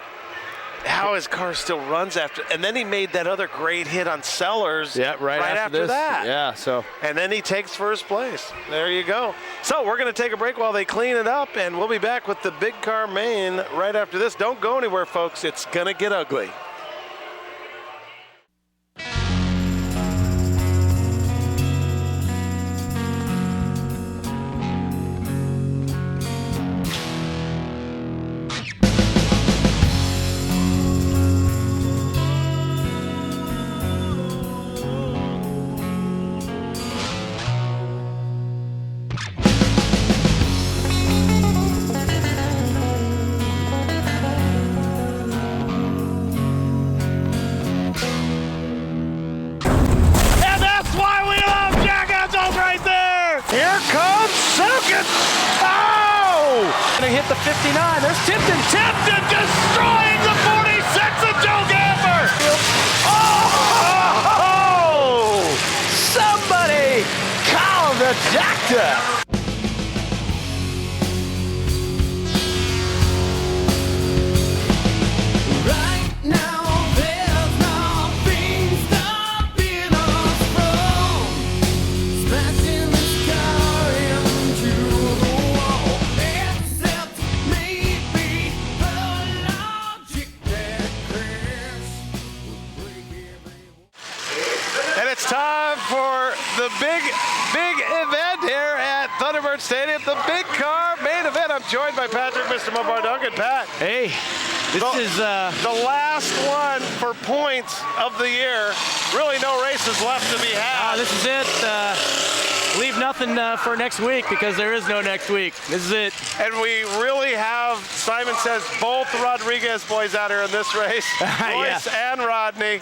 How his car still runs after, and then he made that other great hit on Sellers. Yeah, right after that. Yeah, so. And then he takes first place. There you go. So we're going to take a break while they clean it up, and we'll be back with the big car main right after this. Don't go anywhere, folks. It's going to get ugly. Gonna hit the 59. There's Tipton. Tipton destroying the 46 of Joe Gamber. Oh! Somebody call the doctor. The big event here at Thunderbird Stadium, the big car main event. I'm joined by Patrick, Mr. Mopar Duncan. Pat. Hey, this is the last one for points of the year. Really no races left to be had. This is it. Leave nothing for next week because there is no next week. This is it. And we really have, Simon says, both Rodriguez boys out here in this race. Royce and Rodney.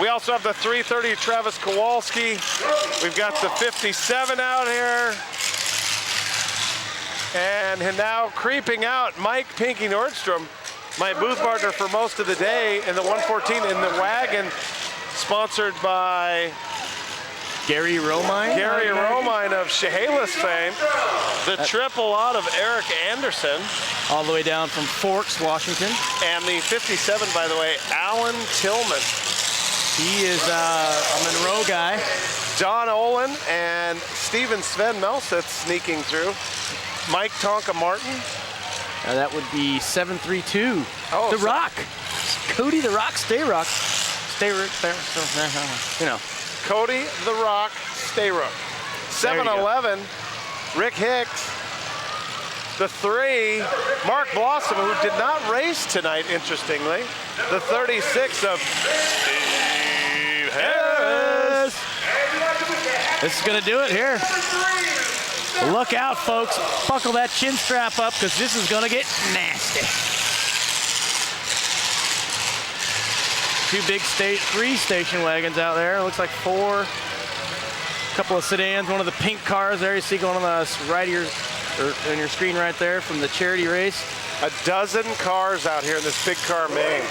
We also have the 330 Travis Kowalski. We've got the 57 out here. And now creeping out, Mike Pinky Nordstrom, my booth partner for most of the day in the 114 in the wagon, sponsored by Gary Romine. Gary Romine of Chehalis fame. The triple out of Eric Anderson. All the way down from Forks, Washington. And the 57, by the way, Alan Tillman. He is a Monroe guy. Don Olin and Steven Sven Melseth sneaking through. Mike Tonka Martin. That would be 732. Oh, The Rock. Cody the Rock Stayrock You know. Cody the Rock Stayrook. 7-11, Rick Hicks. The 3, Mark Blossom, who did not race tonight, interestingly. The 36 of Steve Harris. This is going to do it here. Look out, folks. Buckle that chin strap up because this is going to get nasty. 3 station wagons out there. Looks like 4. A couple of sedans. One of the pink cars there you see going on the right of your, or on your screen right there from the charity race. A dozen cars out here in this big car main.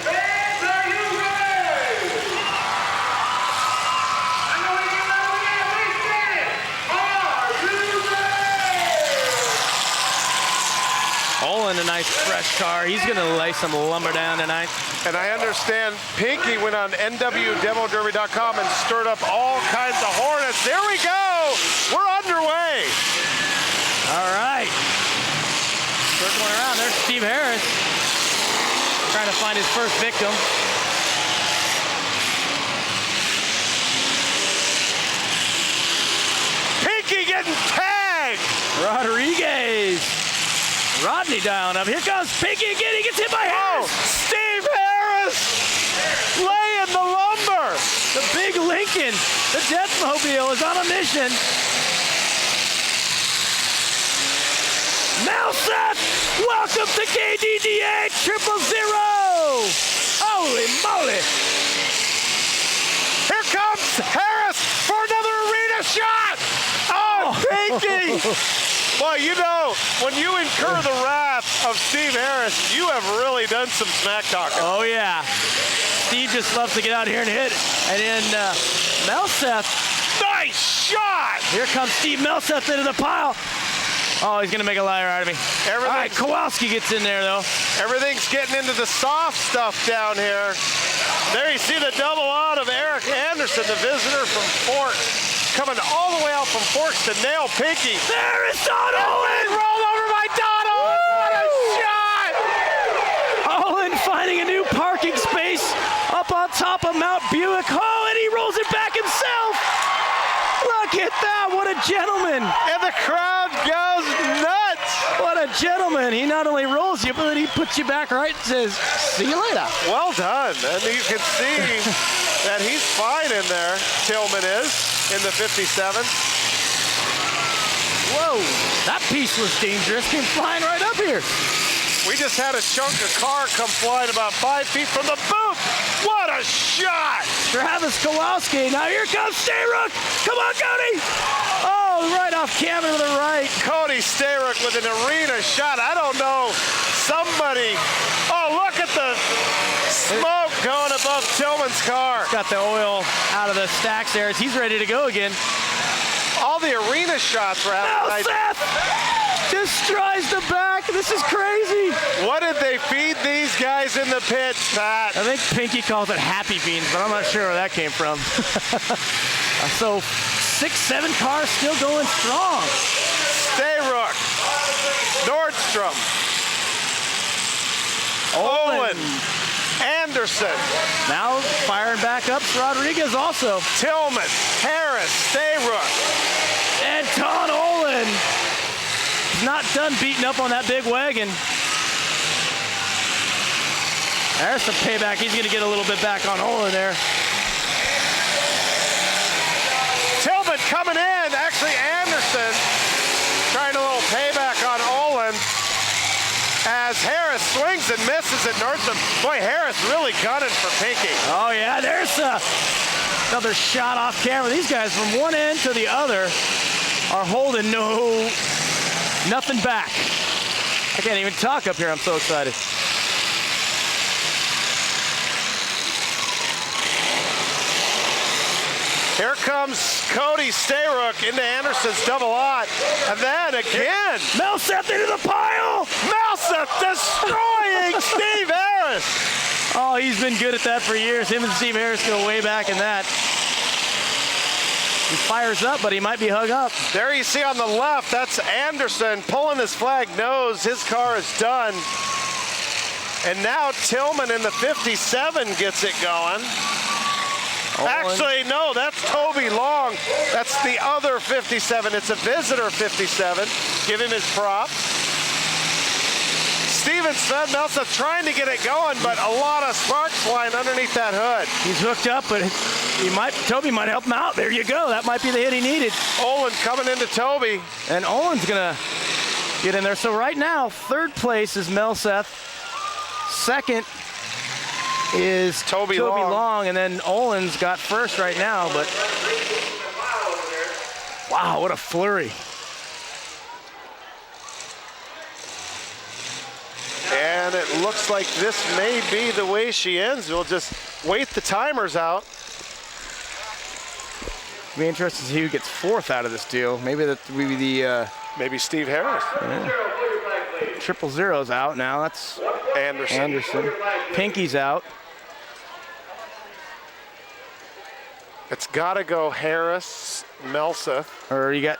Olin, a nice fresh car. He's going to lay some lumber down tonight. And I understand Pinky went on nwdemoderby.com and stirred up all kinds of hornets. There we go. We're underway. All right. Circling around. There's Steve Harris trying to find his first victim. Pinky getting tagged. Rodney dialing up. Here comes Pinky again. He gets hit by Harris. Steve Harris laying the lumber. The big Lincoln, the Deathmobile, is on a mission. Now, Seth, welcome to KDDA 000. Holy moly. Here comes Harris for another arena shot. Oh, Pinky. Well, you know, when you incur the wrath of Steve Harris, you have really done some smack talking. Oh, yeah. Steve just loves to get out here and hit. And then Melseth. Nice shot. Here comes Steve Melseth into the pile. Oh, he's going to make a liar out of me. All right, Kowalski gets in there, though. Everything's getting into the soft stuff down here. There you see the double out of Eric Anderson, the visitor from Forks. Coming all the way out from Forks to nail Pinky. There is Don Olin! Rolled over by Don Olin! What a shot! Olin finding a new parking space up on top of Mount Buick. Oh, and he rolls it back himself! Look at that, what a gentleman! And the crowd goes nuts! What a gentleman! He not only rolls you, but he puts you back right and says, see you later. Well done, and you can see that he's fine in there, Tillman is. In the 57. Whoa, that piece was dangerous. Came flying right up here. We just had a chunk of car come flying about 5 feet from the booth. What a shot! Travis Kowalski. Now here comes Stayrook. Come on, Cody. Oh, right off camera to the right. Cody Stayrook with an arena shot. I don't know. Somebody. Oh, look at the smoke going above Tillman's car. Got the oil out of the stacks there as he's ready to go again. All the arena shots were happening. Seth destroys the back. This is crazy. What did they feed these guys in the pits, Pat? I think Pinky calls it happy beans, but I'm not sure where that came from. So 6-7 cars still going strong. Stayrook, Nordstrom, Olin, Anderson. Now firing back up, Rodriguez also. Tillman, Harris, Stayrook. And Ton Olin. Not done beating up on that big wagon. There's some payback. He's going to get a little bit back on Olin there. Tillman coming in. Actually, Anderson trying a little payback on Olin. As Harris swings and misses at Nordstrom. Boy, Harris really gunning for Pinky. Oh, yeah, there's another shot off camera. These guys from one end to the other are holding nothing back. I can't even talk up here. I'm so excited. Here comes Cody Stayrook into Anderson's double lot. And then again. Melseth into the pile. Melseth destroying Steve Harris. Oh, he's been good at that for years. Him and Steve Harris go way back in that. He fires up, but he might be hung up. There you see on the left, that's Anderson pulling his flag, knows his car is done. And now Tillman in the 57 gets it going. Actually, no, that's Toby Long. That's the other 57. It's a visitor 57. Give him his props. Steven Sven-Melsa trying to get it going, but a lot of sparks flying underneath that hood. He's hooked up, but Toby might help him out. There you go. That might be the hit he needed. Olin coming into Toby. And Olin's going to get in there. So right now, third place is Melseth. Second is Toby Long. And then Olin's got first right now. But wow, what a flurry. And it looks like this may be the way she ends. We'll just wait the timers out. Be interested to see who gets fourth out of this deal. Maybe that would be the maybe Steve Harris. Yeah. 000's out now. That's Anderson. Pinky's out. It's got to go Harris, Melseth. Or you got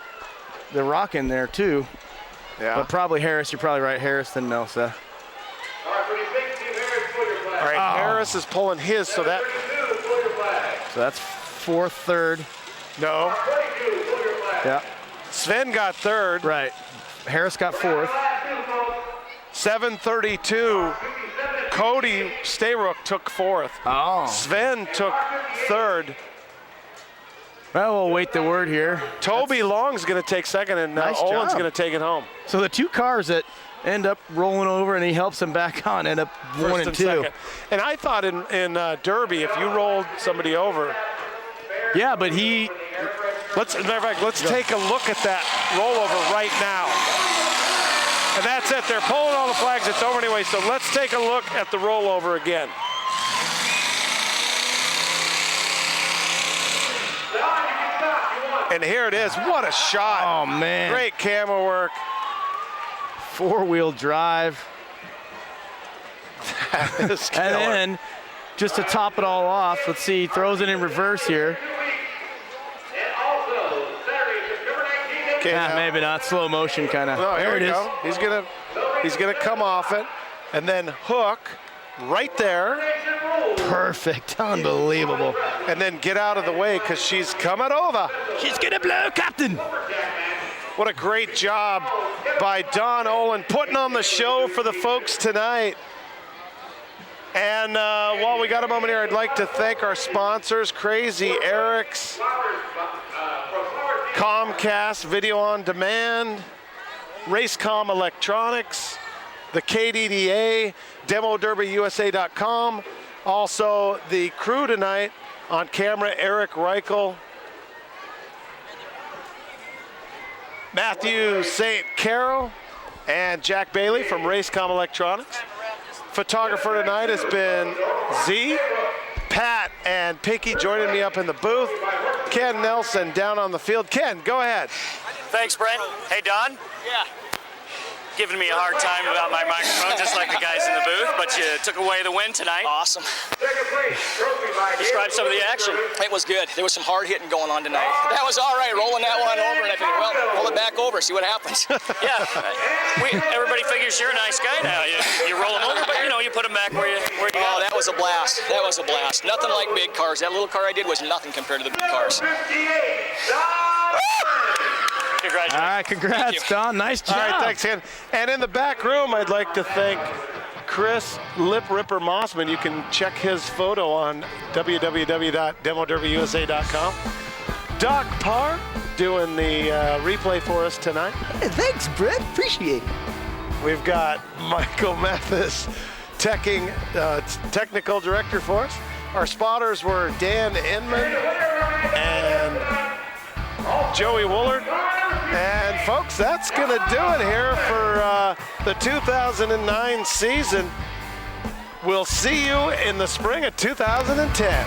the Rock in there too. Yeah. But probably Harris. You're probably right. Harris then Melseth. All right, Harris is pulling his, so that's fourth, third. No. Yeah. Sven got third. Right. Harris got fourth. 7:32. Cody Stayrook took fourth. Oh. Sven took third. Well, we'll wait the word here. Toby Long's going to take second, and Olin's going to take it home. So the two cars that end up rolling over and he helps them back on end up First 1 and 2. Second. And I thought in Derby, if you rolled somebody over. Yeah, but he. As a matter of fact, let's take a look at that rollover right now. And that's it. They're pulling all the flags. It's over anyway. So let's take a look at the rollover again. And here it is. What a shot. Oh, man. Great camera work. Four-wheel drive. That is killer. And then, just to top it all off, let's see, he throws it in reverse here. Okay, maybe not. Slow motion kind of. No, there here it we is. go. He's gonna come off it and then hook right there. Perfect. Unbelievable. And then get out of the way because she's coming over. She's gonna blow, Captain. What a great job by Don Olin putting on the show for the folks tonight. And while we got a moment here, I'd like to thank our sponsors, Crazy Eric's, Comcast Video on Demand, Racecom Electronics, the KDDA, DemoDerbyUSA.com, also the crew tonight on camera, Eric Reichel, Matthew St. Carol, and Jack Bailey from Racecom Electronics. Photographer tonight has been Z, Pat, and Pinky joining me up in the booth. Ken Nelson down on the field. Ken, go ahead. Thanks, Brent. Hey, Don. Yeah. Giving me a hard time about my microphone, just like the guys in the booth, but you took away the win tonight. Awesome. Describe some of the action. It was good. There was some hard hitting going on tonight. That was all right, rolling that one over, and I figured, well, pull it back over, see what happens. Yeah, everybody figures you're a nice guy now. You roll them over, but you put them back where you got. That was a blast. That was a blast. Nothing like big cars. That little car I did was nothing compared to the big cars. Congratulations. All right, congrats, Don. Nice job. All right, thanks, Ken. And in the back room, I'd like to thank Chris Lip Ripper Mossman. You can check his photo on www.demoderbyusa.com. Doc Parr doing the replay for us tonight. Hey, thanks, Brett. Appreciate it. We've got Michael Mathis, technical director for us. Our spotters were Dan Inman and Joey Woolard. And folks, that's going to do it here for the 2009 season. We'll see you in the spring of 2010.